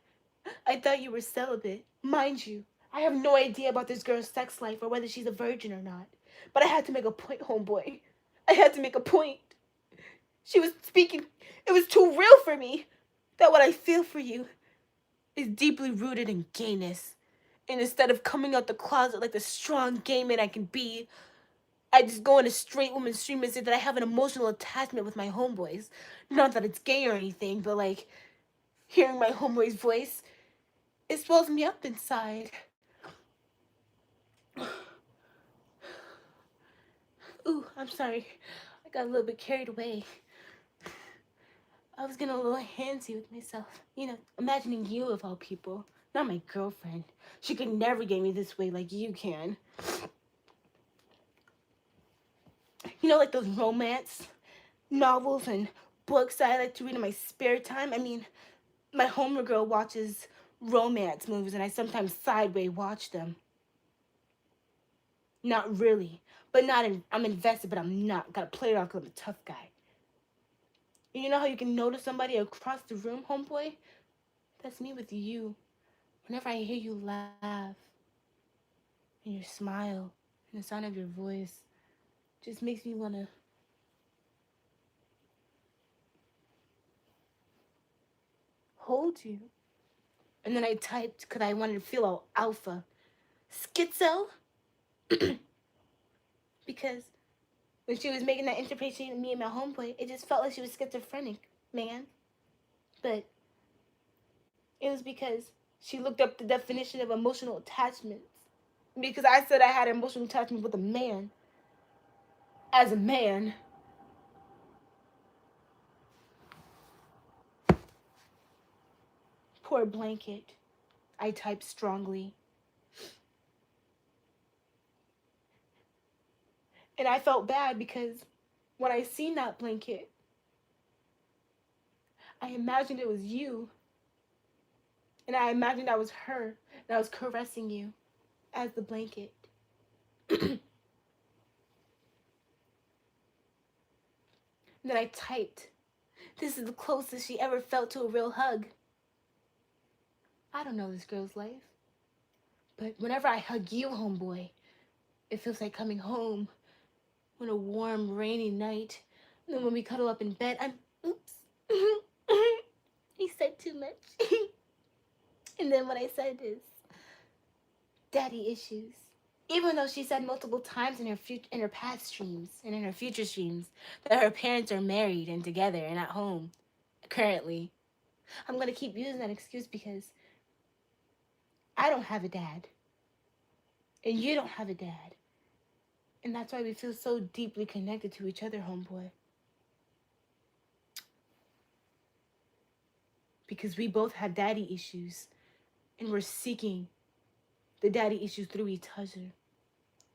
I thought you were celibate. Mind you, I have no idea about this girl's sex life or whether she's a virgin or not. But I had to make a point, homeboy. I had to make a point. She was speaking. It was too real for me that what I feel for you is deeply rooted in gayness. And instead of coming out the closet like the strong gay man I can be, I just go in a straight woman stream and say that I have an emotional attachment with my homeboys. Not that it's gay or anything, but like hearing my homeboy's voice, it swells me up inside. Ooh, I'm sorry. I got a little bit carried away. I was getting a little handsy with myself. You know, imagining you of all people. Not my girlfriend. She could never get me this way like you can. You know, like those romance novels and books that I like to read in my spare time? I mean, my homegirl watches romance movies and I sometimes sideway watch them. Not really. But I'm invested, but I'm not. Gotta play it off because I'm a tough guy. And you know how you can notice somebody across the room, homeboy? That's me with you. Whenever I hear you laugh, and your smile, and the sound of your voice, just makes me want to hold you. And then I typed because I wanted to feel all alpha. Schizo? Because when she was making that interpretation of me and my homeboy, it just felt like she was schizophrenic, man. But it was because she looked up the definition of emotional attachments. Because I said I had an emotional attachment with a man. As a man. Poor blanket. I typed strongly. And I felt bad because when I seen that blanket, I imagined it was you. And I imagined I was her. And I was caressing you as the blanket. And then I typed, this is the closest she ever felt to a real hug. I don't know this girl's life. But whenever I hug you, homeboy, it feels like coming home on a warm, rainy night. And then when we cuddle up in bed, oops. He said too much. And then what I said is, daddy issues. Even though she said multiple times in her past streams and in her future streams that her parents are married and together and at home currently, I'm going to keep using that excuse because I don't have a dad. And you don't have a dad. And that's why we feel so deeply connected to each other, homeboy. Because we both have daddy issues. And we're seeking the daddy issues through each other.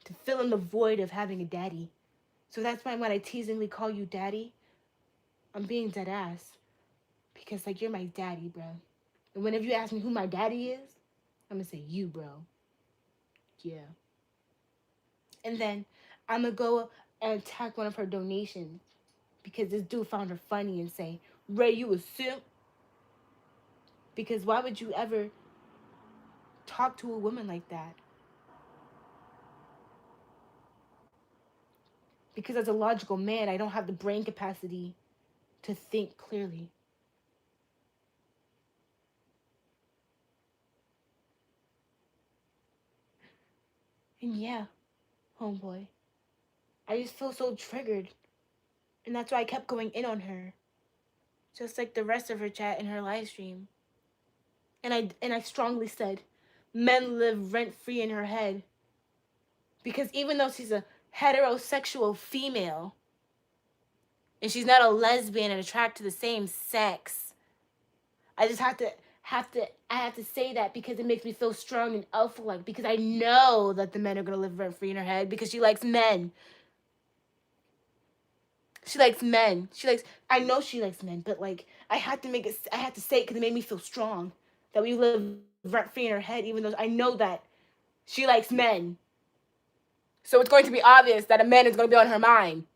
To fill in the void of having a daddy. So that's why when I teasingly call you daddy, I'm being dead ass. Because, like, you're my daddy, bro. And whenever you ask me who my daddy is, I'm going to say you, bro. Yeah. And then I'm going to go and attack one of her donations. Because this dude found her funny and say, Ray, you a simp? Because why would you ever talk to a woman like that? Because as a logical man, I don't have the brain capacity to think clearly. And yeah, homeboy, I just feel so triggered. And that's why I kept going in on her. Just like the rest of her chat in her live stream. And I strongly said, men live rent-free in her head. Because even though she's a heterosexual female, and she's not a lesbian and attracted to the same sex, I just have to say that because it makes me feel strong and alpha-like. Because I know that the men are gonna live rent-free in her head because she likes men. She likes men. I know she likes men, but like I had to say it because it made me feel strong that we live rent-free in her head, even though I know that she likes men. So it's going to be obvious that a man is going to be on her mind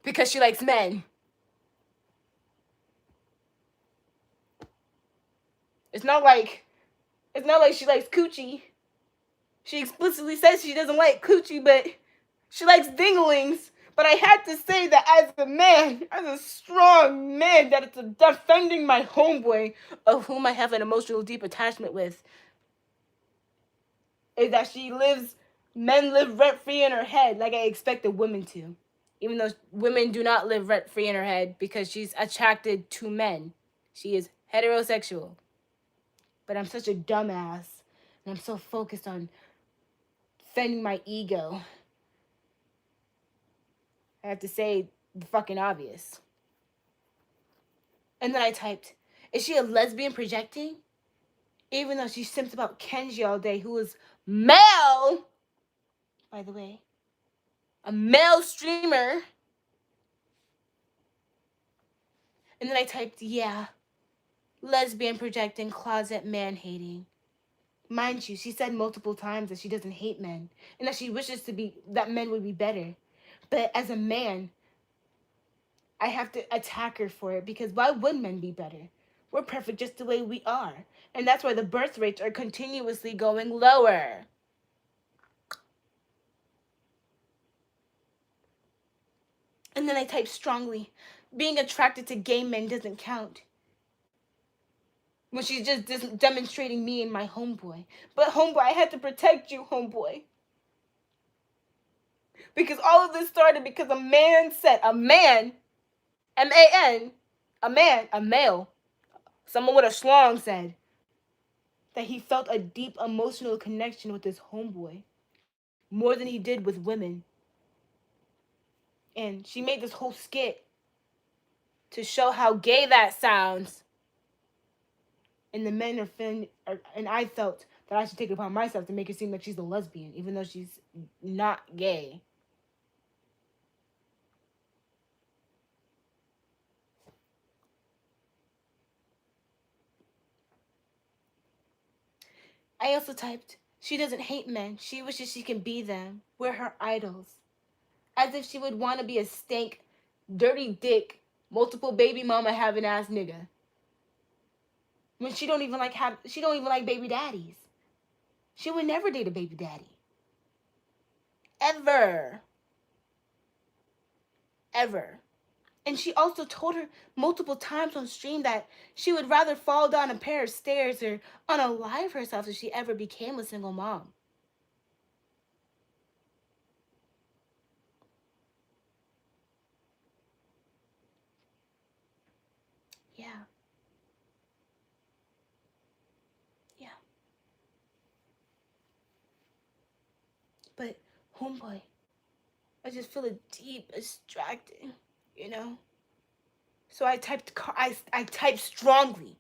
because she likes men. It's not like she likes coochie. She explicitly says she doesn't like coochie, but she likes dinglings. But I had to say that as a man, as a strong man, that it's defending my homeboy, of whom I have an emotional deep attachment with, is that men live rent free in her head like I expected women to. Even though women do not live rent free in her head because she's attracted to men. She is heterosexual. But I'm such a dumbass. And I'm so focused on defending my ego. I have to say the fucking obvious. And then I typed, is she a lesbian projecting? Even though she simps about Kenji all day, who is male, by the way. A male streamer. And then I typed, yeah, lesbian projecting, closet man hating. Mind you, she said multiple times that she doesn't hate men and that she wishes that men would be better. But as a man, I have to attack her for it because why would men be better? We're perfect just the way we are. And that's why the birth rates are continuously going lower. And then I type strongly, being attracted to gay men doesn't count. When she's just demonstrating me and my homeboy. But homeboy, I had to protect you, homeboy. Because all of this started because a man said, a man, M-A-N, a male, someone with a schlong said that he felt a deep emotional connection with his homeboy. More than he did with women. And she made this whole skit to show how gay that sounds. And the men and I felt that I should take it upon myself to make it seem like she's a lesbian, even though she's not gay. I also typed, she doesn't hate men. She wishes she can be them. We're her idols. As if she would want to be a stank, dirty dick, multiple baby mama having ass nigga. When she don't even like baby daddies. She would never date a baby daddy. Ever. Ever. And she also told her multiple times on stream that she would rather fall down a pair of stairs or unalive herself if she ever became a single mom. Yeah. Yeah. But, homeboy, I just feel a deep distracting, you know? So I typed strongly,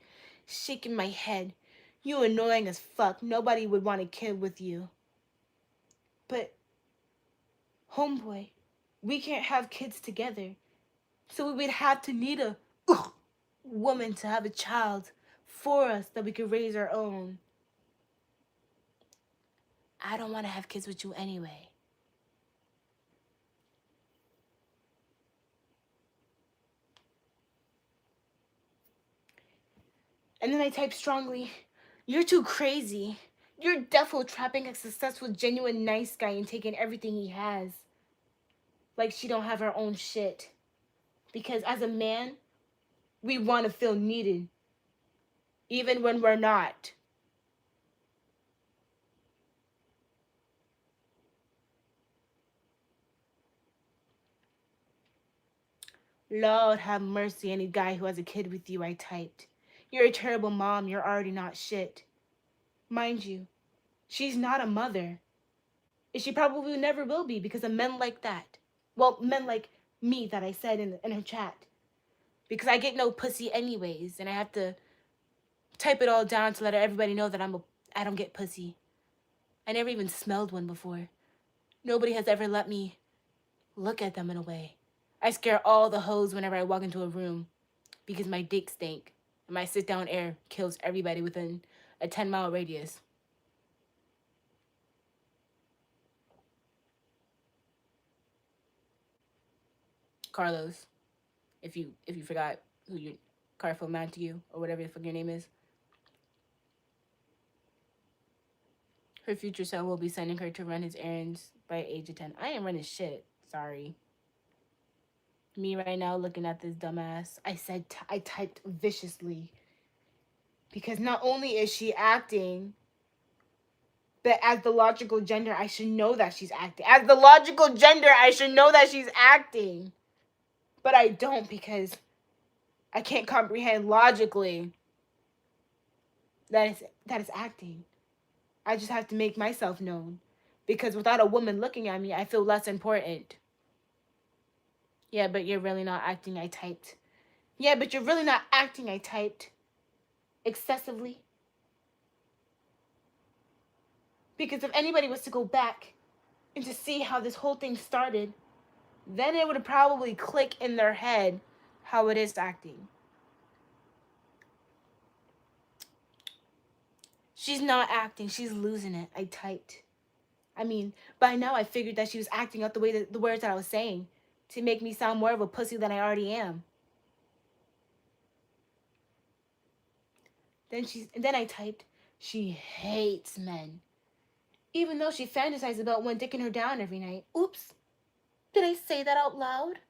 shaking my head. You annoying as fuck. Nobody would want a kid with you. But, homeboy, we can't have kids together. So we would have to need a woman to have a child for us that we could raise our own. I don't want to have kids with you anyway. And then I type strongly, you're too crazy. You're defo trapping a successful, genuine, nice guy and taking everything he has. Like she don't have her own shit. Because as a man, we want to feel needed. Even when we're not. Lord have mercy, any guy who has a kid with you, I typed. You're a terrible mom. You're already not shit. Mind you, she's not a mother. And she probably never will be because of men like that. Well, men like me that I said in her chat. Because I get no pussy anyways. And I have to type it all down to let everybody know that I don't get pussy. I never even smelled one before. Nobody has ever let me look at them in a way. I scare all the hoes whenever I walk into a room because my dick stink. And my sit-down air kills everybody within a 10-mile radius. Carlos, if you forgot who your Carfo Montague or whatever the fuck your name is. Her future self will be sending her to run his errands by age of 10. I ain't running shit. Sorry. Me right now looking at this dumbass. I typed viciously. Because not only is she acting, but as the logical gender, I should know that she's acting. As the logical gender, I should know that she's acting. But I don't because I can't comprehend logically that is acting. I just have to make myself known. Because without a woman looking at me, I feel less important. Yeah, but you're really not acting, I typed. Yeah, but you're really not acting, I typed. Excessively. Because if anybody was to go back and to see how this whole thing started, then it would probably click in their head how it is acting. She's not acting, she's losing it, I typed. I mean, by now I figured that she was acting out the words that I was saying to make me sound more of a pussy than I already am. Then I typed, she hates men. Even though she fantasizes about one dicking her down every night. Oops. Did I say that out loud?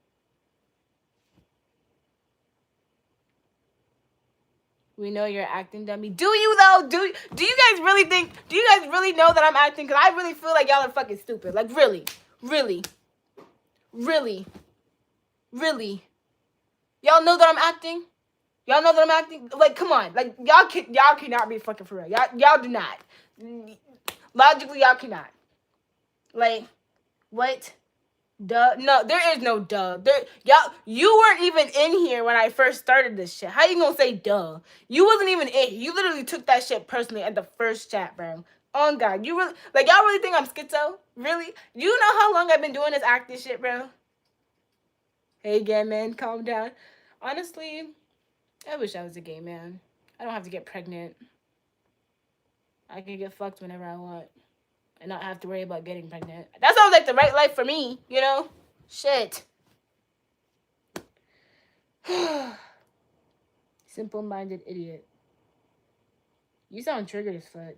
We know you're acting, dummy. Do you though? Do you guys really think? Do you guys really know that I'm acting? Because I really feel like y'all are fucking stupid. Like really, really, really, really. Y'all know that I'm acting. Y'all know that I'm acting. Like come on. Like y'all cannot be fucking for real. Y'all do not. Logically, y'all cannot. Like what? Duh. No, there is no duh. You weren't even in here when I first started this shit. How you gonna say duh? You wasn't even in here. You literally took that shit personally at the first chat, bro. Oh God, you really y'all really think I'm schizo? Really? You know how long I've been doing this acting shit, bro? Hey, gay man, calm down. Honestly, I wish I was a gay man. I don't have to get pregnant. I can get fucked whenever I want. And not have to worry about getting pregnant. That sounds like the right life for me, you know? Shit. Simple-minded idiot. You sound triggered as fuck.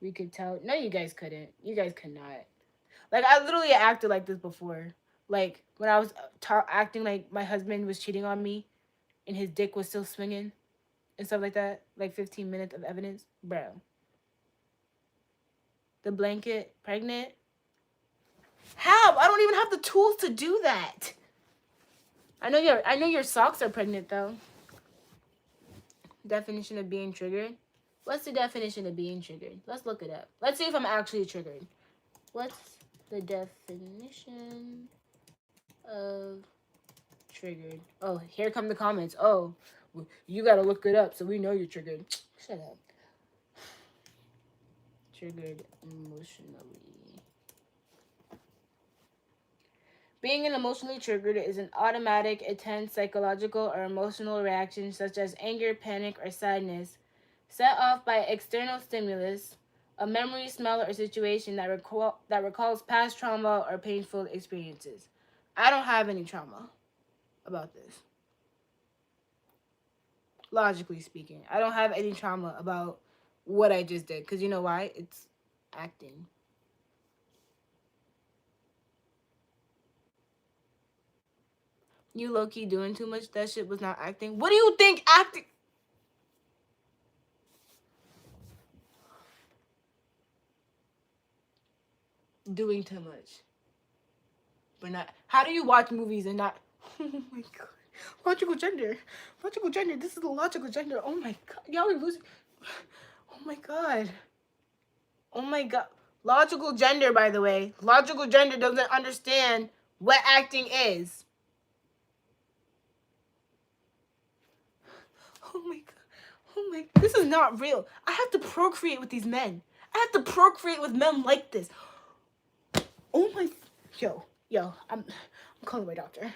We could tell. No, you guys couldn't. You guys could not. Like, I literally acted like this before. Like, when I was acting like my husband was cheating on me and his dick was still swinging and stuff like that. Like, 15 minutes of evidence. Bro. The blanket, pregnant. How? I don't even have the tools to do that. I know your socks are pregnant though. Definition of being triggered. What's the definition of being triggered? Let's look it up. Let's see if I'm actually triggered. What's the definition of triggered? Oh, here come the comments. Oh, you gotta look it up so we know you're triggered. Shut up. Triggered emotionally. Being an emotionally triggered is an automatic, intense psychological or emotional reaction such as anger, panic, or sadness set off by external stimulus, a memory, smell, or situation that recalls past trauma or painful experiences. I don't have any trauma about this. Logically speaking, I don't have any trauma about what I just did. Because you know why? It's acting. You low-key doing too much. That shit was not acting. What do you think acting... Doing too much. But not... How do you watch movies and not... Oh my God. Logical gender. Logical gender. This is the logical gender. Oh my God. Y'all are losing... Oh my God. Oh my God. Logical gender, by the way. Logical gender doesn't understand what acting is. Oh my God. Oh my... This is not real. I have to procreate with these men. I have to procreate with men like this. Oh my... Yo, I'm calling my doctor.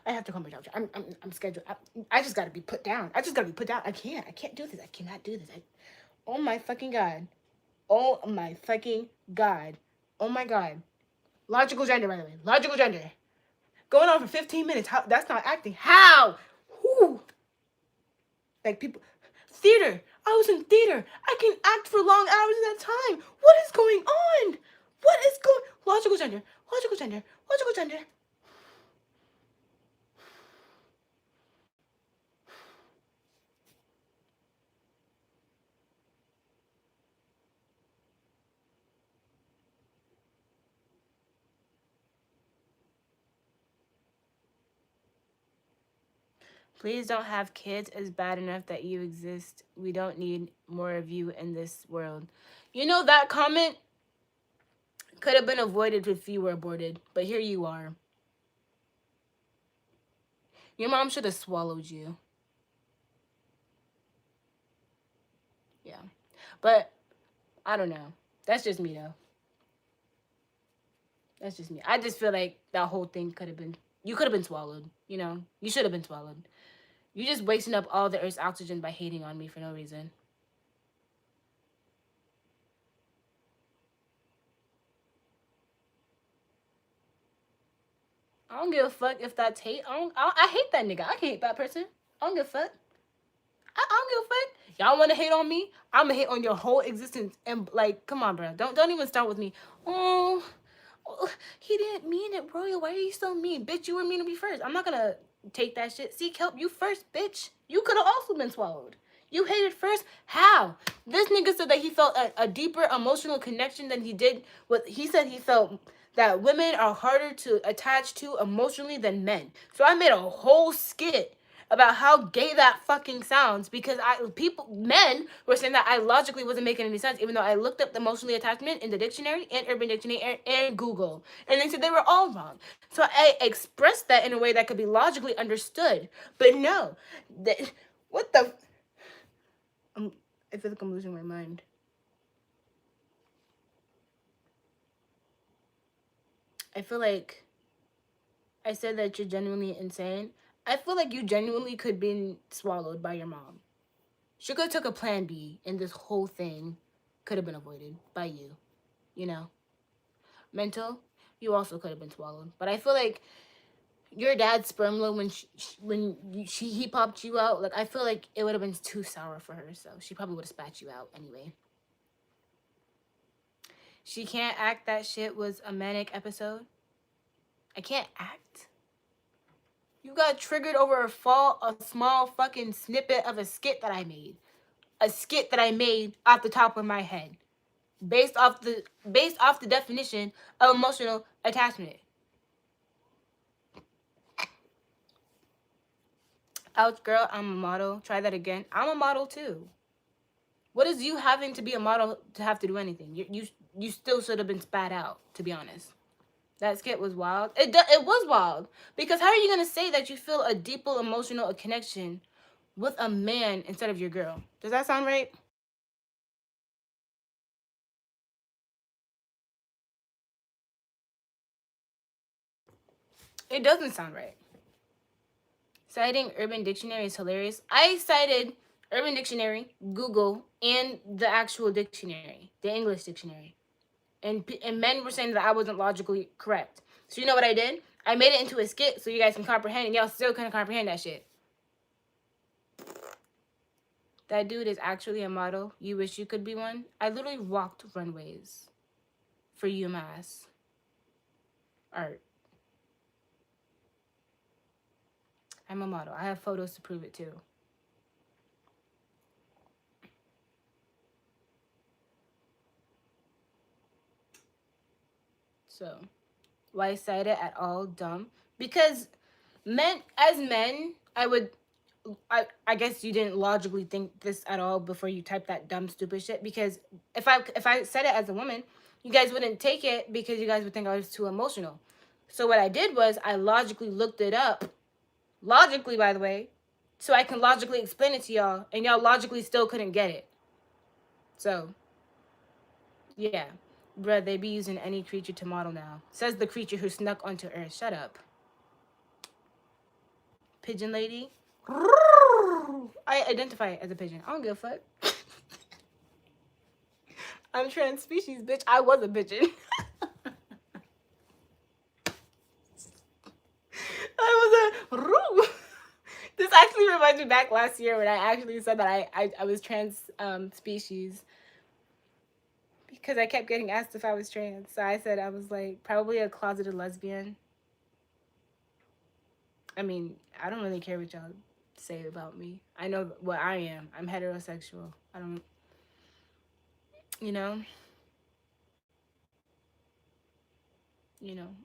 I have to call my doctor. I'm scheduled. I just gotta be put down. I can't do this. I cannot do this. Oh my fucking God. Oh my fucking God. Oh my God. Logical gender, by the way. Logical gender. Going on for 15 minutes. That's not acting. How? Who? Like people. Theater. I was in theater. I can act for long hours at a time. What is going on? What is going? Logical gender. Logical gender. Logical gender. Please don't have kids. It's bad enough that you exist. We don't need more of you in this world. You know, that comment could have been avoided if you were aborted, but here you are. Your mom should have swallowed you. Yeah. But I don't know. That's just me, though. That's just me. I just feel like that whole thing could have been. You could have been swallowed. You know? You should have been swallowed. You're just wasting up all the Earth's oxygen by hating on me for no reason. I don't give a fuck if that's hate. I hate that nigga. I can't hate that person. I don't give a fuck. I don't give a fuck. Y'all want to hate on me? I'm gonna hate on your whole existence. And like, come on, bro. Don't even start with me. Oh, he didn't mean it, bro. Why are you so mean, bitch? You were mean to me first. I'm not gonna take that shit. Seek help. You first, bitch. You could have also been swallowed. You hated first. How? This nigga said that he felt a deeper emotional connection than he did with. He said he felt that women are harder to attach to emotionally than men. So I made a whole skit about how gay that fucking sounds because men were saying that I logically wasn't making any sense, even though I looked up the emotionally attachment in the dictionary and Urban Dictionary and Google, and they said they were all wrong. So I expressed that in a way that could be logically understood, but no, what the? I feel like I'm losing my mind. I feel like I said that you're genuinely insane. I feel like you genuinely could be swallowed by your mom. She could have took a plan B, and this whole thing could have been avoided by you. You know, mental. You also could have been swallowed, but I feel like your dad's sperm load he popped you out. Like I feel like it would have been too sour for her, so she probably would have spat you out anyway. She can't act. That shit was a manic episode. I can't act. You got triggered over a small fucking snippet of a skit that I made. A skit that I made off the top of my head. Based off the definition of emotional attachment. Ouch, girl, I'm a model. Try that again. I'm a model too. What is you having to be a model to have to do anything? You still should have been spat out, to be honest. That skit was wild. It was wild. Because how are you going to say that you feel a deeper emotional connection with a man instead of your girl? Does that sound right? It doesn't sound right. Citing Urban Dictionary is hilarious. I cited Urban Dictionary, Google, and the actual dictionary, the English dictionary. And men were saying that I wasn't logically correct. So you know what I did? I made it into a skit so you guys can comprehend, and y'all still couldn't comprehend that shit. That dude is actually a model. You wish you could be one? I literally walked runways for UMass art. I'm a model. I have photos to prove it too. So, why cite it at all? Dumb. Because as men, I guess you didn't logically think this at all before you typed that dumb stupid shit. Because if I said it as a woman, you guys wouldn't take it because you guys would think I was too emotional. So what I did was I logically looked it up. Logically, by the way. So I can logically explain it to y'all. And y'all logically still couldn't get it. So, yeah. Bruh, they be using any creature to model now. Says the creature who snuck onto Earth. Shut up. Pigeon lady. I identify as a pigeon. I don't give a fuck. I'm trans species, bitch. I was a pigeon. I was a roo. This actually reminds me back last year when I actually said that I was trans species. Because I kept getting asked if I was trans. So I said I was like probably a closeted lesbian. I mean, I don't really care what y'all say about me. I know what I am. I'm heterosexual. I don't, you know,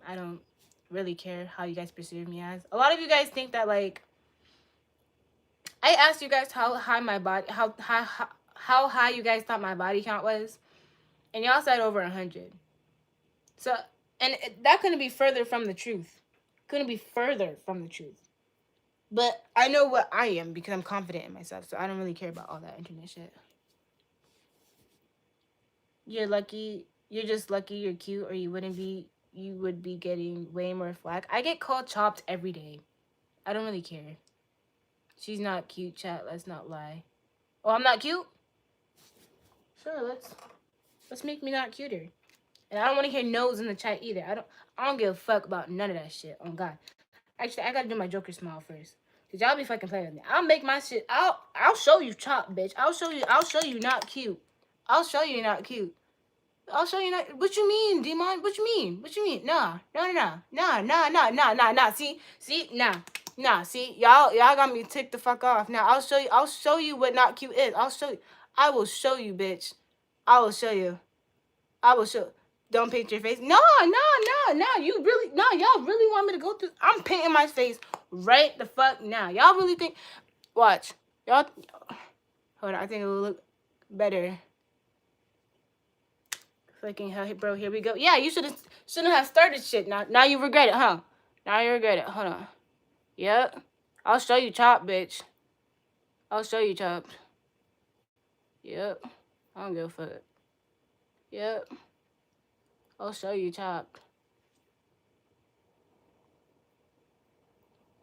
I don't really care how you guys perceive me as. A lot of you guys think that like I asked you guys how high my body how high you guys thought my body count was, and y'all said over 100. So, and that couldn't be further from the truth. Couldn't be further from the truth. But I know what I am because I'm confident in myself, so I don't really care about all that internet shit. You're lucky. You're just lucky you're cute, or you would be getting way more flack. I get called chopped every day. I don't really care. She's not cute, chat. Let's not lie. Oh, I'm not cute? Sure, let's make me not cuter. And I don't want to hear no's in the chat either. I don't give a fuck about none of that shit. Oh God. Actually, I gotta do my Joker smile first. Cause y'all be fucking playing with me. I'll make my shit. I'll show you chop, bitch. I'll show you not cute. I'll show you not cute. I'll show you not. What you mean, Demon? What you mean? What you mean? Nah. See, nah. See, y'all got me ticked the fuck off. Now I'll show you what not cute is. I'll show you. I will show you, bitch. I will show you. I will show. Don't paint your face. No. You really, no. Y'all really want me to go through? I'm painting my face right the fuck now. Y'all really think? Watch. Y'all. Hold on. I think it will look better. Fucking hell, bro. Here we go. Yeah, you shouldn't have started shit. Now you regret it, huh? Now you regret it. Hold on. Yep. I'll show you chop, bitch. I'll show you chop. Yep. I don't give a fuck. Yep. I'll show you chopped.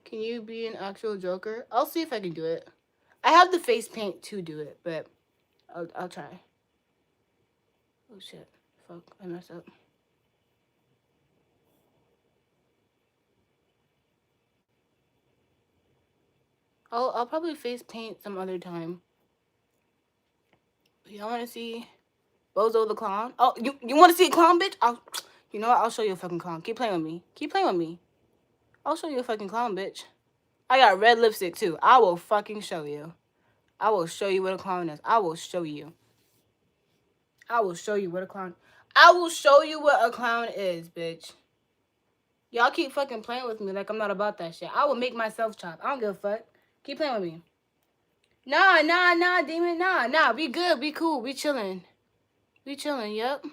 Can you be an actual Joker? I'll see if I can do it. I have the face paint to do it, but I'll try. Oh shit. Fuck, I messed up. I'll probably face paint some other time. Y'all wanna see Bozo the clown? Oh, you wanna see a clown, bitch? You know what? I'll show you a fucking clown. Keep playing with me. Keep playing with me. I'll show you a fucking clown, bitch. I got red lipstick too. I will fucking show you. I will show you what a clown is. I will show you. I will show you what a clown. I will show you what a clown is, bitch. Y'all keep fucking playing with me like I'm not about that shit. I will make myself chop. I don't give a fuck. Keep playing with me. Nah, demon. Nah. We good. We cool. We chilling. We chilling. Yep.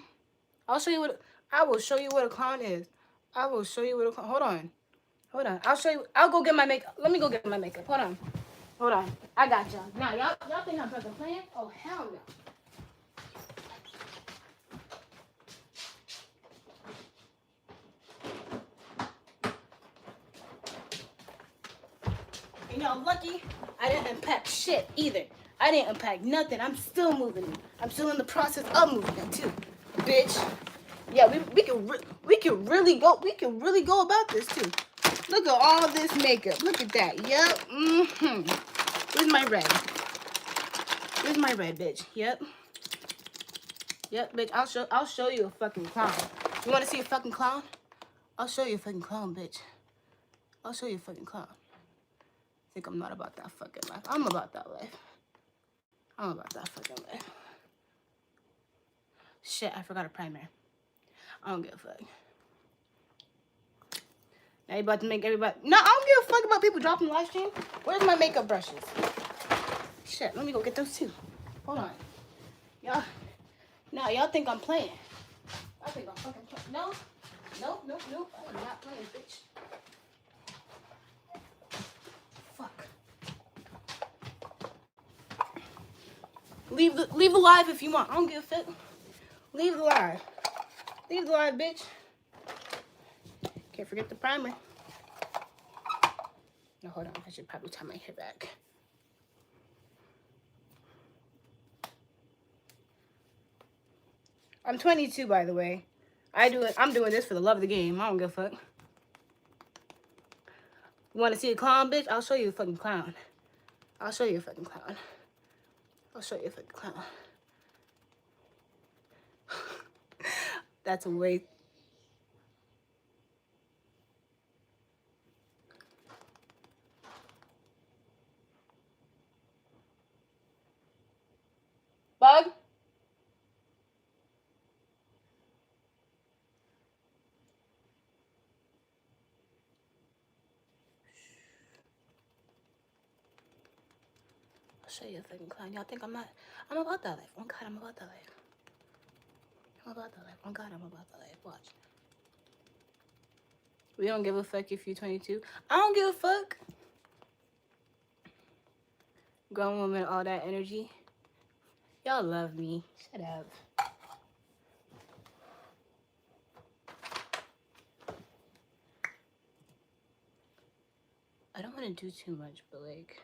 I'll show you what. I will show you what a clown is. I will show you what a clown. Hold on. I'll show you. I'll go get my makeup. Let me go get my makeup. Hold on. I got y'all. Nah, y'all think I'm fucking playing? Oh hell no. And y'all lucky I didn't unpack shit either. I didn't unpack nothing. I'm still moving it. I'm still in the process of moving it too, bitch. Yeah, we can really go about this too. Look at all this makeup. Look at that. Yep. Where's my red? Where's my red, bitch? Yep. Yep, bitch. I'll show you a fucking clown. You want to see a fucking clown? I'll show you a fucking clown, bitch. I'll show you a fucking clown. Think I'm not about that fucking life. I'm about that life. I'm about that fucking life. Shit, I forgot a primer. I don't give a fuck. Now you about to make everybody... No, I don't give a fuck about people dropping the live stream. Where's my makeup brushes? Shit, let me go get those too. Hold on. Y'all think I'm playing. I think I'm fucking playing. No. I'm not playing, bitch. Fuck. Leave the live if you want. I don't give a fuck. Leave the live. Leave the live, bitch. Can't forget the primer. No, hold on. I should probably tie my hair back. I'm 22, by the way. I'm doing this for the love of the game. I don't give a fuck. You want to see a clown, bitch? I'll show you a fucking clown. I'll show you a fucking clown. I'll show you a fucking clown. That's a way. Bug? I'll show you a fucking clown. Y'all think I'm not? I'm about that life. Oh God, I'm about that life. I'm about that life. Oh God, I'm about that life. Watch. We don't give a fuck if you're 22. I don't give a fuck. Grown woman, all that energy. Y'all love me. Shut up. I don't want to do too much, but like.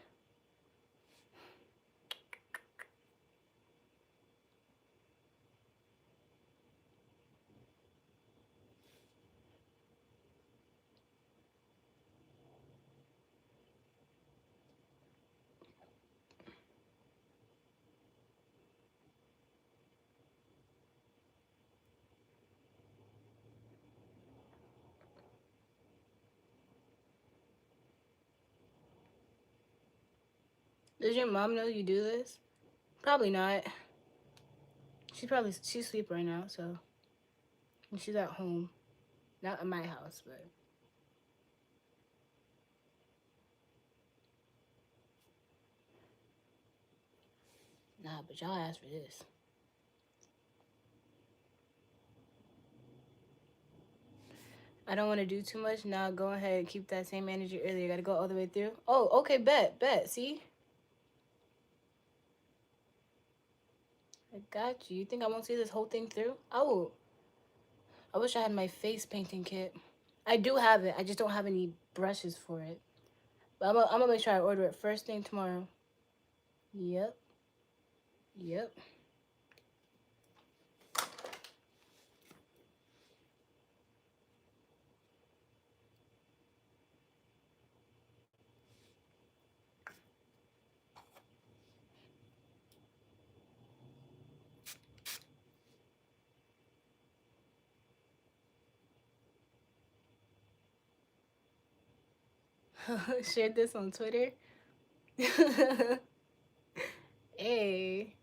Does your mom know you do this? Probably not. She's asleep right now, so. And she's at home. Not at my house, but. Nah, but y'all asked for this. I don't want to do too much. Now go ahead and keep that same energy earlier. Gotta go all the way through. Oh, okay, bet. See? I got you. You think I won't see this whole thing through? I will. I wish I had my face painting kit. I do have it. I just don't have any brushes for it. But I'm gonna make sure I order it first thing tomorrow. Yep. Shared this on Twitter. Hey.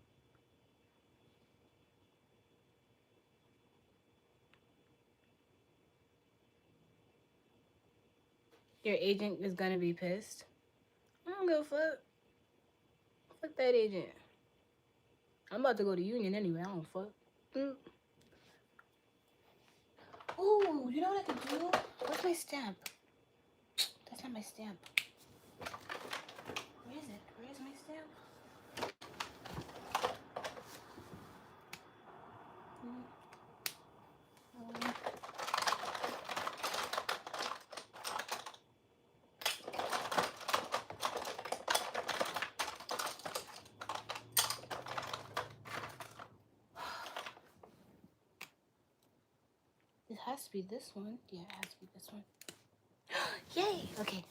Your agent is gonna be pissed. I don't give a fuck. Fuck that agent. I'm about to go to Union anyway. I don't fuck. Ooh, you know what I could do? What's my stamp? That's not my stamp. Where is it? Where is my stamp? It has to be this one. Yeah, it has to be this one. Yay! Okay.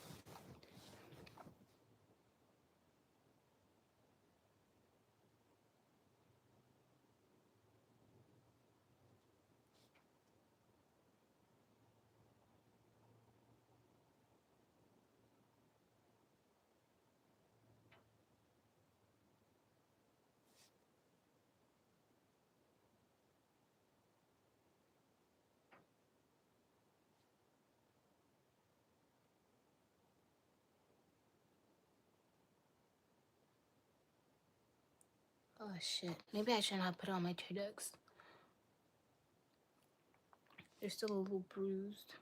Oh shit. Maybe I should not put on my Turducks. They're still a little bruised.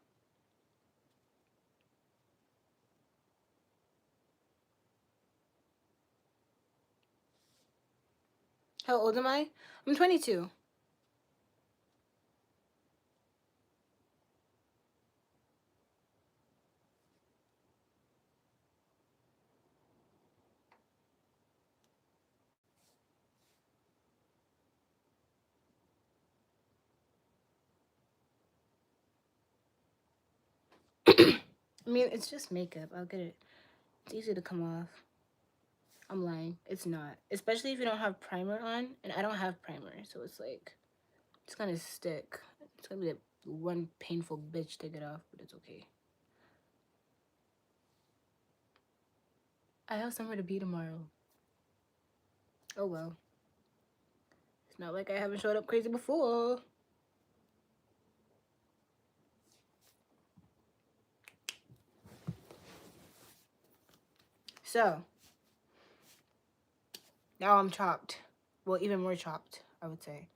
How old am I? I'm 22. I mean, it's just makeup. I'll get it. It's easy to come off. I'm lying. It's not. Especially if you don't have primer on. And I don't have primer. So it's like, it's gonna stick. It's gonna be the one painful bitch to get off. But it's okay. I have somewhere to be tomorrow. Oh well. It's not like I haven't showed up crazy before. So, now I'm chopped. Well, even more chopped, I would say.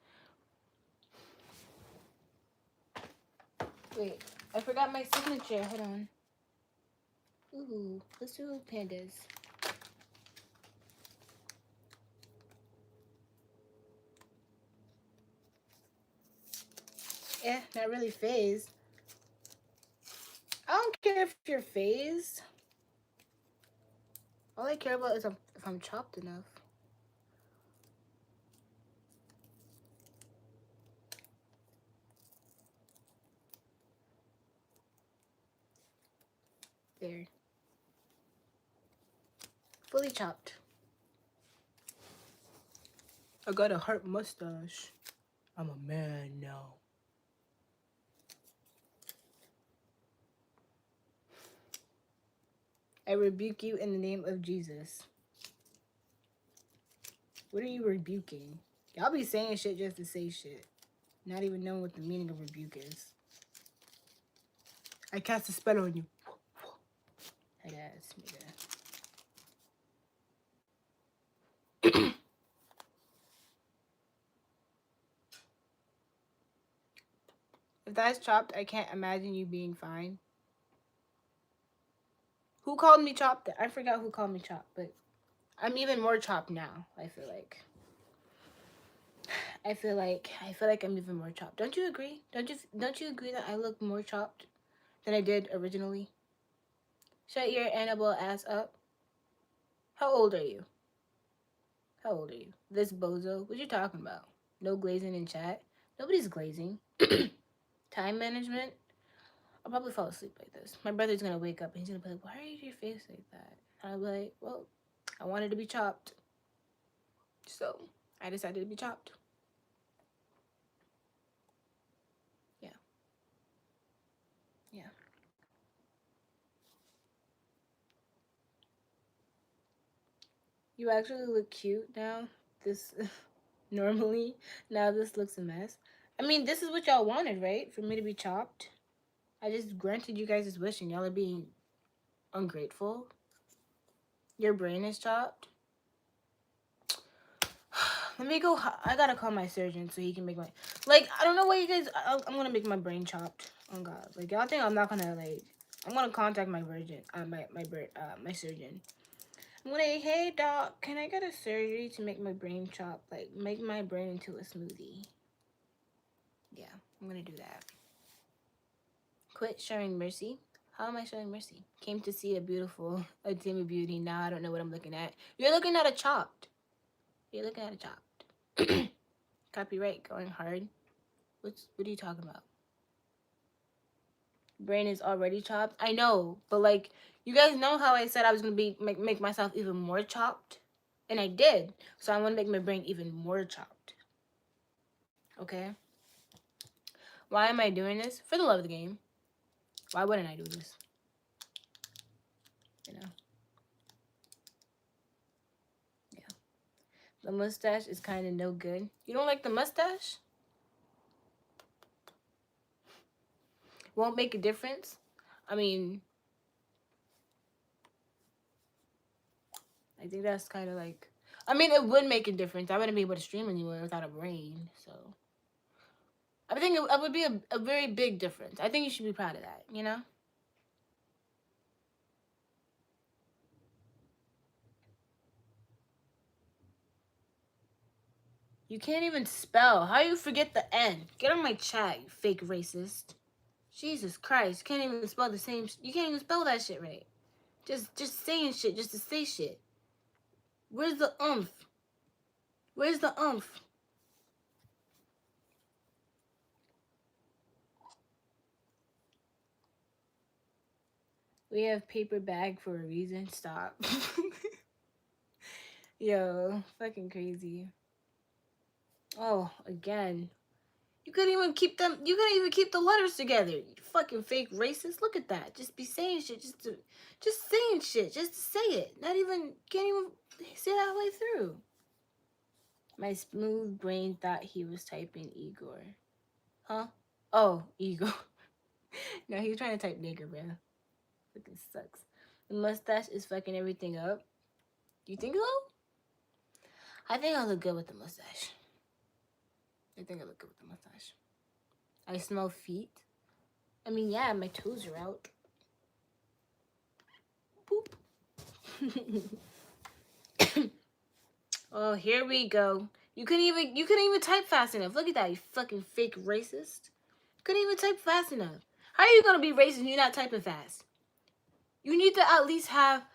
Wait, I forgot my signature. Hold on. Ooh, let's do pandas. Not really phased. I don't care if you're phased. All I care about is if I'm chopped enough. There. Fully chopped. I got a heart mustache. I'm a man now. I rebuke you in the name of Jesus. What are you rebuking? Y'all be saying shit just to say shit. Not even knowing what the meaning of rebuke is. I cast a spell on you. Head ass nigga. If that's chopped, I can't imagine you being fine. Who called me chopped? I forgot who called me chopped, but I'm even more chopped now, I feel like. I feel like I'm even more chopped. Don't you agree? Don't you agree that I look more chopped than I did originally? Shut your Annabelle ass up. How old are you? How old are you? This bozo? What you talking about? No glazing in chat? Nobody's glazing. Time management? I'll probably fall asleep like this. My brother's gonna wake up and he's gonna be like, why are you your face like that? And I'll be like, well, I wanted to be chopped. So I decided to be chopped. Yeah. Yeah. You actually look cute now. This normally now this looks a mess. I mean, this is what y'all wanted, right? For me to be chopped. I just granted you guys' wish and y'all are being ungrateful. Your brain is chopped. Let me go. I gotta call my surgeon so he can make my. Like, I don't know why you guys. I'm gonna make my brain chopped. Oh God. Like, y'all think I'm not gonna, like. I'm gonna contact my virgin. My surgeon. I'm gonna, hey doc, can I get a surgery to make my brain chopped? Like, make my brain into a smoothie. Yeah, I'm gonna do that. Quit showing mercy. How am I showing mercy? Came to see a Timmy Beauty. Now I don't know what I'm looking at. You're looking at a chopped. You're looking at a chopped. Copyright going hard. What are you talking about? Brain is already chopped. I know, but like, you guys know how I said I was gonna make myself even more chopped, and I did. So I want to make my brain even more chopped. Okay. Why am I doing this? For the love of the game. Why wouldn't I do this? You know. Yeah. The mustache is kind of no good. You don't like the mustache? Won't make a difference. I mean, I think that's kind of like. I mean, it would make a difference. I wouldn't be able to stream anywhere without a brain. So I think it would be a very big difference. I think you should be proud of that. You know. You can't even spell. How you forget the N? Get on my chat, you fake racist. Jesus Christ, you can't even spell the same. You can't even spell that shit right. Just saying shit just to say shit. Where's the oomph? Where's the oomph? We have paper bag for a reason. Stop. Yo, fucking crazy. Oh, again. You couldn't even keep them. You couldn't even keep the letters together. You fucking fake racist. Look at that. Just be saying shit. Just saying shit. Just to say it. Not even. Can't even say that halfway through. My smooth brain thought he was typing Igor. Huh? Oh, Igor. No, he was trying to type nigger, bro. Fucking sucks. The mustache is fucking everything up. You think so? I think I look good with the mustache. I think I look good with the mustache. I smell feet. I mean, yeah, my toes are out. Boop. Oh, here we go. You couldn't even type fast enough. Look at that, you fucking fake racist. Couldn't even type fast enough. How are you gonna be racist and you're not typing fast? You need to at least have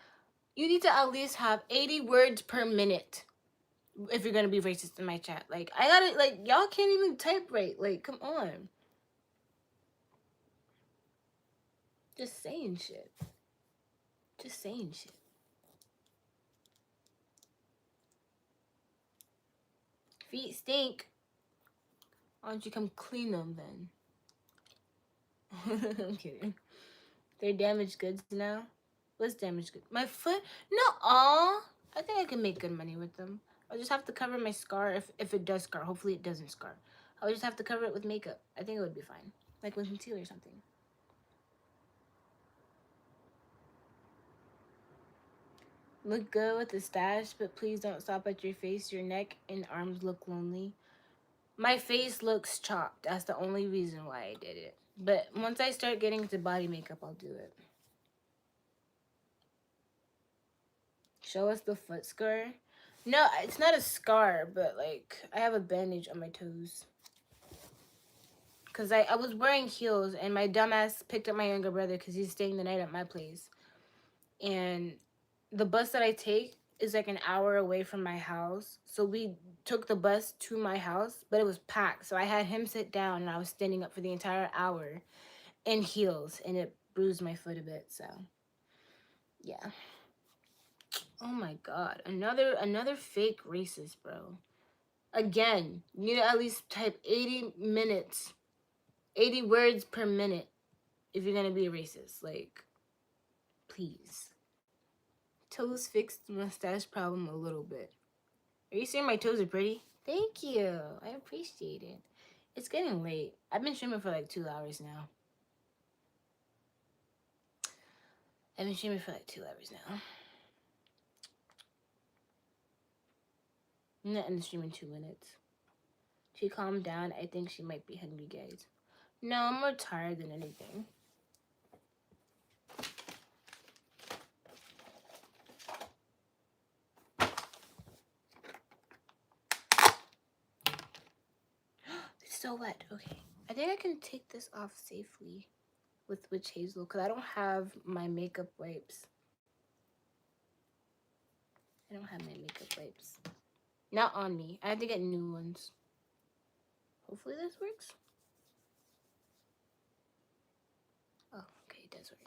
80 words per minute if you're gonna be racist in my chat. Like, I gotta, like, y'all can't even type right. Like, come on. Just saying shit. Just saying shit. Feet stink. Why don't you come clean them then? I'm kidding. They're damaged goods now. What's damaged goods? My foot? No, aw. I think I can make good money with them. I'll just have to cover my scar if it does scar. Hopefully it doesn't scar. I'll just have to cover it with makeup. I think it would be fine. Like with concealer or something. Look good with the stash, but please don't stop at your face. Your neck and arms look lonely. My face looks chopped. That's the only reason why I did it. But once I start getting into body makeup, I'll do it. Show us the foot scar. No, it's not a scar, but like I have a bandage on my toes. Cause I was wearing heels and my dumbass picked up my younger brother because he's staying the night at my place. And the bus that I take is like an hour away from my house. So we took the bus to my house, but it was packed. So I had him sit down and I was standing up for the entire hour in heels and it bruised my foot a bit. So yeah. Oh my god. Another fake racist, bro. Again, you need to at least type 80 minutes, 80 words per minute if you're gonna be a racist. Like, please. Toes fixed the mustache problem a little bit. Are you saying my toes are pretty? Thank you. I appreciate it. It's getting late. I've been streaming for like 2 hours now. I've been streaming for like 2 hours now. I'm not in the stream in 2 minutes. She calmed down. I think she might be hungry, guys. No, I'm more tired than anything. It's so wet. Okay. I think I can take this off safely with witch hazel because I don't have my makeup wipes. I don't have my makeup wipes. Not on me. I have to get new ones. Hopefully this works. Oh, okay, it does work.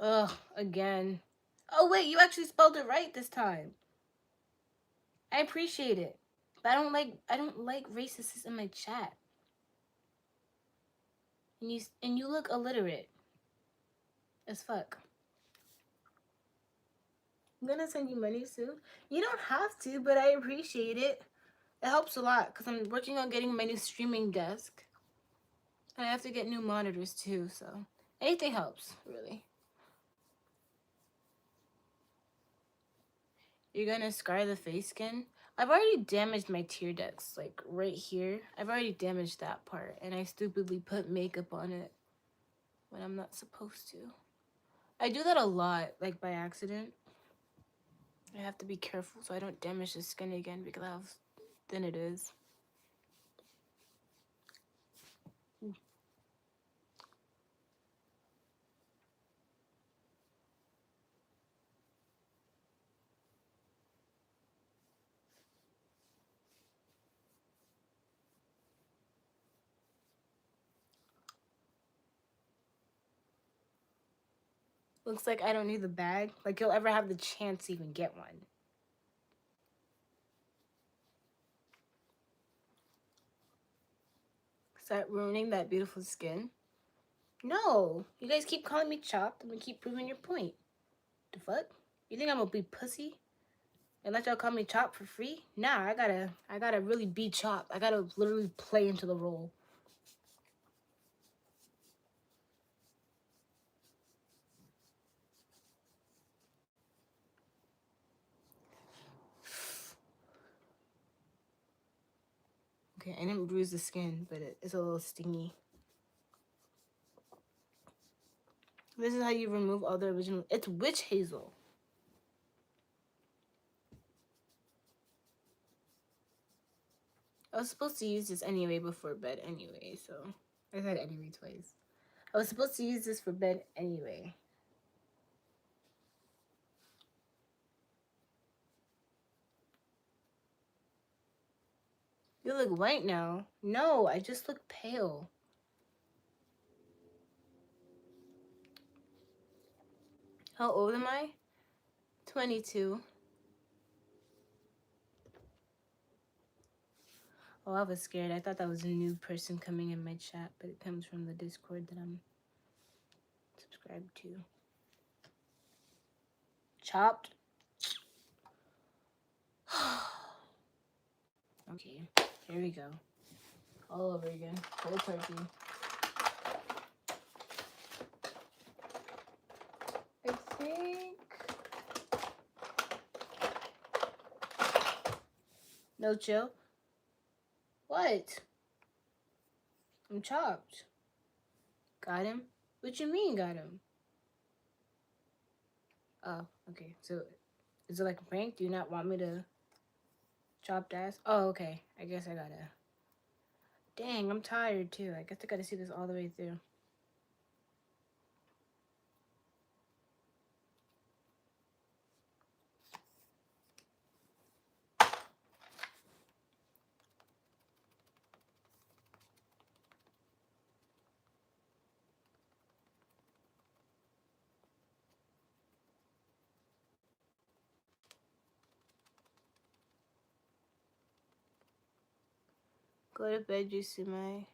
Ugh, again. Oh wait, you actually spelled it right this time. I appreciate it. But I don't like racists in my chat. And you look illiterate as fuck. I'm gonna send you money soon. You don't have to, but I appreciate it. It helps a lot because I'm working on getting my new streaming desk. And I have to get new monitors too, so anything helps, really. You're gonna scar the face skin? I've already damaged my tear ducts, like right here. I've already damaged that part, and I stupidly put makeup on it when I'm not supposed to. I do that a lot, like by accident. I have to be careful so I don't damage the skin again because how thin it is. Looks like I don't need the bag. Like you'll ever have the chance to even get one. Start ruining that beautiful skin. No, you guys keep calling me chopped. I'm gonna keep proving your point. The fuck? You think I'm gonna be pussy and let y'all call me chopped for free? Nah, I gotta really be chopped. I gotta literally play into the role. Okay, I didn't bruise the skin, but it's a little stingy. This is how you remove all the original. It's witch hazel. I was supposed to use this anyway before bed anyway, so I said anyway twice. I was supposed to use this for bed anyway. You look white now. No, I just look pale. How old am I? 22. Oh, I was scared. I thought that was a new person coming in my chat, but it comes from the Discord that I'm subscribed to. Chopped. Okay, here we go. All over again. Cold turkey. I think... No chill. What? I'm chopped. Got him? What you mean got him? Oh, okay. So, is it like a prank? Do you not want me to chop ass? Oh, okay. I guess I gotta... Dang, I'm tired too. I guess I gotta see this all the way through. Go to bed, Jusumai.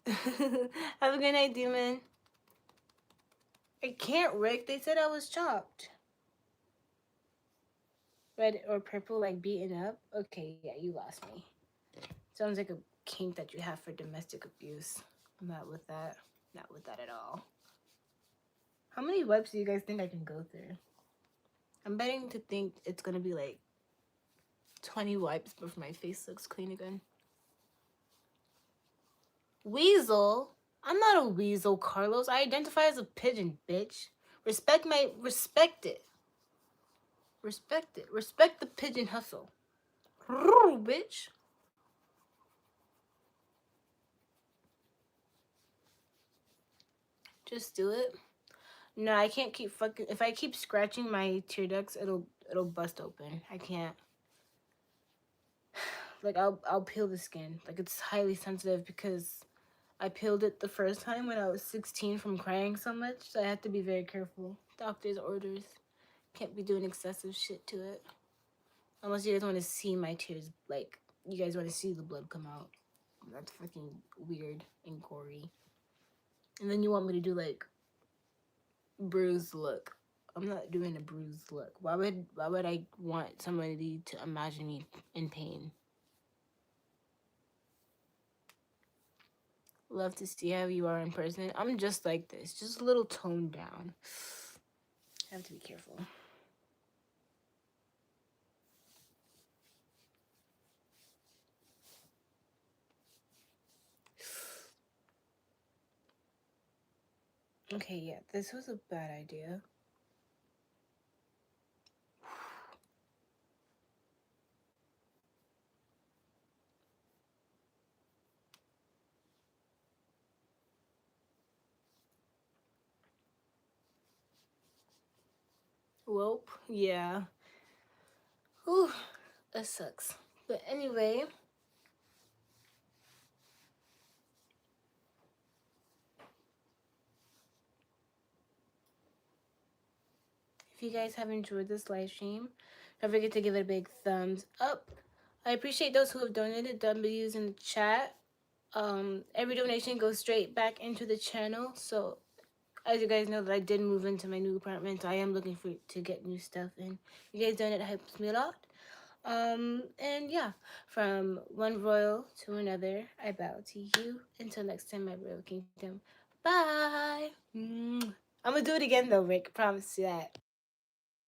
Have a good night, Demon. I can't, Rick. They said I was chopped. Red or purple, like beaten up? Okay, yeah, you lost me. Sounds like a kink that you have for domestic abuse. I'm not with that. Not with that at all. How many wipes do you guys think I can go through? I'm betting to think it's gonna be like 20 wipes before my face looks clean again. Weasel? I'm not a weasel, Carlos. I identify as a pigeon, bitch. Respect it. Respect it. Respect the pigeon hustle. Bitch. Just do it. No, I can't keep fucking. If I keep scratching my tear ducts, it'll bust open. I can't. Like I'll peel the skin. Like it's highly sensitive because I peeled it the first time when I was 16 from crying so much. So I have to be very careful. Doctor's orders. Can't be doing excessive shit to it. Unless you guys want to see my tears, like you guys want to see the blood come out. That's fucking weird and gory. And then you want me to do like bruised look. I'm not doing a bruised look. Why would I want somebody to imagine me in pain? Love to see how you are in person. I'm just like this, just a little toned down. I have to be careful. Okay, yeah, this was a bad idea. Welp, yeah. Whew, that sucks. But anyway, If you guys have enjoyed this live stream, don't forget to give it a big thumbs up. I appreciate those who have donated W's in the chat. Every donation goes straight back into the channel. So as you guys know that I did move into my new apartment, so I am looking for to get new stuff, and you guys donate helps me a lot. And yeah, from one royal to another, I bow to you. Until next time, my royal kingdom. Bye. I'm gonna do it again though, Rick. Promise you that.